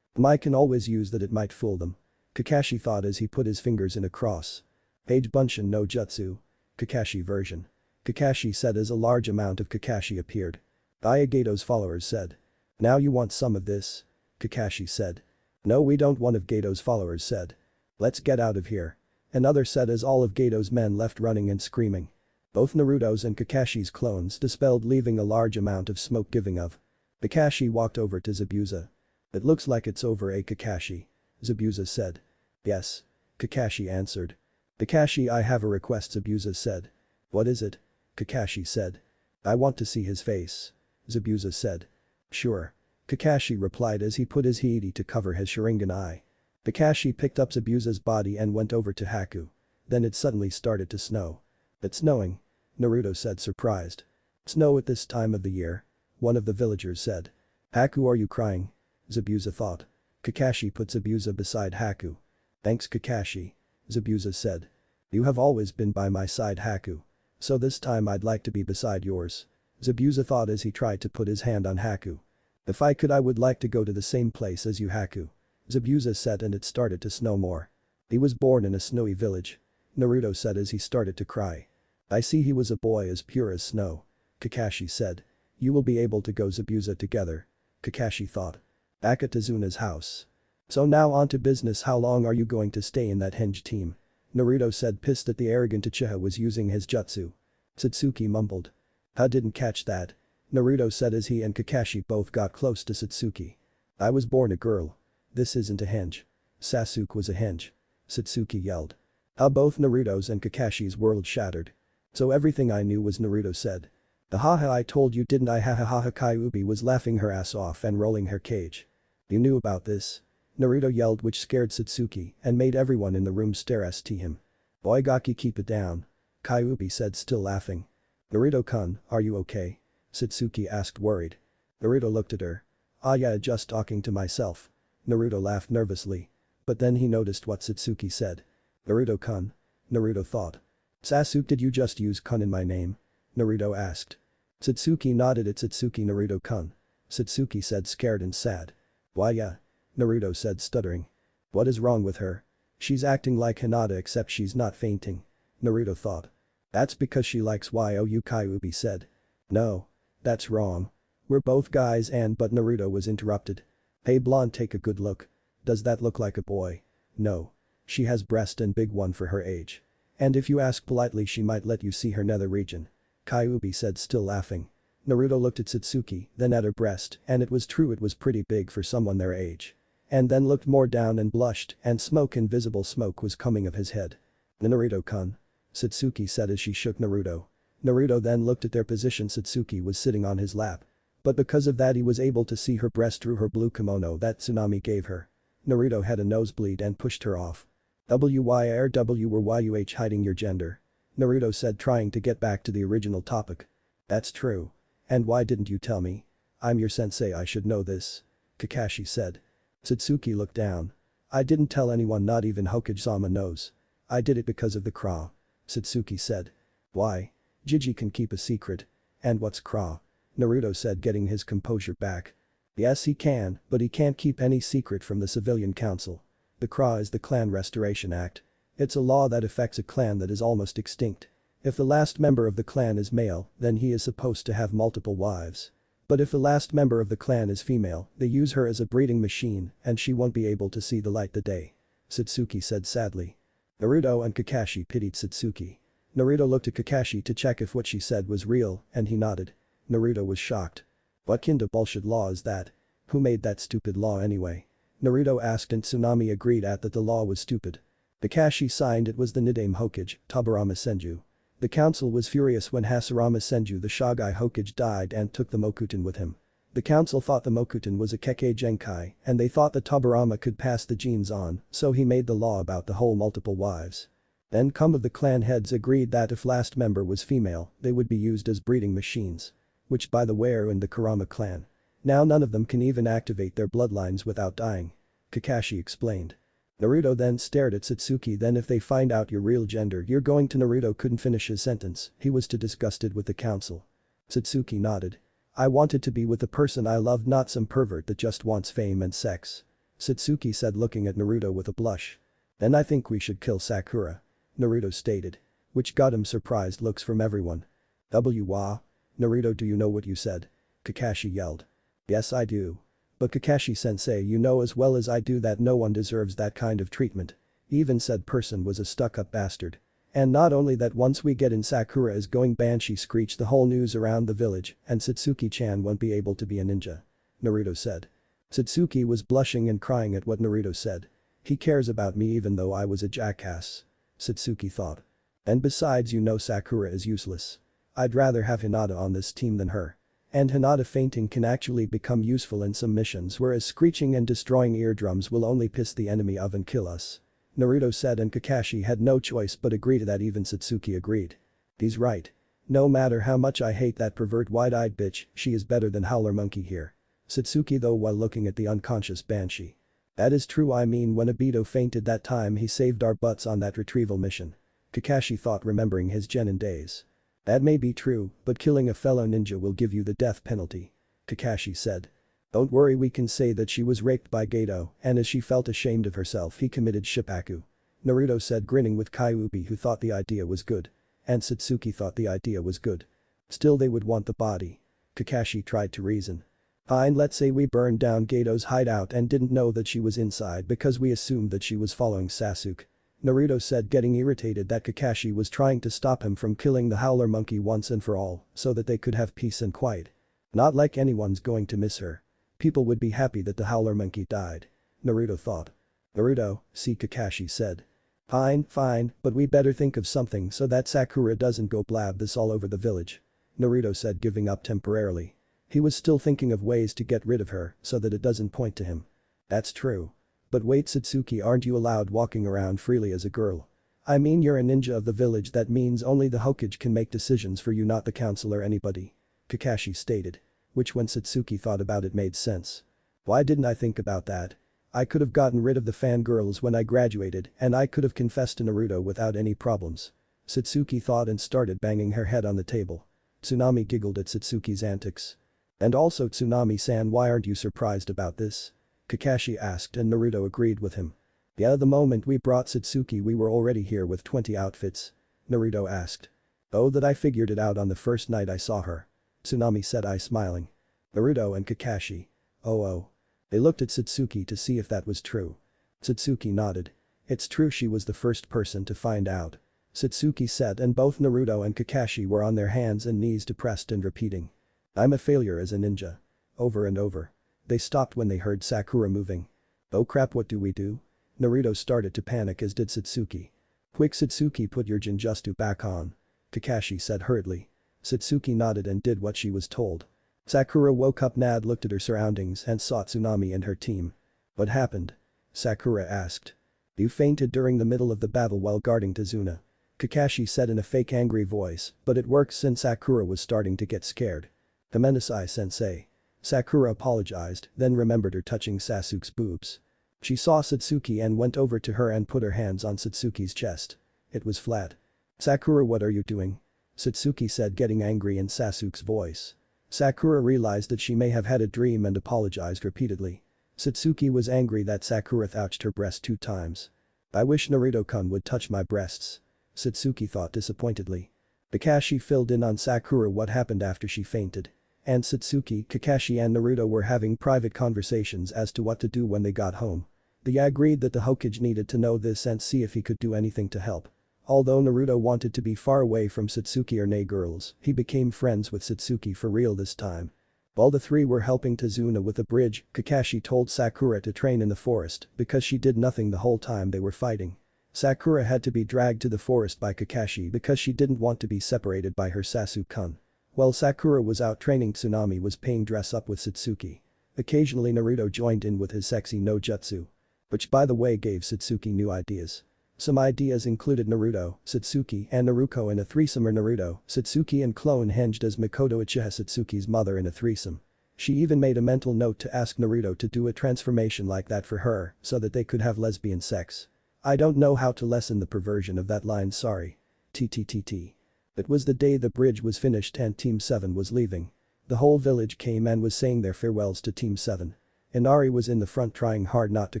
A: I can always use that, it might fool them. Kakashi thought as he put his fingers in a cross. Kage Bunshin no Jutsu. Kakashi version. Kakashi said as a large amount of Kakashi appeared. Aigato's followers said. Now you want some of this? Kakashi said. No, we don't, one of Gato's followers said. Let's get out of here. Another said as all of Gato's men left running and screaming. Both Naruto's and Kakashi's clones dispelled, leaving a large amount of smoke giving of. Kakashi walked over to Zabuza. It looks like it's over, Kakashi. Zabuza said. Yes. Kakashi answered. Kakashi, I have a request, Zabuza said. What is it? Kakashi said. I want to see his face. Zabuza said. Sure. Kakashi replied as he put his Hiei to cover his Sharingan eye. Kakashi picked up Zabuza's body and went over to Haku. Then it suddenly started to snow. It's snowing. Naruto said, surprised. Snow at this time of the year? One of the villagers said. Haku, are you crying? Zabuza thought. Kakashi put Zabuza beside Haku. Thanks, Kakashi. Zabuza said. You have always been by my side, Haku. So this time I'd like to be beside yours. Zabuza thought as he tried to put his hand on Haku. If I could, I would like to go to the same place as you, Haku. Zabuza said, and it started to snow more. He was born in a snowy village. Naruto said as he started to cry. I see he was a boy as pure as snow. Kakashi said. You will be able to go, Zabuza, together. Kakashi thought. Back at Tazuna's house. So now on to business, how long are you going to stay in that henge team? Naruto said, pissed that the arrogant Uchiha was using his jutsu. Satsuki mumbled. I didn't catch that. Naruto said as he and Kakashi both got close to Satsuki. I was born a girl. This isn't a henge. Sasuke was a henge. Satsuki yelled. Both Naruto's and Kakashi's world shattered. So everything I knew was, Naruto said. Haha, I told you, didn't I? Haha, Kyuubi was laughing her ass off and rolling her cage. You knew about this? Naruto yelled, which scared Satsuki and made everyone in the room stare at him. Boy Gaki, keep it down. Kyuubi said, still laughing. Naruto-kun, are you okay? Satsuki asked, worried. Naruto looked at her. Yeah, just talking to myself. Naruto laughed nervously. But then he noticed what Satsuki said. Naruto-kun? Naruto thought. Sasuke, did you just use kun in my name? Naruto asked. Satsuki nodded. It's Satsuki, Naruto-kun. Satsuki said, scared and sad. Why yeah? Naruto said, stuttering. What is wrong with her? She's acting like Hinata except she's not fainting. Naruto thought. That's because she likes you, Kyuubi said. No. That's wrong. We're both guys but Naruto was interrupted. Hey blonde, take a good look. Does that look like a boy? No. She has breast and big one for her age. And if you ask politely she might let you see her nether region. Kyuubi said, still laughing. Naruto looked at Satsuki, then at her breast, and it was true, it was pretty big for someone their age. And then looked more down and blushed, and invisible smoke was coming of his head. Naruto-kun. Satsuki said as she shook Naruto. Naruto then looked at their position. Satsuki was sitting on his lap. But because of that he was able to see her breast through her blue kimono that Tsunami gave her. Naruto had a nosebleed and pushed her off. WYRW were YUH hiding your gender? Naruto said, trying to get back to the original topic. That's true. And why didn't you tell me? I'm your sensei, I should know this. Kakashi said. Satsuki looked down. I didn't tell anyone, not even Hokage-sama knows. I did it because of the Kra. Satsuki said. Why? Jiji can keep a secret. And what's Kra? Naruto said, getting his composure back. Yes he can, but he can't keep any secret from the civilian council. The Kra is the Clan Restoration Act. It's a law that affects a clan that is almost extinct. If the last member of the clan is male, then he is supposed to have multiple wives. But if the last member of the clan is female, they use her as a breeding machine and she won't be able to see the light of day. Satsuki said sadly. Naruto and Kakashi pitied Satsuki. Naruto looked at Kakashi to check if what she said was real and he nodded. Naruto was shocked. What kind of bullshit law is that? Who made that stupid law anyway? Naruto asked and Tsunami agreed that the law was stupid. Kakashi signed it was the Nidaime Hokage, Tobirama Senju. The council was furious when Hashirama Senju the Shagai Hokage died and took the Mokuton with him. The council thought the Mokuton was a Kekkei Genkai and they thought that Tobirama could pass the genes on, so he made the law about the whole multiple wives. Then some of the clan heads agreed that if last member was female, they would be used as breeding machines. Which by the way are in the Kurama clan. Now none of them can even activate their bloodlines without dying. Kakashi explained. Naruto then stared at Satsuki. Then if they find out your real gender you're going to. Naruto couldn't finish his sentence, he was too disgusted with the council. Satsuki nodded. I wanted to be with the person I loved, not some pervert that just wants fame and sex. Satsuki said, looking at Naruto with a blush. Then I think we should kill Sakura. Naruto stated. Which got him surprised looks from everyone. Wah. Naruto, do you know what you said? Kakashi yelled. Yes I do. But Kakashi-sensei, you know as well as I do that no one deserves that kind of treatment. Even said person was a stuck-up bastard. And not only that, once we get in, Sakura is going Banshee screech the whole news around the village and Satsuki-chan won't be able to be a ninja. Naruto said. Satsuki was blushing and crying at what Naruto said. He cares about me even though I was a jackass. Satsuki thought. And besides, you know Sakura is useless. I'd rather have Hinata on this team than her. And Hinata fainting can actually become useful in some missions, whereas screeching and destroying eardrums will only piss the enemy off and kill us. Naruto said, and Kakashi had no choice but agree to that. Even Satsuki agreed. He's right. No matter how much I hate that pervert wide-eyed bitch, she is better than Howler Monkey here. Satsuki though, while looking at the unconscious Banshee. That is true. I mean, when Obito fainted that time he saved our butts on that retrieval mission. Kakashi thought, remembering his genin days. That may be true, but killing a fellow ninja will give you the death penalty. Kakashi said. Don't worry, we can say that she was raped by Gato, and as she felt ashamed of herself he committed shippaku. Naruto said, grinning with Kyuubi, who thought the idea was good. And Satsuki thought the idea was good. Still they would want the body. Kakashi tried to reason. Fine, let's say we burned down Gato's hideout and didn't know that she was inside because we assumed that she was following Sasuke. Naruto said, getting irritated that Kakashi was trying to stop him from killing the Howler Monkey once and for all so that they could have peace and quiet. Not like anyone's going to miss her. People would be happy that the Howler Monkey died. Naruto thought. Naruto, see, Kakashi said. Fine, but we better think of something so that Sakura doesn't go blab this all over the village. Naruto said, giving up temporarily. He was still thinking of ways to get rid of her so that it doesn't point to him. That's true. But wait, Satsuki, aren't you allowed walking around freely as a girl? I mean, you're a ninja of the village, that means only the Hokage can make decisions for you, not the council or anybody. Kakashi stated. Which when Satsuki thought about it made sense. Why didn't I think about that? I could have gotten rid of the fangirls when I graduated and I could have confessed to Naruto without any problems. Satsuki thought and started banging her head on the table. Tsunami giggled at Satsuki's antics. And also, Tsunami-san, why aren't you surprised about this? Kakashi asked, and Naruto agreed with him. Yeah, the moment we brought Satsuki we were already here with 20 outfits. Naruto asked. Oh, that I figured it out on the first night I saw her. Tsunami said, I smiling. Naruto and Kakashi. Oh. They looked at Satsuki to see if that was true. Satsuki nodded. It's true, she was the first person to find out. Satsuki said, and both Naruto and Kakashi were on their hands and knees depressed and repeating. I'm a failure as a ninja. Over and over. They stopped when they heard Sakura moving. Oh crap, what do we do? Naruto started to panic, as did Satsuki. Quick, Satsuki, put your Jinjutsu back on. Kakashi said hurriedly. Satsuki nodded and did what she was told. Sakura woke up. Nad looked at her surroundings and saw Tsunami and her team. What happened? Sakura asked. You fainted during the middle of the battle while guarding Tazuna. Kakashi said in a fake angry voice, but it worked since Sakura was starting to get scared. Gomenasai-sensei. Sakura apologized, then remembered her touching Sasuke's boobs. She saw Satsuki and went over to her and put her hands on Satsuki's chest. It was flat. Sakura, what are you doing? Satsuki said, getting angry in Sasuke's voice. Sakura realized that she may have had a dream and apologized repeatedly. Satsuki was angry that Sakura touched her breast 2 times. I wish Naruto-kun would touch my breasts. Satsuki thought disappointedly. Kakashi filled in on Sakura what happened after she fainted. And Satsuki, Kakashi and Naruto were having private conversations as to what to do when they got home. They agreed that the Hokage needed to know this and see if he could do anything to help. Although Naruto wanted to be far away from Satsuki or Nei girls, he became friends with Satsuki for real this time. While the three were helping Tazuna with the bridge, Kakashi told Sakura to train in the forest because she did nothing the whole time they were fighting. Sakura had to be dragged to the forest by Kakashi because she didn't want to be separated by her Sasuke-kun. While Sakura was out training, Tsunami was paying dress up with Satsuki. Occasionally Naruto joined in with his sexy no jutsu. Which by the way gave Satsuki new ideas. Some ideas included Naruto, Satsuki and Naruko in a threesome, or Naruto, Satsuki and Clone hinged as Mikoto Uchiha, Satsuki's mother, in a threesome. She even made a mental note to ask Naruto to do a transformation like that for her so that they could have lesbian sex. I don't know how to lessen the perversion of that line, sorry. TTTT. It was the day the bridge was finished and Team 7 was leaving. The whole village came and was saying their farewells to Team 7. Inari was in the front trying hard not to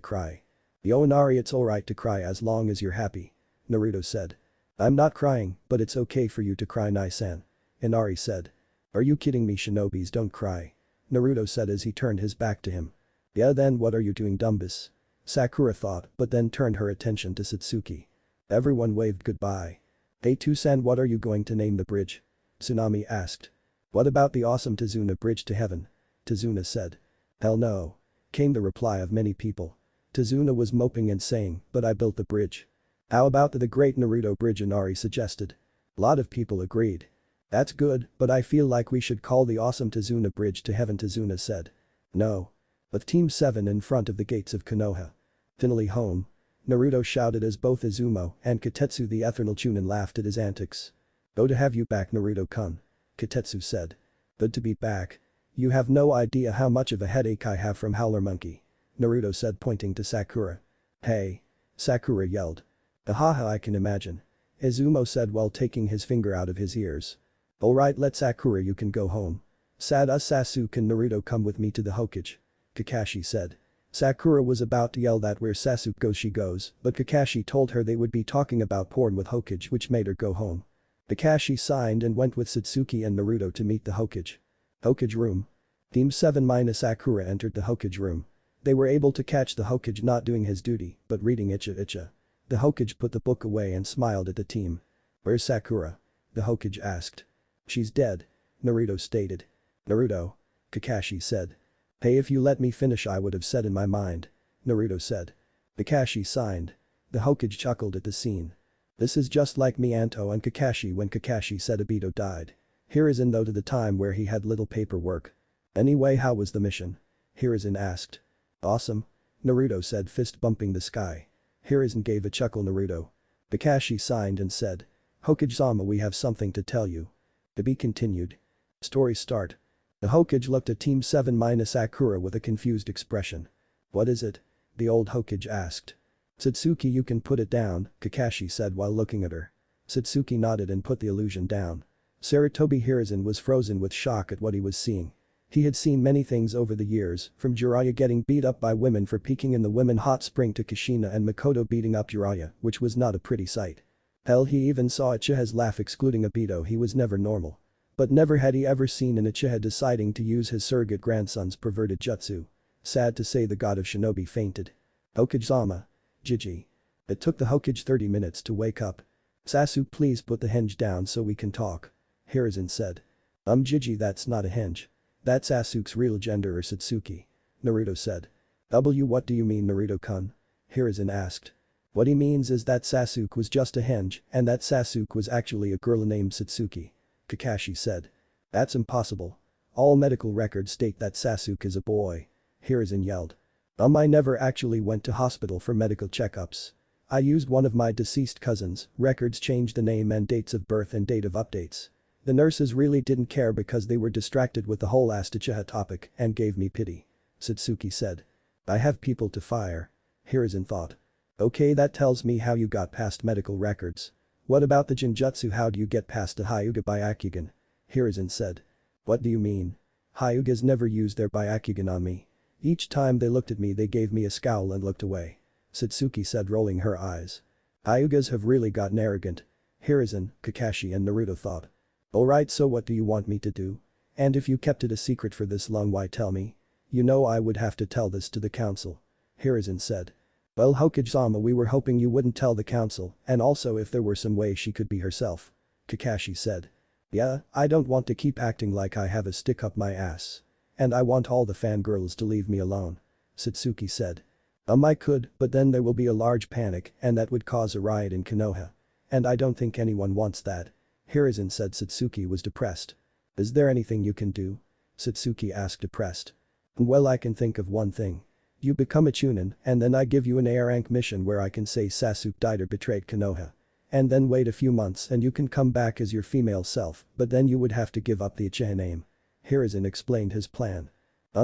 A: cry. Yo Inari, it's alright to cry as long as you're happy. Naruto said. I'm not crying, but it's okay for you to cry, Nai-san. Inari said. Are you kidding me? Shinobis don't cry. Naruto said as he turned his back to him. Yeah, then what are you doing, Dumbus? Sakura thought but then turned her attention to Satsuki. Everyone waved goodbye. Hey Tusan, what are you going to name the bridge? Tsunami asked. What about the awesome Tazuna Bridge to Heaven? Tazuna said. Hell no. Came the reply of many people. Tazuna was moping and saying, but I built the bridge. How about the Great Naruto Bridge? Inari suggested. Lot of people agreed. That's good, but I feel like we should call the awesome Tazuna Bridge to Heaven, Tazuna said. No. With Team 7 in front of the gates of Konoha. Finally home. Naruto shouted as both Izumo and Katetsu the Eternal Chunin laughed at his antics. Go to have you back, Naruto-kun. Katetsu said. Good to be back. You have no idea how much of a headache I have from Howler Monkey. Naruto said, pointing to Sakura. Hey. Sakura yelled. Ahaha, I can imagine. Izumo said while taking his finger out of his ears. Alright, let Sakura, you can go home. Sasuke and Naruto, come with me to the Hokage. Kakashi said. Sakura was about to yell that where Sasuke goes she goes, but Kakashi told her they would be talking about porn with Hokage, which made her go home. Kakashi signed and went with Satsuki and Naruto to meet the Hokage. Hokage room. Team 7 minus Sakura entered the Hokage room. They were able to catch the Hokage not doing his duty, but reading Icha. The Hokage put the book away and smiled at the team. Where's Sakura? The Hokage asked. She's dead. Naruto stated. Naruto. Kakashi said. Hey, if you let me finish I would have said in my mind. Naruto said. Kakashi signed. The Hokage chuckled at the scene. This is just like me, Anto and Kakashi when Kakashi said Obito died. Hiruzen though to the time where he had little paperwork. Anyway, how was the mission? Hiruzen asked. Awesome. Naruto said, fist bumping the sky. Hiruzen gave a chuckle. Naruto. Kakashi signed and said. Hokage-sama, we have something to tell you. To be continued. Story start. The Hokage looked at Team 7 minus Sakura with a confused expression. What is it? The old Hokage asked. Satsuki, you can put it down, Kakashi said while looking at her. Satsuki nodded and put the illusion down. Sarutobi Hiruzen was frozen with shock at what he was seeing. He had seen many things over the years, from Jiraiya getting beat up by women for peeking in the women hot spring to Kushina and Makoto beating up Jiraiya, which was not a pretty sight. Hell, he even saw Uchiha's laugh excluding Obito. He was never normal. But never had he ever seen an Uchiha deciding to use his surrogate grandson's perverted jutsu. Sad to say, the god of shinobi fainted. Hokage-sama. Jiji. It took the Hokage 30 minutes to wake up. Sasuke, please put the henge down so we can talk. Hiruzen said. Jiji, that's not a henge. That's Sasuke's real gender, or Satsuki. Naruto said. What do you mean, Naruto-kun? Hiruzen asked. What he means is that Sasuke was just a henge and that Sasuke was actually a girl named Satsuki. Kakashi said. That's impossible. All medical records state that Sasuke is a boy. Hiruzen yelled. I never actually went to hospital for medical checkups. I used one of my deceased cousins, records changed the name and dates of birth and date of updates. The nurses really didn't care because they were distracted with the whole Uchiha topic and gave me pity. Satsuki said. I have people to fire. Hiruzen thought. Okay, that tells me how you got past medical records. What about the Jinjutsu? How do you get past the Hyuga Byakugan? Hiruzen said. What do you mean? Hyugas never used their Byakugan on me. Each time they looked at me they gave me a scowl and looked away. Satsuki said, rolling her eyes. Hyugas have really gotten arrogant. Hiruzen, Kakashi and Naruto thought. Alright, so what do you want me to do? And if you kept it a secret for this long, why tell me? You know I would have to tell this to the council. Hiruzen said. Well, Hokage-sama, we were hoping you wouldn't tell the council, and also if there were some way she could be herself. Kakashi said. Yeah, I don't want to keep acting like I have a stick up my ass. And I want all the fangirls to leave me alone. Satsuki said. I could, but then there will be a large panic and that would cause a riot in Konoha. And I don't think anyone wants that. Hiruzen said. Satsuki was depressed. Is there anything you can do? Satsuki asked, depressed. Well, I can think of one thing. You become a Chunin and then I give you an A rank mission where I can say Sasuke died or betrayed Konoha. And then wait a few months and you can come back as your female self, but then you would have to give up the Uchiha name. Hiruzen explained his plan.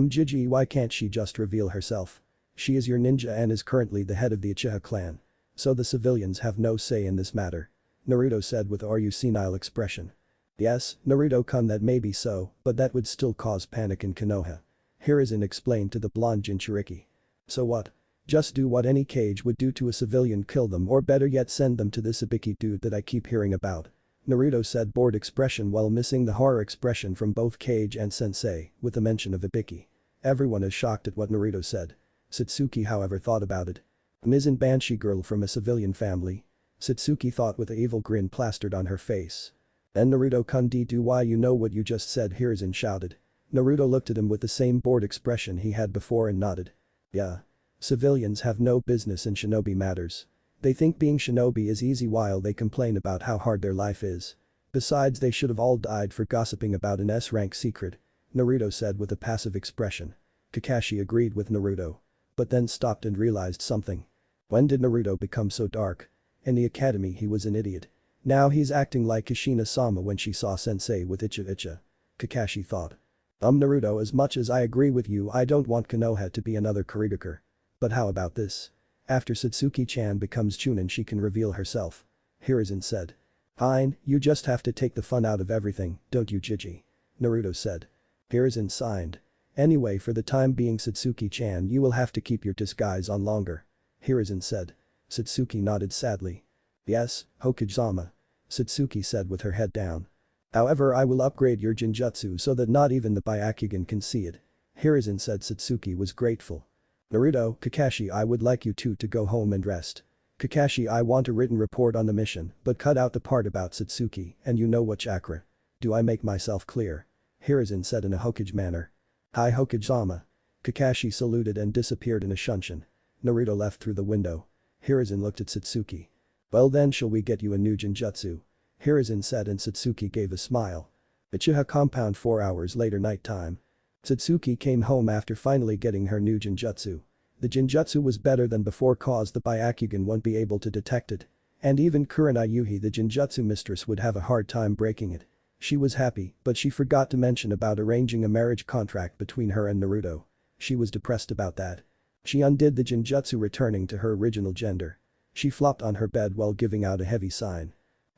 A: Gigi, why can't she just reveal herself? She is your ninja and is currently the head of the Uchiha clan. So the civilians have no say in this matter. Naruto said with a senile expression. Yes, Naruto-kun, that may be so, but that would still cause panic in Konoha. Hiruzen explained to the blonde Jinchuriki. So what? Just do what any Kage would do to a civilian, kill them, or better yet send them to this Ibiki dude that I keep hearing about. Naruto said, bored expression while missing the horror expression from both Kage and Sensei with the mention of Ibiki. Everyone is shocked at what Naruto said. Satsuki however thought about it. Isn't Banshee girl from a civilian family? Satsuki thought with an evil grin plastered on her face. And Naruto-kun, do why you know what you just said, Hiruzen shouted. Naruto looked at him with the same bored expression he had before and nodded. Yeah. Civilians have no business in shinobi matters. They think being shinobi is easy while they complain about how hard their life is. Besides, they should have all died for gossiping about an S-rank secret, Naruto said with a passive expression. Kakashi agreed with Naruto. But then stopped and realized something. When did Naruto become so dark? In the academy he was an idiot. Now he's acting like Kushina-sama when she saw Sensei with Icha. Kakashi thought. Naruto, as much as I agree with you, I don't want Konoha to be another Kurigakure. But how about this? After Satsuki-chan becomes Chunin she can reveal herself. Hiruzen said. Fine, you just have to take the fun out of everything, don't you, Gigi? Naruto said. Hiruzen signed. Anyway, for the time being, Satsuki-chan, you will have to keep your disguise on longer. Hiruzen said. Satsuki nodded sadly. Yes, Hokage-sama. Satsuki said with her head down. However, I will upgrade your Jinjutsu so that not even the Byakugan can see it. Hiruzen said. Satsuki was grateful. Naruto, Kakashi, I would like you two to go home and rest. Kakashi, I want a written report on the mission, but cut out the part about Satsuki and you know what chakra. Do I make myself clear? Hiruzen said in a Hokage manner. Hi Hokage-sama. Kakashi saluted and disappeared in a shunshin. Naruto left through the window. Hiruzen looked at Satsuki. Well then, shall we get you a new Jinjutsu? Hiruzen said and Satsuki gave a smile. Uchiha compound 4 hours later, nighttime. Satsuki came home after finally getting her new Jinjutsu. The Jinjutsu was better than before cause the Byakugan won't be able to detect it. And even Kurenai Yuhi, the Jinjutsu mistress, would have a hard time breaking it. She was happy, but she forgot to mention about arranging a marriage contract between her and Naruto. She was depressed about that. She undid the Jinjutsu, returning to her original gender. She flopped on her bed while giving out a heavy sigh.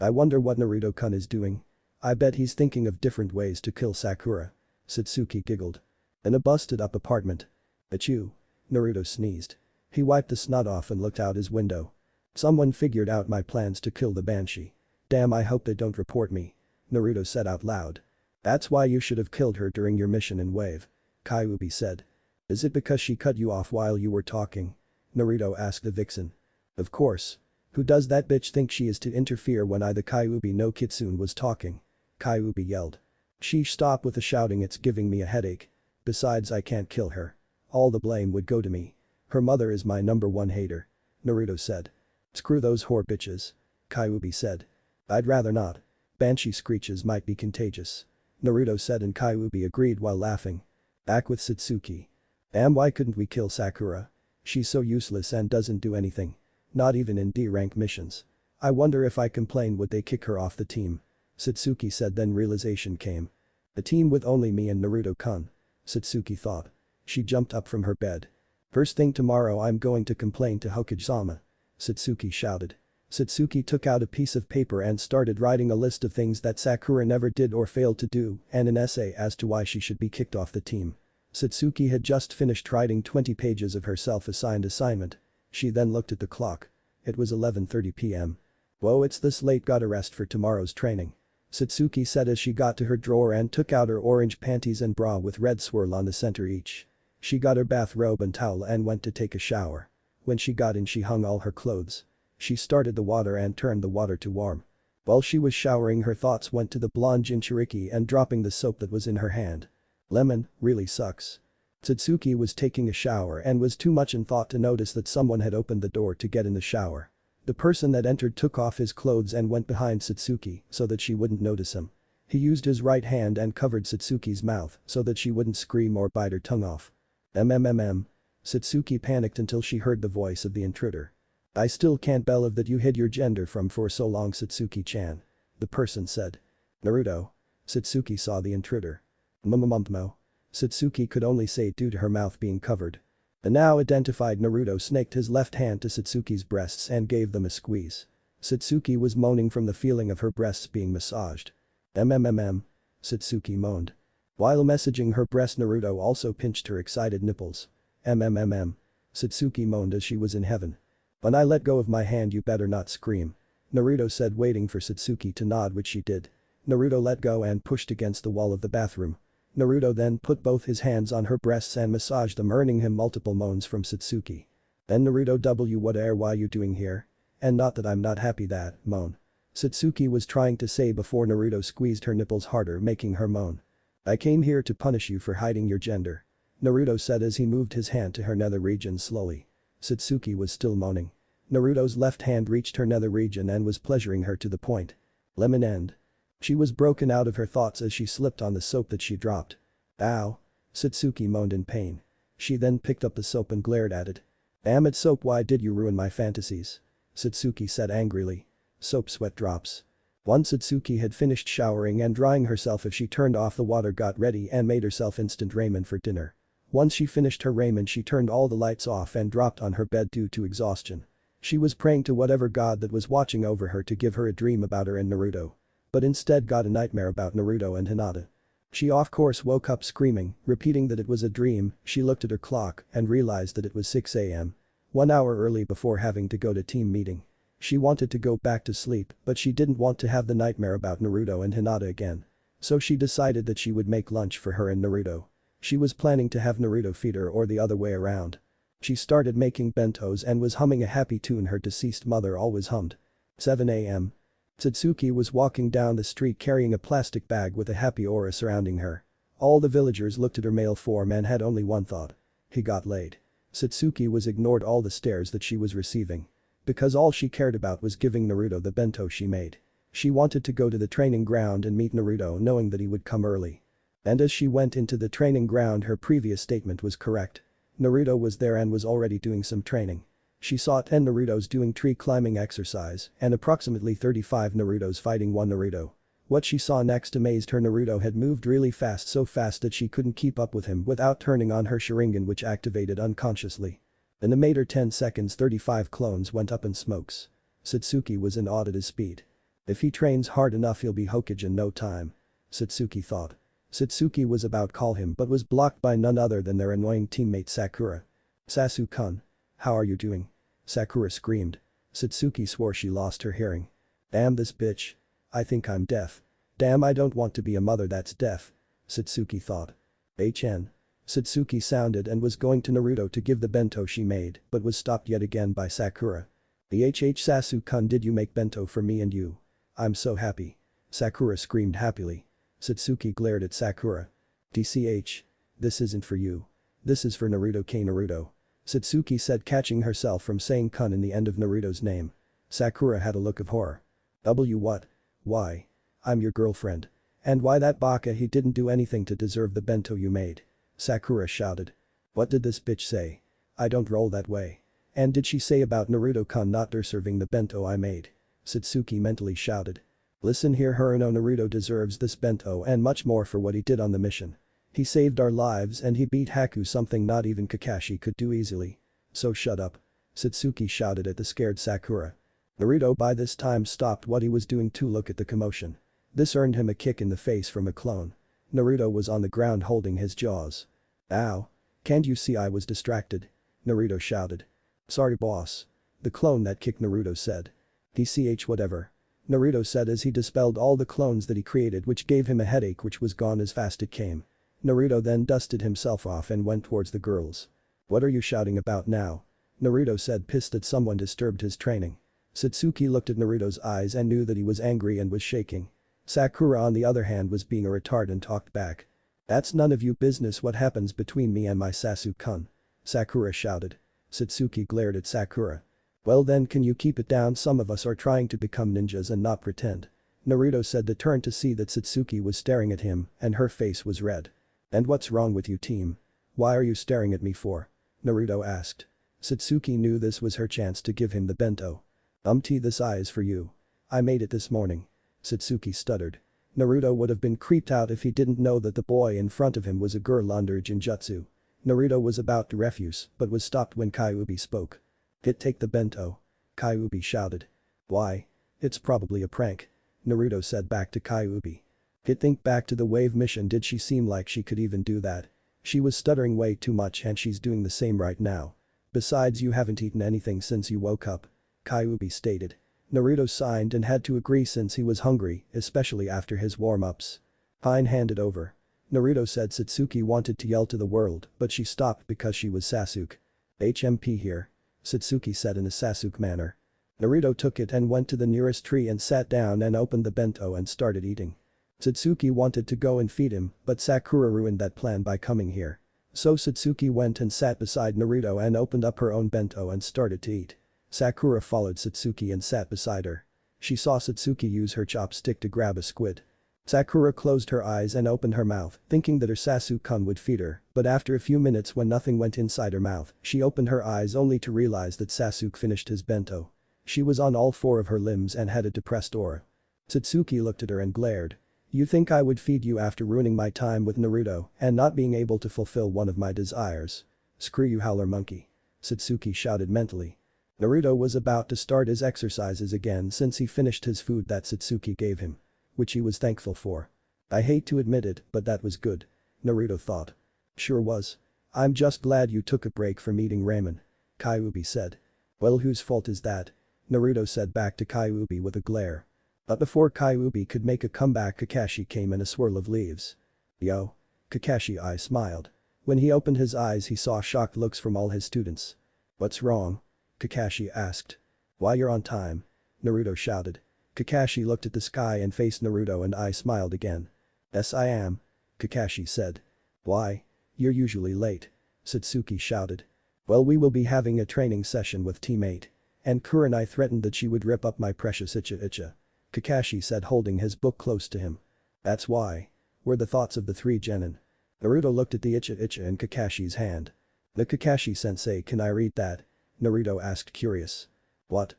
A: I wonder what Naruto-kun is doing. I bet he's thinking of different ways to kill Sakura. Satsuki giggled. In a busted-up apartment. Achoo. Naruto sneezed. He wiped the snot off and looked out his window. Someone figured out my plans to kill the Banshee. Damn, I hope they don't report me. Naruto said out loud. That's why you should have killed her during your mission in Wave. Kyuubi said. Is it because she cut you off while you were talking? Naruto asked the vixen. Of course. Who does that bitch think she is to interfere when I, the Kyuubi no Kitsune, was talking? Kyuubi yelled. Sheesh, stop with the shouting, it's giving me a headache. Besides, I can't kill her. All the blame would go to me. Her mother is my #1 hater. Naruto said. Screw those whore bitches. Kyuubi said. I'd rather not. Banshee screeches might be contagious. Naruto said and Kyuubi agreed while laughing. Back with Satsuki. Why couldn't we kill Sakura? She's so useless and doesn't do anything. Not even in D-rank missions. I wonder if I complain would they kick her off the team? Satsuki said, then realization came. A team with only me and Naruto-kun. Satsuki thought. She jumped up from her bed. First thing tomorrow I'm going to complain to Hokage-sama. Satsuki shouted. Satsuki took out a piece of paper and started writing a list of things that Sakura never did or failed to do and an essay as to why she should be kicked off the team. Satsuki had just finished writing 20 pages of her self-assigned assignment. She then looked at the clock. It was 11:30 p.m. Whoa, it's this late, gotta rest for tomorrow's training. Satsuki said as she got to her drawer and took out her orange panties and bra with red swirl on the center each. She got her bathrobe and towel and went to take a shower. When she got in she hung all her clothes. She started the water and turned the water to warm. While she was showering her thoughts went to the blonde Jinchuriki and dropping the soap that was in her hand. Lemon, really sucks. Satsuki was taking a shower and was too much in thought to notice that someone had opened the door to get in the shower. The person that entered took off his clothes and went behind Satsuki so that she wouldn't notice him. He used his right hand and covered Satsuki's mouth so that she wouldn't scream or bite her tongue off. Satsuki panicked until she heard the voice of the intruder. I still can't believe that you hid your gender from for so long, Satsuki-chan. The person said. Naruto. Satsuki saw the intruder. Momomomo. Satsuki could only say it due to her mouth being covered. The now identified Naruto snaked his left hand to Satsuki's breasts and gave them a squeeze. Satsuki was moaning from the feeling of her breasts being massaged. MMMM. Satsuki moaned. While messaging her breast, Naruto also pinched her excited nipples. MMMM. Satsuki moaned as she was in heaven. When I let go of my hand, you better not scream. Naruto said, waiting for Satsuki to nod, which she did. Naruto let go and pushed against the wall of the bathroom. Naruto then put both his hands on her breasts and massaged them, earning him multiple moans from Satsuki. Then Naruto, what are you doing here? And not that I'm not happy that, moan. Satsuki was trying to say before Naruto squeezed her nipples harder, making her moan. I came here to punish you for hiding your gender. Naruto said as he moved his hand to her nether region slowly. Satsuki was still moaning. Naruto's left hand reached her nether region and was pleasuring her to the point. Lemon end. She was broken out of her thoughts as she slipped on the soap that she dropped. Ow. Satsuki moaned in pain. She then picked up the soap and glared at it. Damn it, soap, why did you ruin my fantasies? Satsuki said angrily. Soap sweat drops. Once Satsuki had finished showering and drying herself, if she turned off the water, got ready and made herself instant ramen for dinner. Once she finished her ramen, she turned all the lights off and dropped on her bed due to exhaustion. She was praying to whatever god that was watching over her to give her a dream about her and Naruto. But instead got a nightmare about Naruto and Hinata. She of course woke up screaming, repeating that it was a dream. She looked at her clock and realized that it was 6 a.m. 1 hour early before having to go to team meeting. She wanted to go back to sleep, but she didn't want to have the nightmare about Naruto and Hinata again. So she decided that she would make lunch for her and Naruto. She was planning to have Naruto feed her or the other way around. She started making bentos and was humming a happy tune her deceased mother always hummed. 7 a.m. Satsuki was walking down the street carrying a plastic bag with a happy aura surrounding her. All the villagers looked at her male form and had only one thought. He got laid. Satsuki was ignored all the stares that she was receiving. Because all she cared about was giving Naruto the bento she made. She wanted to go to the training ground and meet Naruto, knowing that he would come early. And as she went into the training ground, her previous statement was correct. Naruto was there and was already doing some training. She saw 10 Narutos doing tree climbing exercise and approximately 35 Narutos fighting one Naruto. What she saw next amazed her. Naruto had moved really fast, so fast that she couldn't keep up with him without turning on her Sharingan, which activated unconsciously. In a matter 10 seconds 35 clones went up in smokes. Satsuki was in awe at his speed. If he trains hard enough, he'll be Hokage in no time. Satsuki thought. Satsuki was about to call him but was blocked by none other than their annoying teammate Sakura. Sasu-kun. How are you doing? Sakura screamed. Satsuki swore she lost her hearing. Damn this bitch. I think I'm deaf. Damn, I don't want to be a mother that's deaf. Satsuki thought. HN. Satsuki sounded and was going to Naruto to give the bento she made but was stopped yet again by Sakura. Sasu-kun, did you make bento for me and you? I'm so happy. Sakura screamed happily. Satsuki glared at Sakura. DCH. This isn't for you. This is for Naruto K. Naruto. Satsuki said, catching herself from saying kun in the end of Naruto's name. Sakura had a look of horror. What? Why? I'm your girlfriend. And why that baka, he didn't do anything to deserve the bento you made. Sakura shouted. What did this bitch say? I don't roll that way. And did she say about Naruto-kun not deserving the bento I made? Satsuki mentally shouted. Listen here, Haruno, Naruto deserves this bento and much more for what he did on the mission. He saved our lives and he beat Haku, something not even Kakashi could do easily. So shut up. Satsuki shouted at the scared Sakura. Naruto by this time stopped what he was doing to look at the commotion. This earned him a kick in the face from a clone. Naruto was on the ground holding his jaws. Ow. Can't you see I was distracted? Naruto shouted. Sorry boss. The clone that kicked Naruto said. DCH whatever. Naruto said as he dispelled all the clones that he created, which gave him a headache which was gone as fast it came. Naruto then dusted himself off and went towards the girls. What are you shouting about now? Naruto said, pissed that someone disturbed his training. Satsuki looked at Naruto's eyes and knew that he was angry and was shaking. Sakura on the other hand was being a retard and talked back. That's none of your business what happens between me and my Sasu-kun. Sakura shouted. Satsuki glared at Sakura. Well then, can you keep it down? Some of us are trying to become ninjas and not pretend. Naruto said to turn to see that Satsuki was staring at him and her face was red. And what's wrong with you team? Why are you staring at me for? Naruto asked. Satsuki knew this was her chance to give him the bento. This eye is for you. I made it this morning. Satsuki stuttered. Naruto would have been creeped out if he didn't know that the boy in front of him was a girl under Jinjutsu. Naruto was about to refuse but was stopped when Kyuubi spoke. Take the bento. Kyuubi shouted. Why? It's probably a prank. Naruto said back to Kyuubi. Think back to the wave mission, did she seem like she could even do that? She was stuttering way too much and she's doing the same right now. Besides, you haven't eaten anything since you woke up. Kyuubi stated. Naruto signed and had to agree since he was hungry, especially after his warm-ups. Hein handed over. Naruto said Satsuki wanted to yell to the world but she stopped because she was Sasuke. HMP here. Satsuki said in a Sasuke manner. Naruto took it and went to the nearest tree and sat down and opened the bento and started eating. Satsuki wanted to go and feed him but Sakura ruined that plan by coming here. So Satsuki went and sat beside Naruto and opened up her own bento and started to eat. Sakura followed Satsuki and sat beside her. She saw Satsuki use her chopstick to grab a squid. Sakura closed her eyes and opened her mouth, thinking that her Sasuke-kun would feed her, but after a few minutes when nothing went inside her mouth, she opened her eyes only to realize that Sasuke finished his bento. She was on all four of her limbs and had a depressed aura. Satsuki looked at her and glared. You think I would feed you after ruining my time with Naruto and not being able to fulfill one of my desires? Screw you, howler monkey. Satsuki shouted mentally. Naruto was about to start his exercises again since he finished his food that Satsuki gave him. Which he was thankful for. I hate to admit it, but that was good. Naruto thought. Sure was. I'm just glad you took a break from eating ramen. Kyuubi said. Well, whose fault is that? Naruto said back to Kyuubi with a glare. But before Kyuubi could make a comeback, Kakashi came in a swirl of leaves. Yo. Kakashi smiled. When he opened his eyes he saw shocked looks from all his students. What's wrong? Kakashi asked. Why, you're on time. Naruto shouted. Kakashi looked at the sky and faced Naruto and I smiled again. Yes, I am. Kakashi said. Why? You're usually late. Satsuki shouted. Well, we will be having a training session with Team 8. And Kurenai threatened that she would rip up my precious Icha. Kakashi said, holding his book close to him. That's why. Were the thoughts of the three genin. Naruto looked at the Icha in Kakashi's hand. The Kakashi-sensei, can I read that? Naruto asked, curious. What?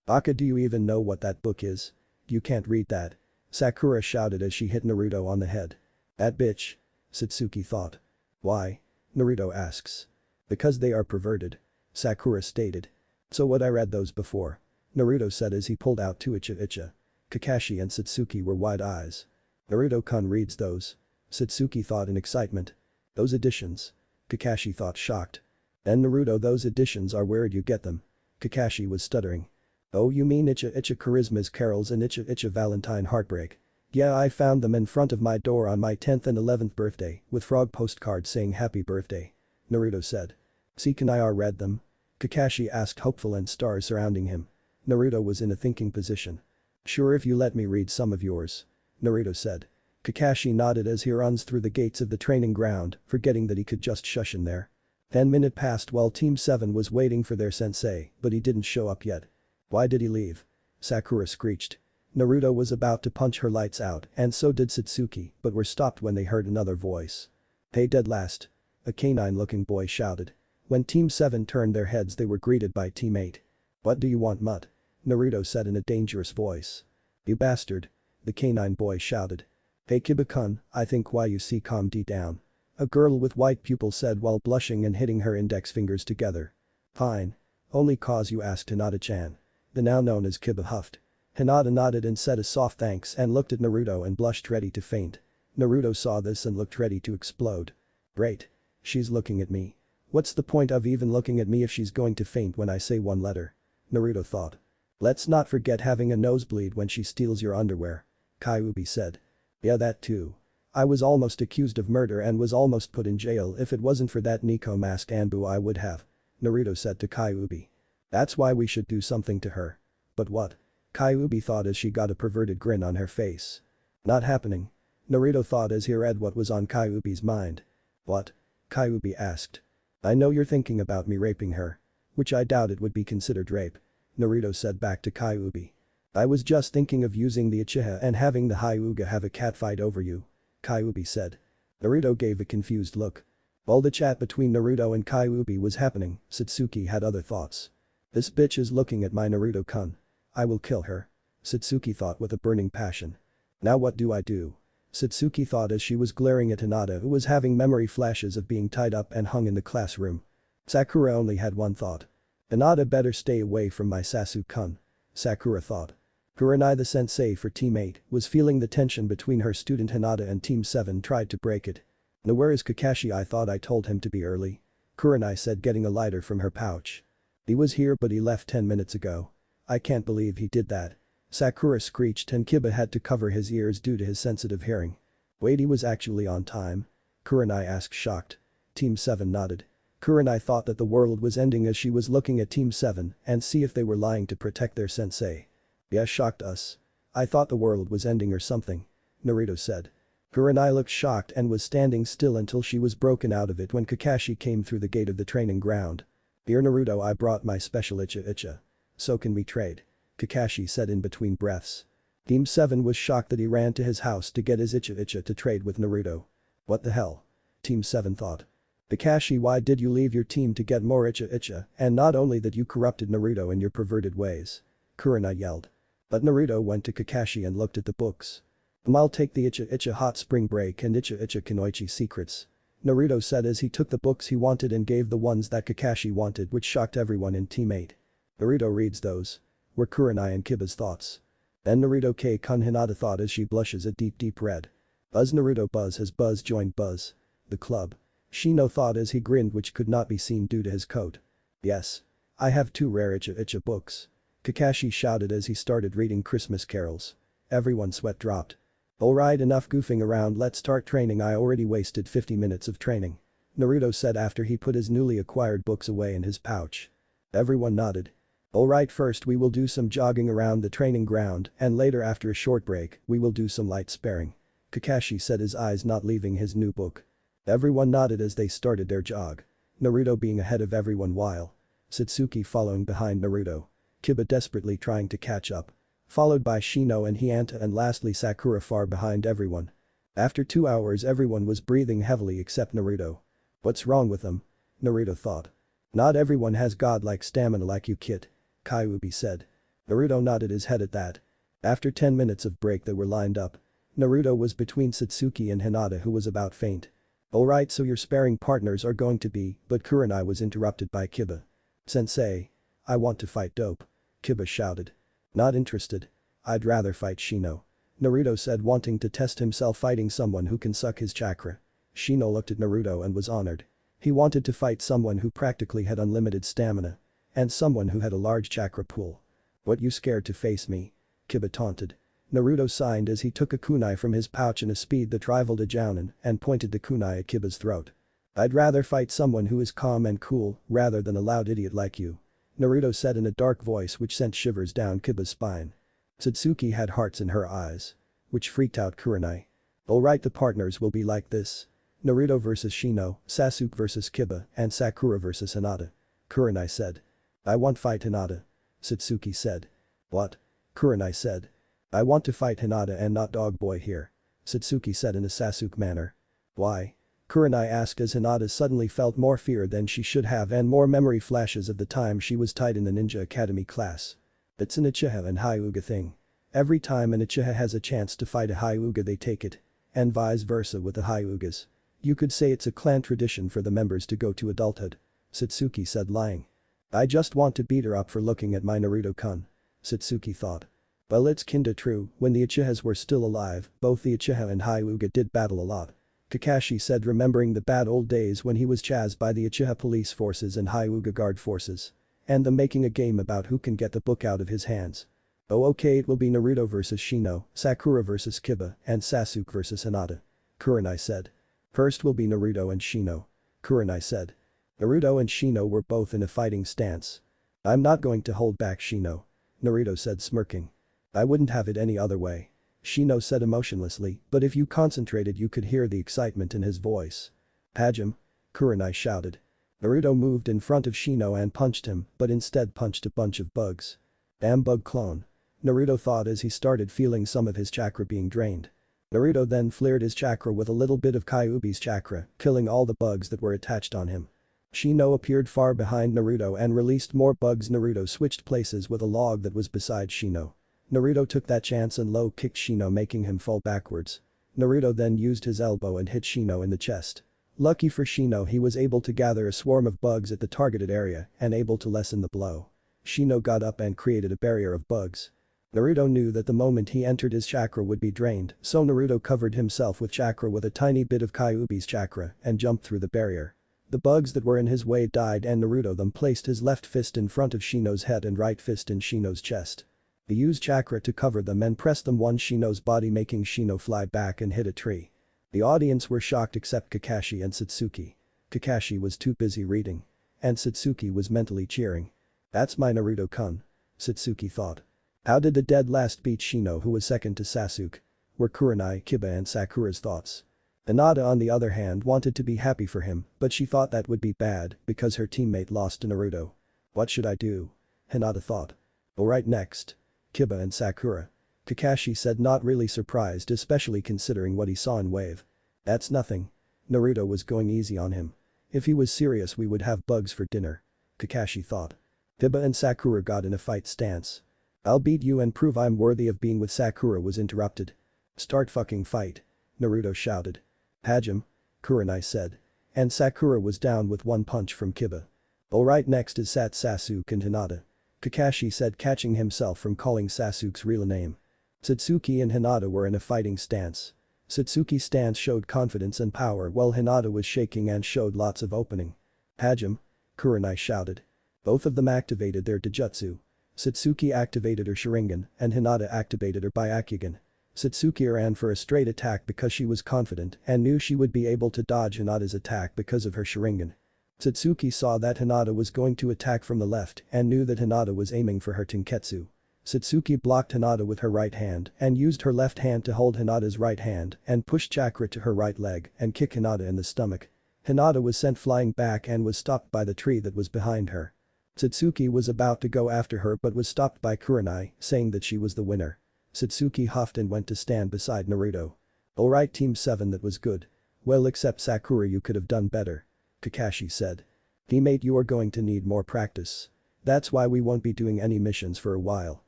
A: Baka, do you even know what that book is? You can't read that. Sakura shouted as she hit Naruto on the head. That bitch. Satsuki thought. Why? Naruto asks. Because they are perverted. Sakura stated. So what, I read those before. Naruto said as he pulled out two Icha. Kakashi and Satsuki were wide eyes. Naruto-kun reads those. Satsuki thought in excitement. Those editions. Kakashi thought shocked. And Naruto, those editions are where'd you get them? Kakashi was stuttering. Oh, you mean Icha Charisma's Carols and Icha Valentine Heartbreak? Yeah, I found them in front of my door on my 10th and 11th birthday with frog postcards saying happy birthday. Naruto said. See, can I read them? Kakashi asked, hopeful and stars surrounding him. Naruto was in a thinking position. Sure, if you let me read some of yours. Naruto said. Kakashi nodded as he runs through the gates of the training ground, forgetting that he could just shush in there. 10 minutes passed while Team 7 was waiting for their sensei, but he didn't show up yet. Why did he leave? Sakura screeched. Naruto was about to punch her lights out and so did Satsuki, but were stopped when they heard another voice. Hey, dead last. A canine-looking boy shouted. When Team 7 turned their heads they were greeted by Team 8. What do you want, mutt? Naruto said in a dangerous voice. You bastard. The canine boy shouted. Hey Kiba-kun, I think why you see calm down. A girl with white pupils said while blushing and hitting her index fingers together. Fine. Only cause you asked, Hinata-chan. The now known as Kiba huffed. Hinata nodded and said a soft thanks and looked at Naruto and blushed, ready to faint. Naruto saw this and looked ready to explode. Great. She's looking at me. What's the point of even looking at me if she's going to faint when I say one letter? Naruto thought. Let's not forget having a nosebleed when she steals your underwear. Kyuubi said. Yeah, that too. I was almost accused of murder and was almost put in jail. If it wasn't for that Nico masked Anbu I would have. Naruto said to Kyuubi. That's why we should do something to her. But what? Kyuubi thought as she got a perverted grin on her face. Not happening. Naruto thought as he read what was on Kyuubi's mind. What? Kyuubi asked. I know you're thinking about me raping her. Which I doubt it would be considered rape. Naruto said back to Kyuubi. I was just thinking of using the Uchiha and having the Hyuga have a catfight over you. Kyuubi said. Naruto gave a confused look. While the chat between Naruto and Kyuubi was happening, Satsuki had other thoughts. This bitch is looking at my Naruto-kun. I will kill her. Satsuki thought with a burning passion. Now what do I do? Satsuki thought as she was glaring at Hinata, who was having memory flashes of being tied up and hung in the classroom. Sakura only had one thought. Hinata better stay away from my Sasuke-kun. Sakura thought. Kurenai, the sensei for Team 8, was feeling the tension between her student Hinata and Team 7 tried to break it. "Now where is Kakashi? I thought I told him to be early." Kurenai said, getting a lighter from her pouch. "He was here but he left 10 minutes ago. I can't believe he did that." Sakura screeched and Kiba had to cover his ears due to his sensitive hearing. "Wait, he was actually on time?" Kurenai asked, shocked. Team 7 nodded. Kurenai thought that the world was ending as she was looking at Team 7 and see if they were lying to protect their sensei. "Yeah, shocked us. I thought the world was ending or something," Naruto said. Kurenai looked shocked and was standing still until she was broken out of it when Kakashi came through the gate of the training ground. "Here Naruto, I brought my special icha. So can we trade?" Kakashi said in between breaths. Team 7 was shocked that he ran to his house to get his icha to trade with Naruto. "What the hell?" Team 7 thought. "Kakashi, why did you leave your team to get more icha, and not only that you corrupted Naruto in your perverted ways?" Kurenai yelled. But Naruto went to Kakashi and looked at the books. "I'll take the icha hot spring break and icha kunoichi secrets," Naruto said as he took the books he wanted and gave the ones that Kakashi wanted, which shocked everyone in Team 8. "Naruto reads those," were Kurenai and Kiba's thoughts. Then Naruto-kun, Hinata thought as she blushes a deep red. "Buzz Naruto, Buzz has Buzz joined Buzz. The club." Shino thought as he grinned, which could not be seen due to his coat. "Yes. I have 2 rare icha books," Kakashi shouted as he started reading Christmas carols. Everyone's sweat dropped. "Alright, enough goofing around, let's start training. I already wasted 50 minutes of training," Naruto said after he put his newly acquired books away in his pouch. Everyone nodded. "Alright, first we will do some jogging around the training ground and later after a short break, we will do some light sparring," Kakashi said, his eyes not leaving his new book. Everyone nodded as they started their jog. Naruto being ahead of everyone while Satsuki following behind Naruto. Kiba desperately trying to catch up. Followed by Shino and Hinata and lastly Sakura far behind everyone. After 2 hours everyone was breathing heavily except Naruto. "What's wrong with him?" Naruto thought. "Not everyone has godlike stamina like you, kid," Kyuubi said. Naruto nodded his head at that. After 10 minutes of break they were lined up. Naruto was between Satsuki and Hinata, who was about faint. "Alright, so your sparring partners are going to be," but Kurenai was interrupted by Kiba. "Sensei. I want to fight Dope," Kiba shouted. "Not interested. I'd rather fight Shino," Naruto said, wanting to test himself fighting someone who can suck his chakra. Shino looked at Naruto and was honored. He wanted to fight someone who practically had unlimited stamina. And someone who had a large chakra pool. "What, you scared to face me?" Kiba taunted. Naruto signed as he took a kunai from his pouch in a speed that rivaled a jounin and pointed the kunai at Kiba's throat. "I'd rather fight someone who is calm and cool rather than a loud idiot like you," Naruto said in a dark voice which sent shivers down Kiba's spine. Satsuki had hearts in her eyes. Which freaked out Kurenai. "Alright, the partners will be like this. Naruto vs Shino, Sasuke vs Kiba, and Sakura vs Hinata," Kurenai said. "I want fight Hinata," Satsuki said. "What?" Kurenai said. "I want to fight Hinata and not Dog Boy here," Satsuki said in a Sasuke manner. "Why?" Kurenai asked as Hinata suddenly felt more fear than she should have and more memory flashes of the time she was tied in the Ninja Academy class. "It's an Uchiha and Hyuga thing. Every time an Uchiha has a chance to fight a Hyuga they take it. And vice versa with the Hyugas. You could say it's a clan tradition for the members to go to adulthood," Satsuki said, lying. "I just want to beat her up for looking at my Naruto-kun," Satsuki thought. Well, it's kinda true, when the Uchihas were still alive, both the Uchiha and Hyuga did battle a lot. Kakashi said, remembering the bad old days when he was chased by the Uchiha police forces and Hyuga guard forces. And them making a game about who can get the book out of his hands. "Oh okay, it will be Naruto vs Shino, Sakura vs Kiba, and Sasuke vs Hinata," Kurenai said. "First will be Naruto and Shino," Kurenai said. Naruto and Shino were both in a fighting stance. "I'm not going to hold back Shino," Naruto said, smirking. "I wouldn't have it any other way," Shino said emotionlessly, but if you concentrated you could hear the excitement in his voice. "Hajime," Kurenai shouted. Naruto moved in front of Shino and punched him, but instead punched a bunch of bugs. "Damn bug clone," Naruto thought as he started feeling some of his chakra being drained. Naruto then flared his chakra with a little bit of Kyuubi's chakra, killing all the bugs that were attached on him. Shino appeared far behind Naruto and released more bugs. Naruto switched places with a log that was beside Shino. Naruto took that chance and low-kicked Shino, making him fall backwards. Naruto then used his elbow and hit Shino in the chest. Lucky for Shino, he was able to gather a swarm of bugs at the targeted area and able to lessen the blow. Shino got up and created a barrier of bugs. Naruto knew that the moment he entered his chakra would be drained, so Naruto covered himself with chakra with a tiny bit of Kyuubi's chakra and jumped through the barrier. The bugs that were in his way died and Naruto then placed his left fist in front of Shino's head and right fist in Shino's chest. He used chakra to cover them and pressed them on Shino's body, making Shino fly back and hit a tree. The audience were shocked except Kakashi and Satsuki. Kakashi was too busy reading. And Satsuki was mentally cheering. "That's my Naruto-kun," Satsuki thought. How did the dead last beat Shino, who was second to Sasuke? Were Kurenai, Kiba and Sakura's thoughts. Hinata on the other hand wanted to be happy for him, but she thought that would be bad because her teammate lost to Naruto. What should I do? Hinata thought. Alright, next. Kiba and Sakura. Kakashi said, not really surprised, especially considering what he saw in Wave. That's nothing. Naruto was going easy on him. If he was serious we would have bugs for dinner. Kakashi thought. Kiba and Sakura got in a fight stance. I'll beat you and prove I'm worthy of being with Sakura was interrupted. Start fucking fight. Naruto shouted. Hajime. Kurenai said. And Sakura was down with one punch from Kiba. Alright, next is Sasuke and Hinata. Kakashi said, catching himself from calling Sasuke's real name. Satsuki and Hinata were in a fighting stance. Satsuki's stance showed confidence and power while Hinata was shaking and showed lots of opening. Hajime. Kurenai shouted. Both of them activated their Dojutsu. Satsuki activated her Sharingan and Hinata activated her Byakugan. Satsuki ran for a straight attack because she was confident and knew she would be able to dodge Hinata's attack because of her Sharingan. Satsuki saw that Hinata was going to attack from the left and knew that Hinata was aiming for her Tenketsu. Satsuki blocked Hinata with her right hand and used her left hand to hold Hinata's right hand and pushed chakra to her right leg and kick Hinata in the stomach. Hinata was sent flying back and was stopped by the tree that was behind her. Satsuki was about to go after her but was stopped by Kurenai, saying that she was the winner. Satsuki huffed and went to stand beside Naruto. Alright, Team 7, that was good. Well, except Sakura, you could have done better. Kakashi said. Teammate, you are going to need more practice. That's why we won't be doing any missions for a while.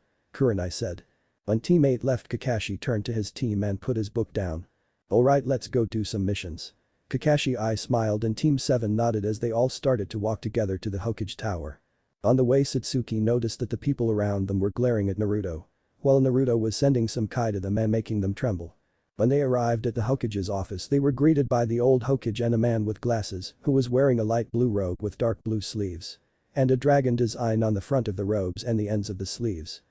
A: Kurenai said. When teammate left, Kakashi turned to his team and put his book down. Alright, let's go do some missions. Kakashi I smiled and Team 7 nodded as they all started to walk together to the Hokage Tower. On the way, Satsuki noticed that the people around them were glaring at Naruto. While Naruto was sending some kai to them and making them tremble. When they arrived at the Hokage's office, they were greeted by the old Hokage and a man with glasses who was wearing a light blue robe with dark blue sleeves. And a dragon design on the front of the robes and the ends of the sleeves.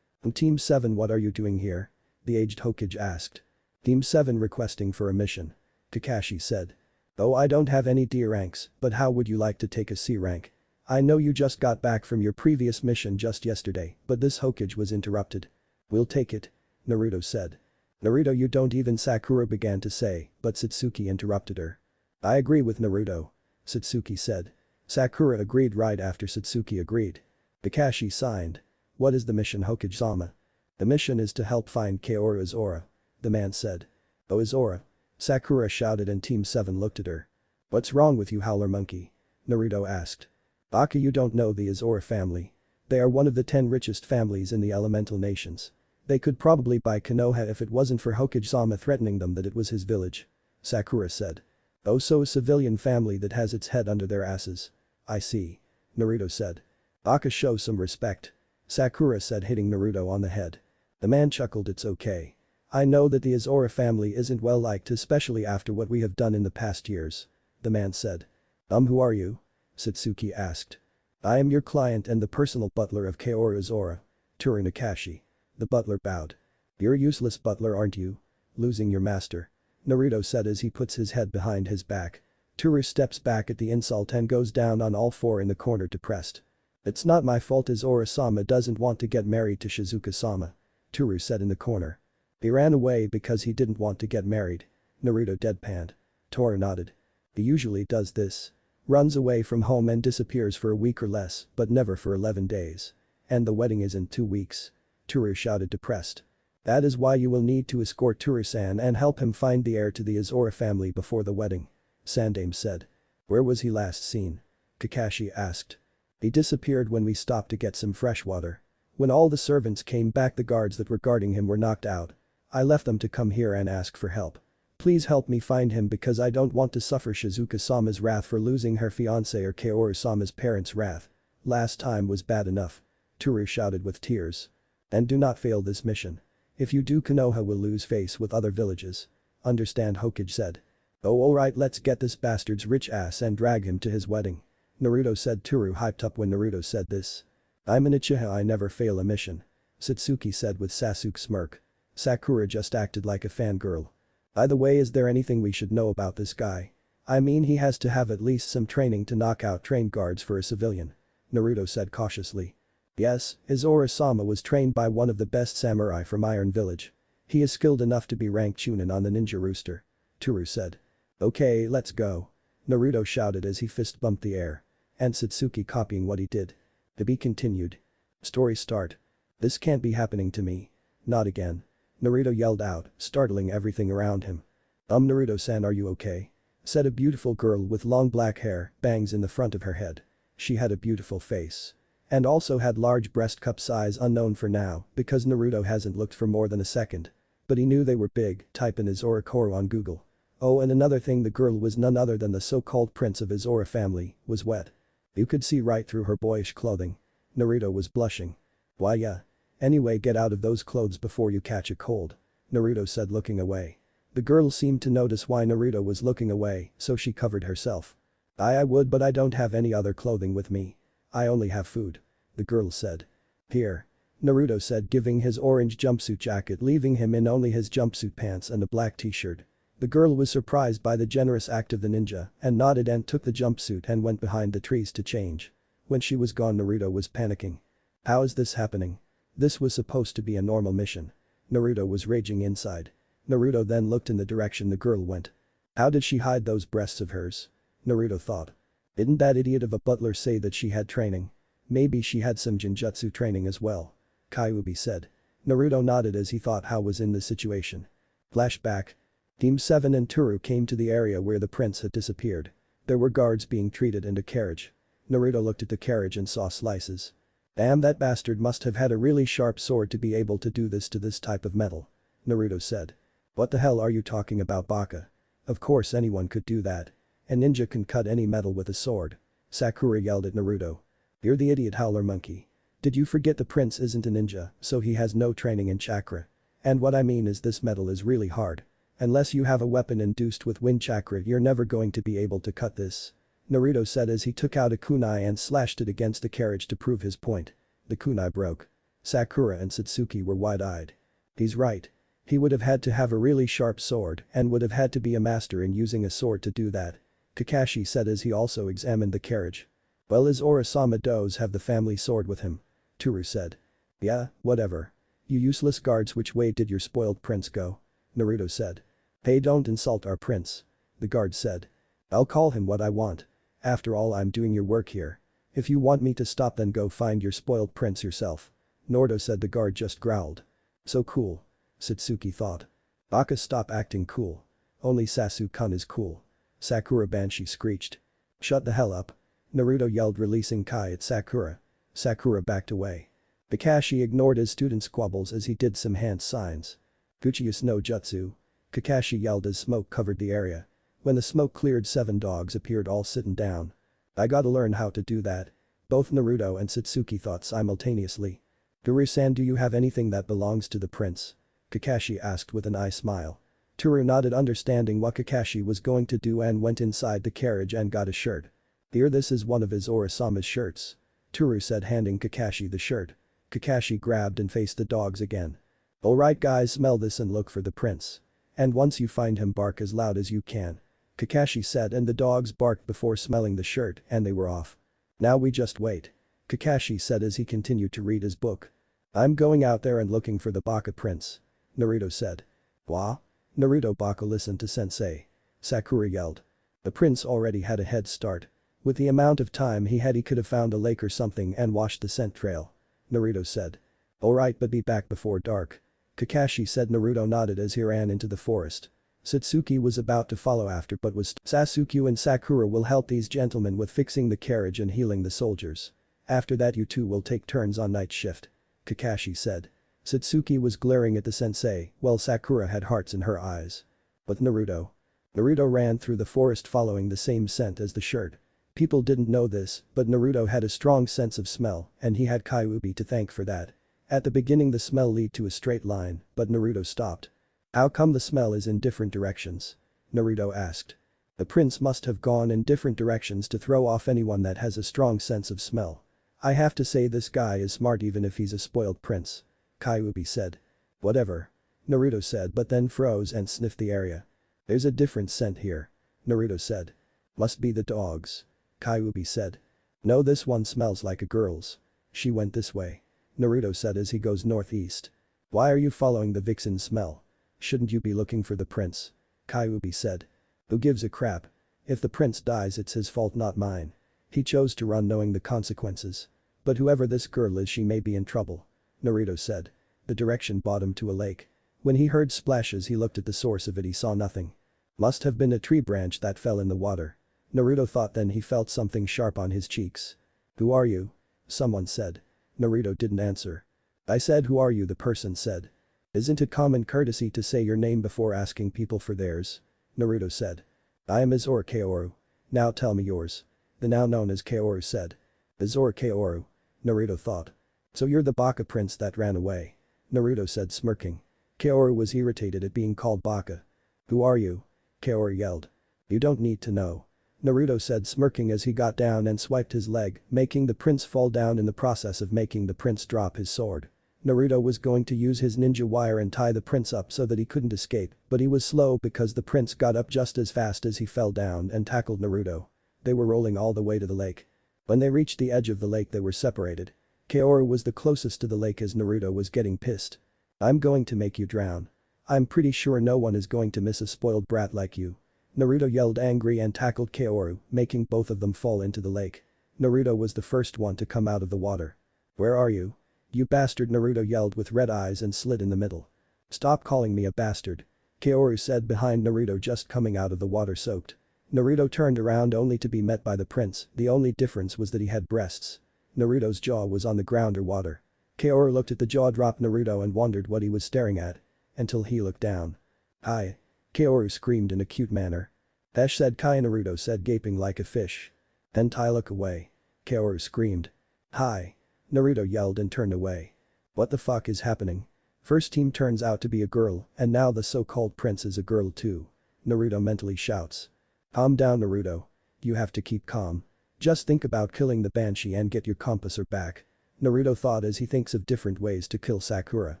A: Team 7, what are you doing here? The aged Hokage asked. Team 7 requesting for a mission. Kakashi said. Oh, I don't have any D ranks, but how would you like to take a C rank? I know you just got back from your previous mission just yesterday, but this Hokage was interrupted. We'll take it. Naruto said. Naruto, you don't even, Sakura began to say, but Satsuki interrupted her. I agree with Naruto. Satsuki said. Sakura agreed right after Satsuki agreed. Kakashi signed. What is the mission, Hokage-sama? The mission is to help find Kaoru Izora. The man said. Oh, Izora? Sakura shouted and Team 7 looked at her. What's wrong with you, Howler Monkey? Naruto asked. Baka, you don't know the Izora family. They are one of the 10 richest families in the elemental nations. They could probably buy Konoha if it wasn't for Hokage-sama threatening them that it was his village. Sakura said. Oh, so a civilian family that has its head under their asses. I see. Naruto said. Baka, show some respect. Sakura said, hitting Naruto on the head. The man chuckled. It's okay. I know that the Izora family isn't well liked, especially after what we have done in the past years. The man said. Who are you? Satsuki asked. I am your client and the personal butler of Kaoru Izora. Toru Nakashi. The butler bowed. You're a useless butler, aren't you? Losing your master. Naruto said as he puts his head behind his back. Toru steps back at the insult and goes down on all four in the corner, depressed. It's not my fault Izora-sama doesn't want to get married to Shizuka-sama. Toru said in the corner. He ran away because he didn't want to get married. Naruto deadpanned. Toru nodded. He usually does this. Runs away from home and disappears for a week or less, but never for 11 days. And the wedding is in 2 weeks. Toru shouted, depressed. That is why you will need to escort Toru-san and help him find the heir to the Izora family before the wedding. Sandame said. Where was he last seen? Kakashi asked. He disappeared when we stopped to get some fresh water. When all the servants came back, the guards that were guarding him were knocked out. I left them to come here and ask for help. Please help me find him because I don't want to suffer Shizuka-sama's wrath for losing her fiancé or Kaoru-sama's parents' wrath. Last time was bad enough. Toru shouted with tears. And do not fail this mission. If you do, Konoha will lose face with other villages. Understand, Hokage said. Oh, alright, let's get this bastard's rich ass and drag him to his wedding. Naruto said. Toru hyped up when Naruto said this. I'm an Uchiha, I never fail a mission. Satsuki said with Sasuke's smirk. Sakura just acted like a fangirl. By the way, is there anything we should know about this guy? I mean, he has to have at least some training to knock out trained guards for a civilian. Naruto said cautiously. Yes, Izora-sama was trained by one of the best samurai from Iron Village. He is skilled enough to be ranked chunin on the ninja rooster. Toru said. Okay, let's go. Naruto shouted as he fist bumped the air. And Satsuki copying what he did. To be continued. Story start. This can't be happening to me. Not again. Naruto yelled out, startling everything around him. Naruto-san, are you okay? Said a beautiful girl with long black hair, bangs in the front of her head. She had a beautiful face. And also had large breast cup size unknown for now because Naruto hasn't looked for more than a second. But he knew they were big, type in Izora Koro on Google. Oh, and another thing, the girl was none other than the so-called prince of Izora family, was wet. You could see right through her boyish clothing. Naruto was blushing. Why yeah. Anyway, get out of those clothes before you catch a cold. Naruto said, looking away. The girl seemed to notice why Naruto was looking away, so she covered herself. I would, but I don't have any other clothing with me. I only have food. The girl said. Here. Naruto said, giving his orange jumpsuit jacket, leaving him in only his jumpsuit pants and a black t-shirt. The girl was surprised by the generous act of the ninja and nodded and took the jumpsuit and went behind the trees to change. When she was gone, Naruto was panicking. How is this happening? This was supposed to be a normal mission. Naruto was raging inside. Naruto then looked in the direction the girl went. How did she hide those breasts of hers? Naruto thought. Didn't that idiot of a butler say that she had training? Maybe she had some genjutsu training as well. Kyuubi said. Naruto nodded as he thought how was in this situation. Flashback. Team 7 and Toru came to the area where the prince had disappeared. There were guards being treated in a carriage. Naruto looked at the carriage and saw slices. Damn, that bastard must have had a really sharp sword to be able to do this to this type of metal. Naruto said. What the hell are you talking about, Baka? Of course anyone could do that. A ninja can cut any metal with a sword. Sakura yelled at Naruto. You're the idiot howler monkey. Did you forget the prince isn't a ninja, so he has no training in chakra? And what I mean is this metal is really hard. Unless you have a weapon induced with wind chakra, you're never going to be able to cut this. Naruto said as he took out a kunai and slashed it against the carriage to prove his point. The kunai broke. Sakura and Satsuki were wide-eyed. He's right. He would have had to have a really sharp sword and would have had to be a master in using a sword to do that. Kakashi said as he also examined the carriage. Well, Izora-sama does have the family sword with him. Toru said. Yeah, whatever. You useless guards, which way did your spoiled prince go? Naruto said. Hey, don't insult our prince. The guard said. I'll call him what I want. After all, I'm doing your work here. If you want me to stop, then go find your spoiled prince yourself. Naruto said. The guard just growled. So cool. Satsuki thought. Baka, stop acting cool. Only Sasuke-kun is cool. Sakura Banshee screeched. Shut the hell up. Naruto yelled, releasing Kai at Sakura. Sakura backed away. Kakashi ignored his student's squabbles as he did some hand signs. Guchius no Jutsu. Kakashi yelled as smoke covered the area. When the smoke cleared, 7 dogs appeared, all sitting down. I gotta learn how to do that. Both Naruto and Satsuki thought simultaneously. Toru-san, do you have anything that belongs to the prince? Kakashi asked with an eye smile. Toru nodded, understanding what Kakashi was going to do, and went inside the carriage and got a shirt. Here, this is one of Izora-sama's shirts. Toru said, handing Kakashi the shirt. Kakashi grabbed and faced the dogs again. Alright guys, smell this and look for the prince. And once you find him, bark as loud as you can. Kakashi said, and the dogs barked before smelling the shirt, and they were off. Now we just wait. Kakashi said as he continued to read his book. I'm going out there and looking for the Baka prince. Naruto said. Wha? Naruto, Baka, listen to sensei. Sakura yelled. The prince already had a head start. With the amount of time he had, he could have found a lake or something and washed the scent trail. Naruto said. Alright, but be back before dark. Kakashi said. Naruto nodded as he ran into the forest. Satsuki was about to follow after but was Sasuke and Sakura will help these gentlemen with fixing the carriage and healing the soldiers. After that, you two will take turns on night shift. Kakashi said. Satsuki was glaring at the sensei, while Sakura had hearts in her eyes. But Naruto. Naruto ran through the forest following the same scent as the shirt. People didn't know this, but Naruto had a strong sense of smell, and he had Kyuubi to thank for that. At the beginning the smell led to a straight line, but Naruto stopped. How come the smell is in different directions? Naruto asked. The prince must have gone in different directions to throw off anyone that has a strong sense of smell. I have to say this guy is smart even if he's a spoiled prince. Kyuubi said. Whatever. Naruto said but then froze and sniffed the area. There's a different scent here. Naruto said. Must be the dogs. Kyuubi said. No, this one smells like a girl's. She went this way. Naruto said as he goes northeast. Why are you following the vixen's smell? Shouldn't you be looking for the prince? Kyuubi said. Who gives a crap? If the prince dies it's his fault not mine. He chose to run knowing the consequences. But whoever this girl is she may be in trouble. Naruto said. The direction brought him to a lake. When he heard splashes he looked at the source of it he saw nothing. Must have been a tree branch that fell in the water. Naruto thought then he felt something sharp on his cheeks. Who are you? Someone said. Naruto didn't answer. I said who are you the person said. Isn't it common courtesy to say your name before asking people for theirs? Naruto said. I am Izuru Kaoru. Now tell me yours. The now known as Kaoru said. Izuru Kaoru. Naruto thought. So you're the Baka prince that ran away. Naruto said smirking. Kaoru was irritated at being called Baka. Who are you? Kaoru yelled. You don't need to know. Naruto said smirking as he got down and swiped his leg, making the prince fall down in the process of making the prince drop his sword. Naruto was going to use his ninja wire and tie the prince up so that he couldn't escape, but he was slow because the prince got up just as fast as he fell down and tackled Naruto. They were rolling all the way to the lake. When they reached the edge of the lake they were separated. Kaoru was the closest to the lake as Naruto was getting pissed. I'm going to make you drown. I'm pretty sure no one is going to miss a spoiled brat like you. Naruto yelled angry and tackled Kaoru, making both of them fall into the lake. Naruto was the first one to come out of the water. Where are you? You bastard, Naruto yelled with red eyes and slid in the middle. Stop calling me a bastard. Kaoru said behind Naruto just coming out of the water soaked. Naruto turned around only to be met by the prince, the only difference was that he had breasts. Naruto's jaw was on the ground or water. Kaoru looked at the jaw-dropped Naruto and wondered what he was staring at. Until he looked down. Hi. Kaoru screamed in a cute manner. Dash said Kai. Naruto said gaping like a fish. Then Tai look away. Kaoru screamed. Hi. Naruto yelled and turned away. What the fuck is happening? First team turns out to be a girl and now the so-called prince is a girl too. Naruto mentally shouts. Calm down Naruto. You have to keep calm. Just think about killing the Banshee and get your compasser back. Naruto thought as he thinks of different ways to kill Sakura.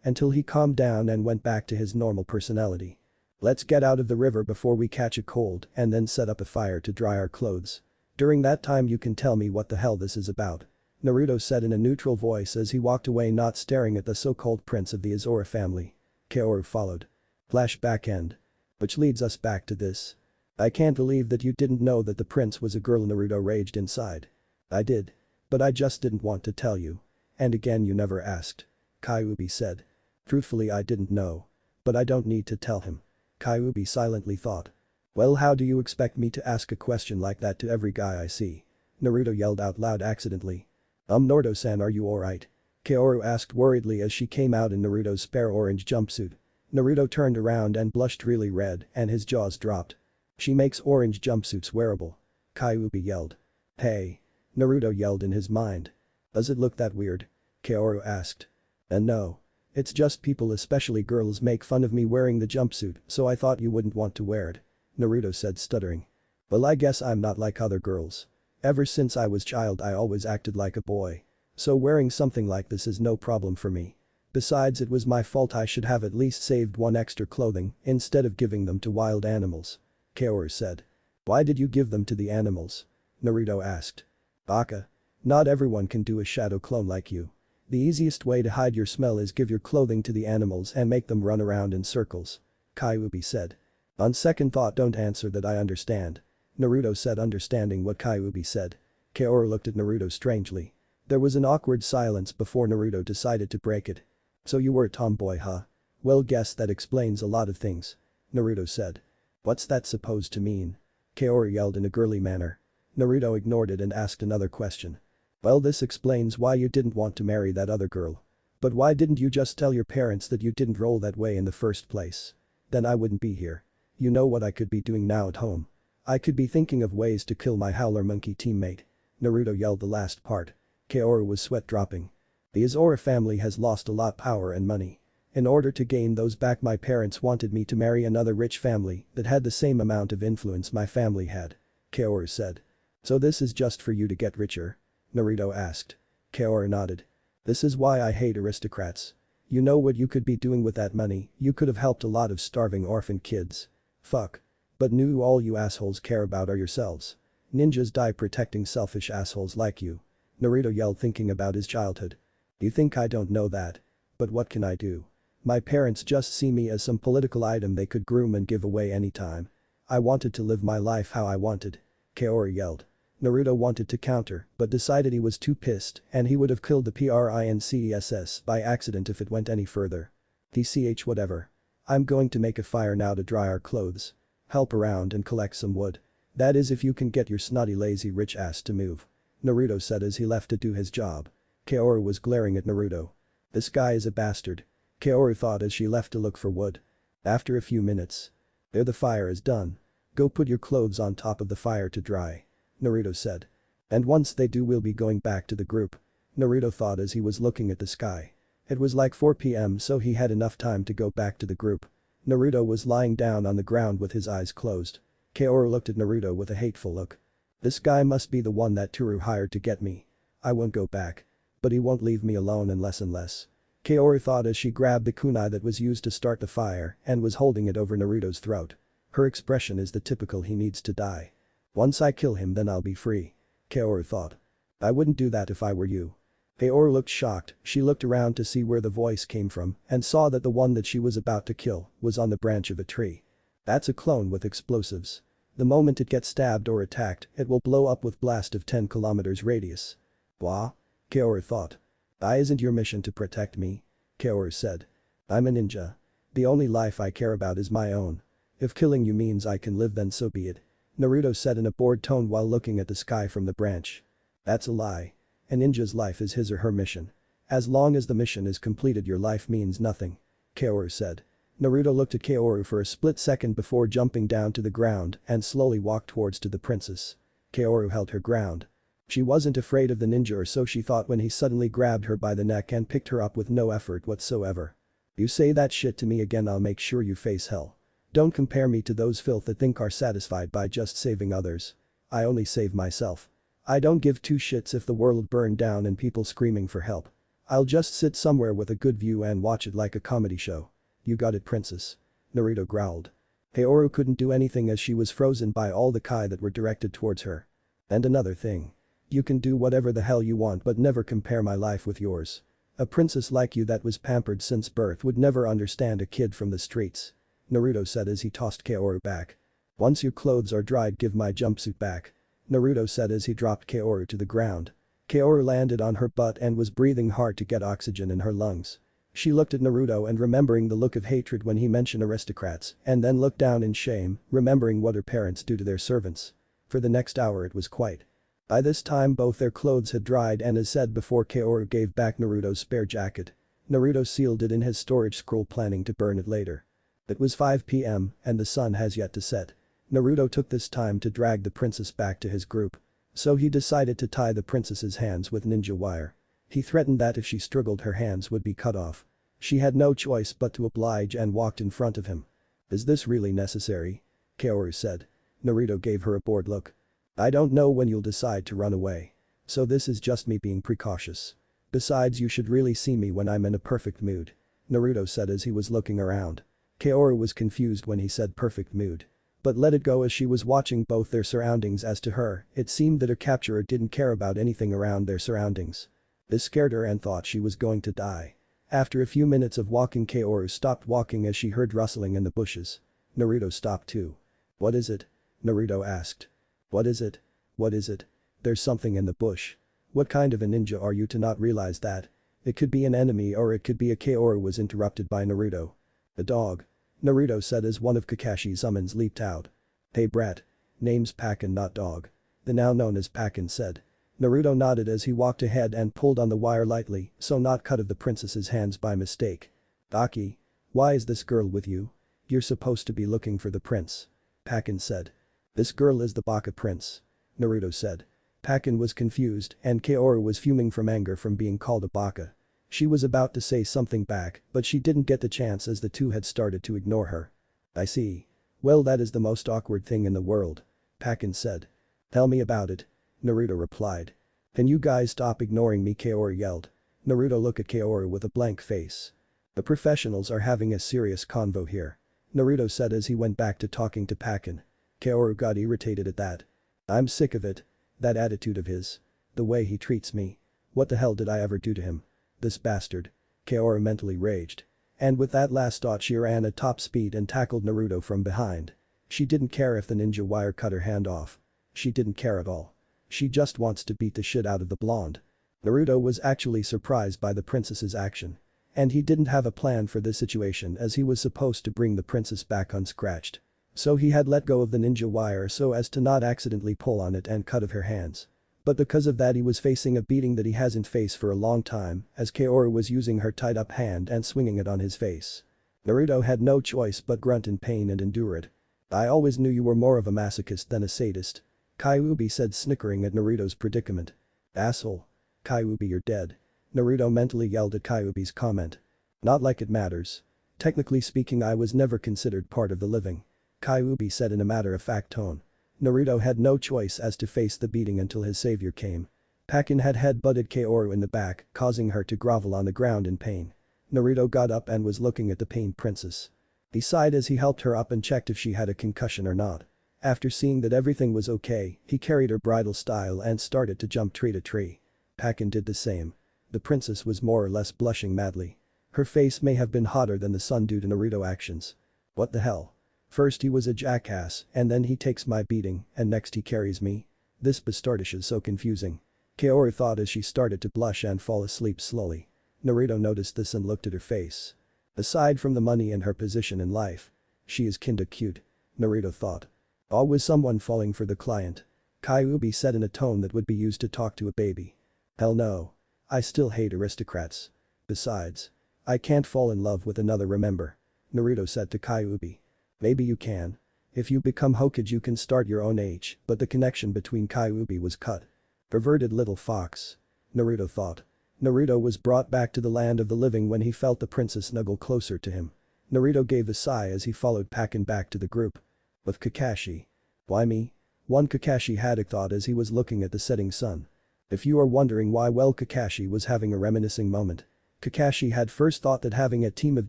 A: Until he calmed down and went back to his normal personality. Let's get out of the river before we catch a cold and then set up a fire to dry our clothes. During that time you can tell me what the hell this is about. Naruto said in a neutral voice as he walked away not staring at the so-called prince of the Izuru family. Kaoru followed. Flashback end. Which leads us back to this. I can't believe that you didn't know that the prince was a girl. Naruto raged inside. I did. But I just didn't want to tell you. And again you never asked. Kyuubi said. Truthfully I didn't know. But I don't need to tell him. Kyuubi silently thought. Well, how do you expect me to ask a question like that to every guy I see? Naruto yelled out loud accidentally. Naruto-san, are you alright? Kaoru asked worriedly as she came out in Naruto's spare orange jumpsuit. Naruto turned around and blushed really red and his jaws dropped. She makes orange jumpsuits wearable. Kyuubi yelled. Hey. Naruto yelled in his mind. Does it look that weird? Kaoru asked. No. It's just people, especially girls, make fun of me wearing the jumpsuit, so I thought you wouldn't want to wear it. Naruto said, stuttering. Well, I guess I'm not like other girls. Ever since I was child I always acted like a boy. So wearing something like this is no problem for me. Besides, it was my fault. I should have at least saved one extra clothing instead of giving them to wild animals. Kaoru said. Why did you give them to the animals? Naruto asked. Baka. Not everyone can do a shadow clone like you. The easiest way to hide your smell is give your clothing to the animals and make them run around in circles. Kyuubi said. On second thought, don't answer that, I understand. Naruto said, understanding what Kyuubi said. Kaoru looked at Naruto strangely. There was an awkward silence before Naruto decided to break it. So you were a tomboy, huh? Well, guess that explains a lot of things. Naruto said. What's that supposed to mean? Kaoru yelled in a girly manner. Naruto ignored it and asked another question. Well, this explains why you didn't want to marry that other girl. But why didn't you just tell your parents that you didn't roll that way in the first place? Then I wouldn't be here. You know what I could be doing now at home? I could be thinking of ways to kill my howler monkey teammate. Naruto yelled the last part. Kaoru was sweat dropping. The Izora family has lost a lot power and money. In order to gain those back, my parents wanted me to marry another rich family that had the same amount of influence my family had. Kaoru said. So this is just for you to get richer? Naruto asked. Kaoru nodded. This is why I hate aristocrats. You know what you could be doing with that money? You could have helped a lot of starving orphan kids. Fuck. But no, all you assholes care about are yourselves. Ninjas die protecting selfish assholes like you. Naruto yelled, thinking about his childhood. You think I don't know that? But what can I do? My parents just see me as some political item they could groom and give away anytime. I wanted to live my life how I wanted. Kaoru yelled. Naruto wanted to counter but decided he was too pissed and he would have killed the princess by accident if it went any further. TCH whatever. I'm going to make a fire now to dry our clothes. Help around and collect some wood. That is if you can get your snotty lazy rich ass to move. Naruto said as he left to do his job. Kaoru was glaring at Naruto. This guy is a bastard. Kaoru thought as she left to look for wood. After a few minutes. There, the fire is done. Go put your clothes on top of the fire to dry. Naruto said. And once they do we'll be going back to the group. Naruto thought as he was looking at the sky. It was like 4 p.m. so he had enough time to go back to the group. Naruto was lying down on the ground with his eyes closed. Kaoru looked at Naruto with a hateful look. This guy must be the one that Toru hired to get me. I won't go back. But he won't leave me alone unless. Kaoru thought as she grabbed the kunai that was used to start the fire and was holding it over Naruto's throat. Her expression is the typical he needs to die. Once I kill him then I'll be free. Kaoru thought. I wouldn't do that if I were you. Kaoru looked shocked, she looked around to see where the voice came from and saw that the one that she was about to kill was on the branch of a tree. That's a clone with explosives. The moment it gets stabbed or attacked, it will blow up with blast of 10 kilometers radius. Blah? Kaoru thought. Isn't your mission to protect me? Kaoru said. I'm a ninja. The only life I care about is my own. If killing you means I can live then so be it. Naruto said in a bored tone while looking at the sky from the branch. That's a lie. A ninja's life is his or her mission. As long as the mission is completed your life means nothing. Kaoru said. Naruto looked at Kaoru for a split second before jumping down to the ground and slowly walked towards to the princess. Kaoru held her ground. She wasn't afraid of the ninja or so she thought when he suddenly grabbed her by the neck and picked her up with no effort whatsoever. You say that shit to me again I'll make sure you face hell. Don't compare me to those filth that think are satisfied by just saving others. I only save myself. I don't give two shits if the world burned down and people screaming for help. I'll just sit somewhere with a good view and watch it like a comedy show. You got it, princess. Naruto growled. Kaoru couldn't do anything as she was frozen by all the kai that were directed towards her. And another thing. You can do whatever the hell you want but never compare my life with yours. A princess like you that was pampered since birth would never understand a kid from the streets. Naruto said as he tossed Kaoru back. Once your clothes are dried give my jumpsuit back. Naruto said as he dropped Kaoru to the ground. Kaoru landed on her butt and was breathing hard to get oxygen in her lungs. She looked at Naruto and remembering the look of hatred when he mentioned aristocrats and then looked down in shame, remembering what her parents do to their servants. For the next hour it was quiet. By this time both their clothes had dried and as said before Kaoru gave back Naruto's spare jacket. Naruto sealed it in his storage scroll planning to burn it later. It was 5 p.m. and the sun has yet to set. Naruto took this time to drag the princess back to his group. So he decided to tie the princess's hands with ninja wire. He threatened that if she struggled her hands would be cut off. She had no choice but to oblige and walked in front of him. Is this really necessary? Kaoru said. Naruto gave her a bored look. I don't know when you'll decide to run away. So this is just me being precautious. Besides you should really see me when I'm in a perfect mood. Naruto said as he was looking around. Kaoru was confused when he said perfect mood. But let it go as she was watching both their surroundings as to her, it seemed that her capturer didn't care about anything around their surroundings. This scared her and thought she was going to die. After a few minutes of walking Kaoru stopped walking as she heard rustling in the bushes. Naruto stopped too. What is it? Naruto asked. What is it? What is it? There's something in the bush. What kind of a ninja are you to not realize that? It could be an enemy or it could be a Kaoru was interrupted by Naruto. A dog. Naruto said as one of Kakashi's summons leaped out. Hey brat. Name's Pakin not dog. The now known as Pakin said. Naruto nodded as he walked ahead and pulled on the wire lightly so not cut of the princess's hands by mistake. Aki. Why is this girl with you? You're supposed to be looking for the prince. Pakin said. This girl is the Baka prince. Naruto said. Pakin was confused and Kaoru was fuming from anger from being called a baka. She was about to say something back but she didn't get the chance as the two had started to ignore her. I see. Well, that is the most awkward thing in the world. Pakin said. Tell me about it. Naruto replied. Can you guys stop ignoring me, Kaoru yelled. Naruto looked at Kaoru with a blank face. The professionals are having a serious convo here. Naruto said as he went back to talking to Pakin. Kaoru got irritated at that. I'm sick of it. That attitude of his. The way he treats me. What the hell did I ever do to him? This bastard. Kaoru mentally raged. And with that last thought she ran at top speed and tackled Naruto from behind. She didn't care if the ninja wire cut her hand off. She didn't care at all. She just wants to beat the shit out of the blonde. Naruto was actually surprised by the princess's action. And he didn't have a plan for this situation as he was supposed to bring the princess back unscratched. So he had let go of the ninja wire so as to not accidentally pull on it and cut of her hands. But because of that he was facing a beating that he hasn't faced for a long time as Kaoru was using her tied up hand and swinging it on his face. Naruto had no choice but grunt in pain and endure it. I always knew you were more of a masochist than a sadist. Kyuubi said, snickering at Naruto's predicament. Asshole. Kyuubi, you're dead. Naruto mentally yelled at Kyuubi's comment. Not like it matters. Technically speaking, I was never considered part of the living. Kyuubi said in a matter-of-fact tone. Naruto had no choice as to face the beating until his savior came. Pakin had head-butted Kaoru in the back, causing her to grovel on the ground in pain. Naruto got up and was looking at the pained princess. He sighed as he helped her up and checked if she had a concussion or not. After seeing that everything was okay, he carried her bridal style and started to jump tree to tree. Pakin did the same. The princess was more or less blushing madly. Her face may have been hotter than the sun due to Naruto actions. What the hell? First he was a jackass and then he takes my beating and next he carries me? This bastardish is so confusing. Kaoru thought as she started to blush and fall asleep slowly. Naruto noticed this and looked at her face. Aside from the money and her position in life. She is kinda cute. Naruto thought. Always someone falling for the client. Kyuubi said in a tone that would be used to talk to a baby. Hell no. I still hate aristocrats. Besides. I can't fall in love with another, remember. Naruto said to Kyuubi. Maybe you can. If you become Hokage you can start your own age, but the connection between Kyuubi was cut. Perverted little fox. Naruto thought. Naruto was brought back to the land of the living when he felt the princess snuggle closer to him. Naruto gave a sigh as he followed Pakin back to the group. With Kakashi. Why me? One Kakashi had a thought as he was looking at the setting sun. If you are wondering why, well, Kakashi was having a reminiscing moment. Kakashi had first thought that having a team of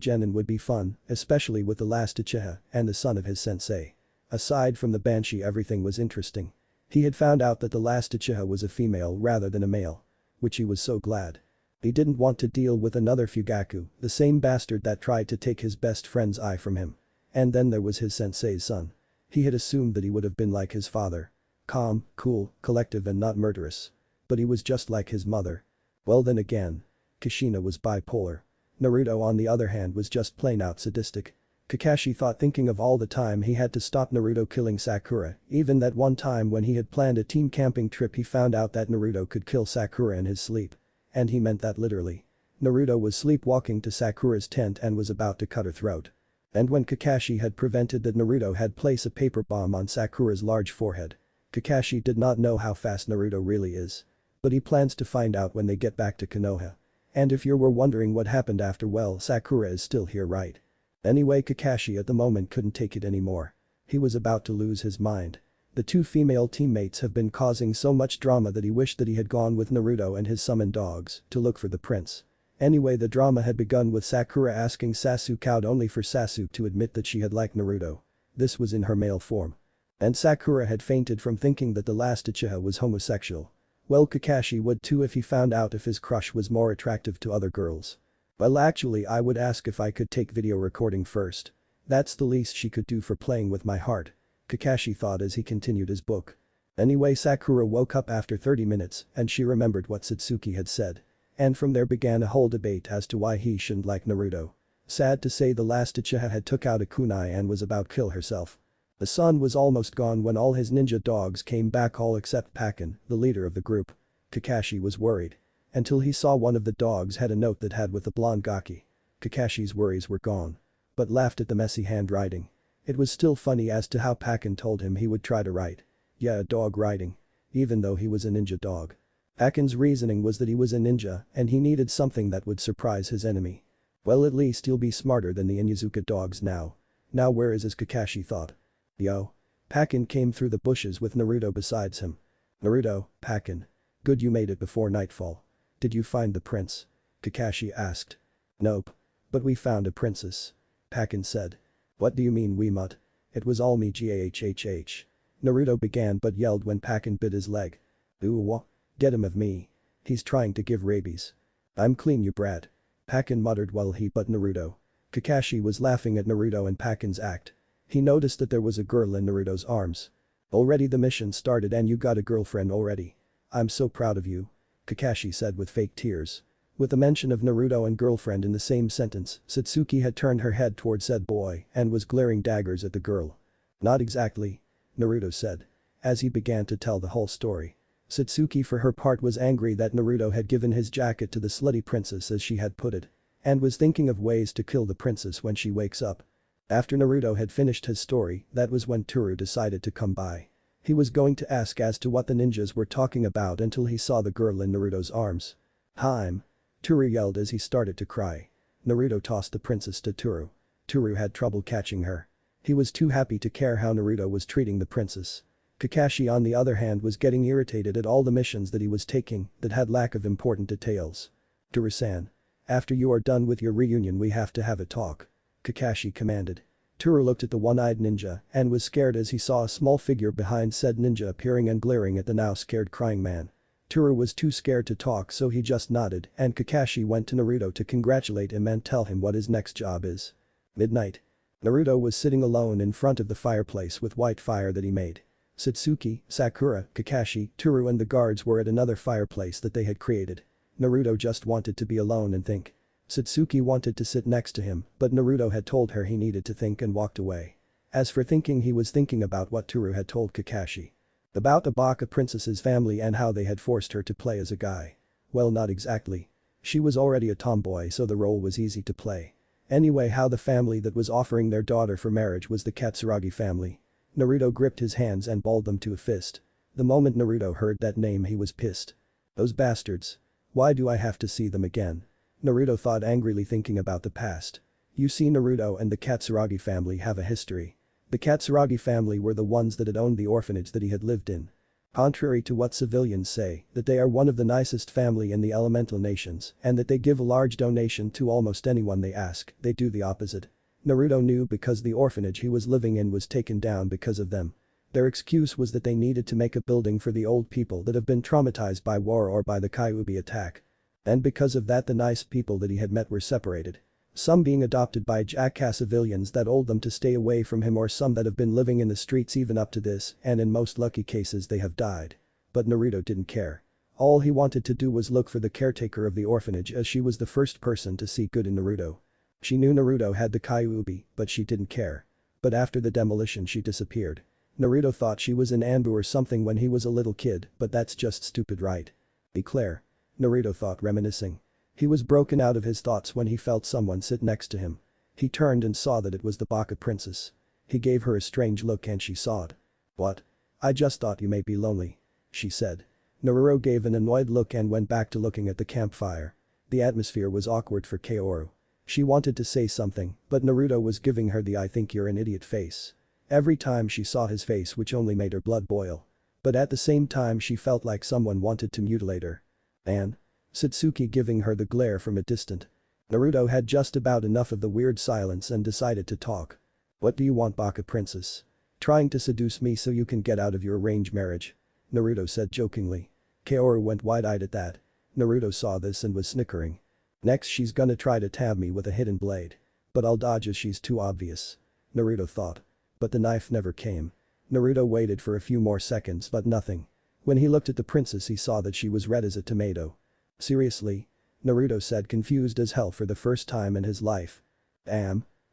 A: genin would be fun, especially with the last Uchiha and the son of his sensei. Aside from the Banshee, everything was interesting. He had found out that the last Uchiha was a female rather than a male. Which he was so glad. He didn't want to deal with another Fugaku, the same bastard that tried to take his best friend's eye from him. And then there was his sensei's son. He had assumed that he would have been like his father. Calm, cool, collective and not murderous. But he was just like his mother. Well then again. Kushina was bipolar. Naruto on the other hand was just plain out sadistic. Kakashi thought, thinking of all the time he had to stop Naruto killing Sakura, even that one time when he had planned a team camping trip he found out that Naruto could kill Sakura in his sleep. And he meant that literally. Naruto was sleepwalking to Sakura's tent and was about to cut her throat. And when Kakashi had prevented that, Naruto had placed a paper bomb on Sakura's large forehead. Kakashi did not know how fast Naruto really is. But he plans to find out when they get back to Konoha. And if you were wondering what happened after, well, Sakura is still here, right? Anyway, Kakashi at the moment couldn't take it anymore. He was about to lose his mind. The two female teammates have been causing so much drama that he wished that he had gone with Naruto and his summoned dogs to look for the prince. Anyway, the drama had begun with Sakura asking Sasuke out only for Sasuke to admit that she had liked Naruto. This was in her male form. And Sakura had fainted from thinking that the last Uchiha was homosexual. Well, Kakashi would too if he found out if his crush was more attractive to other girls. Well, actually I would ask if I could take video recording first. That's the least she could do for playing with my heart. Kakashi thought as he continued his book. Anyway, Sakura woke up after 30 minutes and she remembered what Satsuki had said. And from there began a whole debate as to why he shouldn't like Naruto. Sad to say, the last Uchiha had took out a kunai and was about to kill herself. The sun was almost gone when all his ninja dogs came back, all except Pakin, the leader of the group. Kakashi was worried. Until he saw one of the dogs had a note that had with the blonde Gaki. Kakashi's worries were gone. But laughed at the messy handwriting. It was still funny as to how Pakin told him he would try to write. Yeah, a dog writing. Even though he was a ninja dog. Pakin's reasoning was that he was a ninja and he needed something that would surprise his enemy. Well, at least he'll be smarter than the Inuzuka dogs now. Now where is his Kakashi thought. Yo. Pakin came through the bushes with Naruto besides him. Naruto, Pakin. Good you made it before nightfall. Did you find the prince? Kakashi asked. Nope. But we found a princess. Pakin said. What do you mean we mutt? It was all me gahhhh. Naruto began but yelled when Pakin bit his leg. Ooh wah. Get him of me. He's trying to give rabies. I'm clean you brat. Pakin muttered while he but Naruto. Kakashi was laughing at Naruto and Pakin's act. He noticed that there was a girl in Naruto's arms. Already the mission started and you got a girlfriend already. I'm so proud of you. Kakashi said with fake tears. With the mention of Naruto and girlfriend in the same sentence, Satsuki had turned her head toward said boy and was glaring daggers at the girl. Not exactly. Naruto said. As he began to tell the whole story. Satsuki for her part was angry that Naruto had given his jacket to the slutty princess as she had put it. And was thinking of ways to kill the princess when she wakes up. After Naruto had finished his story, that was when Toru decided to come by. He was going to ask as to what the ninjas were talking about until he saw the girl in Naruto's arms. Haim. Toru yelled as he started to cry. Naruto tossed the princess to Toru. Toru had trouble catching her. He was too happy to care how Naruto was treating the princess. Kakashi on the other hand was getting irritated at all the missions that he was taking that had lack of important details. Toru-san. After you are done with your reunion we have to have a talk. Kakashi commanded. Toru looked at the one-eyed ninja and was scared as he saw a small figure behind said ninja appearing and glaring at the now scared crying man. Toru was too scared to talk so he just nodded and Kakashi went to Naruto to congratulate him and tell him what his next job is. Midnight. Naruto was sitting alone in front of the fireplace with white fire that he made. Satsuki, Sakura, Kakashi, Toru and the guards were at another fireplace that they had created. Naruto just wanted to be alone and think. Satsuki wanted to sit next to him, but Naruto had told her he needed to think and walked away. As for thinking he was thinking about what Toru had told Kakashi. About the Baka princess's family and how they had forced her to play as a guy. Well, not exactly. She was already a tomboy so the role was easy to play. Anyway, how the family that was offering their daughter for marriage was the Katsuragi family. Naruto gripped his hands and balled them to a fist. The moment Naruto heard that name he was pissed. Those bastards. Why do I have to see them again? Naruto thought angrily thinking about the past. You see, Naruto and the Katsuragi family have a history. The Katsuragi family were the ones that had owned the orphanage that he had lived in. Contrary to what civilians say, that they are one of the nicest family in the elemental nations and that they give a large donation to almost anyone they ask, they do the opposite. Naruto knew because the orphanage he was living in was taken down because of them. Their excuse was that they needed to make a building for the old people that have been traumatized by war or by the Kyuubi attack. And because of that the nice people that he had met were separated. Some being adopted by jackass civilians that told them to stay away from him or some that have been living in the streets even up to this and in most lucky cases they have died. But Naruto didn't care. All he wanted to do was look for the caretaker of the orphanage as she was the first person to see good in Naruto. She knew Naruto had the Kyuubi, but she didn't care. But after the demolition she disappeared. Naruto thought she was in Anbu or something when he was a little kid, but that's just stupid, right? Be Claire. Naruto thought, reminiscing. He was broken out of his thoughts when he felt someone sit next to him. He turned and saw that it was the Baka princess. He gave her a strange look and she saw it. What? I just thought you may be lonely. She said. Naruto gave an annoyed look and went back to looking at the campfire. The atmosphere was awkward for Kaoru. She wanted to say something, but Naruto was giving her the I think you're an idiot face. Every time she saw his face which only made her blood boil. But at the same time she felt like someone wanted to mutilate her. Anne? Satsuki giving her the glare from a distance. Naruto had just about enough of the weird silence and decided to talk. What do you want, Baka princess? Trying to seduce me so you can get out of your arranged marriage? Naruto said jokingly. Kaoru went wide-eyed at that. Naruto saw this and was snickering. Next she's gonna try to stab me with a hidden blade. But I'll dodge as she's too obvious. Naruto thought. But the knife never came. Naruto waited for a few more seconds but nothing. When he looked at the princess he saw that she was red as a tomato. Seriously? Naruto said, confused as hell for the first time in his life.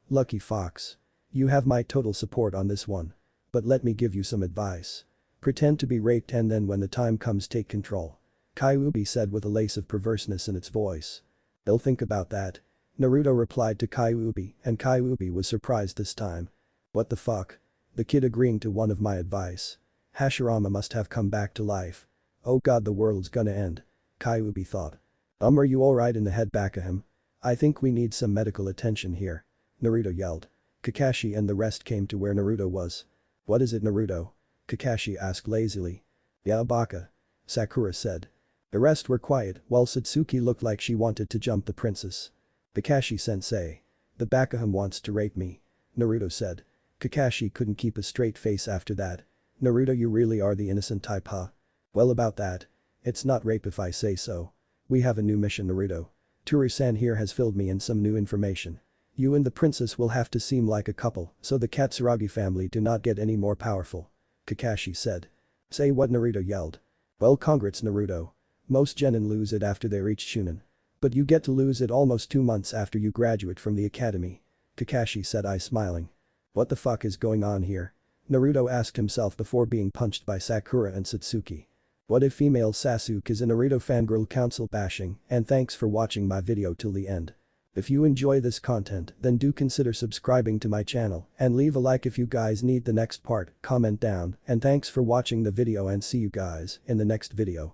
A: Lucky fox. You have my total support on this one. But let me give you some advice. Pretend to be raped and then when the time comes take control. Kyuubi said with a lace of perverseness in its voice. "They'll think about that." Naruto replied to Kyuubi, and Kyuubi was surprised this time. "What the fuck? The kid agreeing to one of my advice. Hashirama must have come back to life. Oh god, the world's gonna end." Kyuubi thought. Are you alright in the head, Bakahim? I think we need some medical attention here." Naruto yelled. Kakashi and the rest came to where Naruto was. "What is it, Naruto?" Kakashi asked lazily. "Yeah, Baka," Sakura said. The rest were quiet while Satsuki looked like she wanted to jump the princess. "Kakashi-sensei. The Bakahim wants to rape me," Naruto said. Kakashi couldn't keep a straight face after that. "Naruto, you really are the innocent type, huh? Well, about that. It's not rape if I say so. We have a new mission, Naruto. Turu-san here has filled me in some new information. You and the princess will have to seem like a couple so the Katsuragi family do not get any more powerful," Kakashi said. "Say what?" Naruto yelled. "Well, congrats, Naruto. Most genin lose it after they reach Chunin. But you get to lose it almost 2 months after you graduate from the academy," Kakashi said, smiling. "What the fuck is going on here?" Naruto asked himself before being punched by Sakura and Satsuki. What if female Sasuke is a Naruto fangirl council bashing, and thanks for watching my video till the end. If you enjoy this content then do consider subscribing to my channel and leave a like if you guys need the next part, comment down, and thanks for watching the video and see you guys in the next video.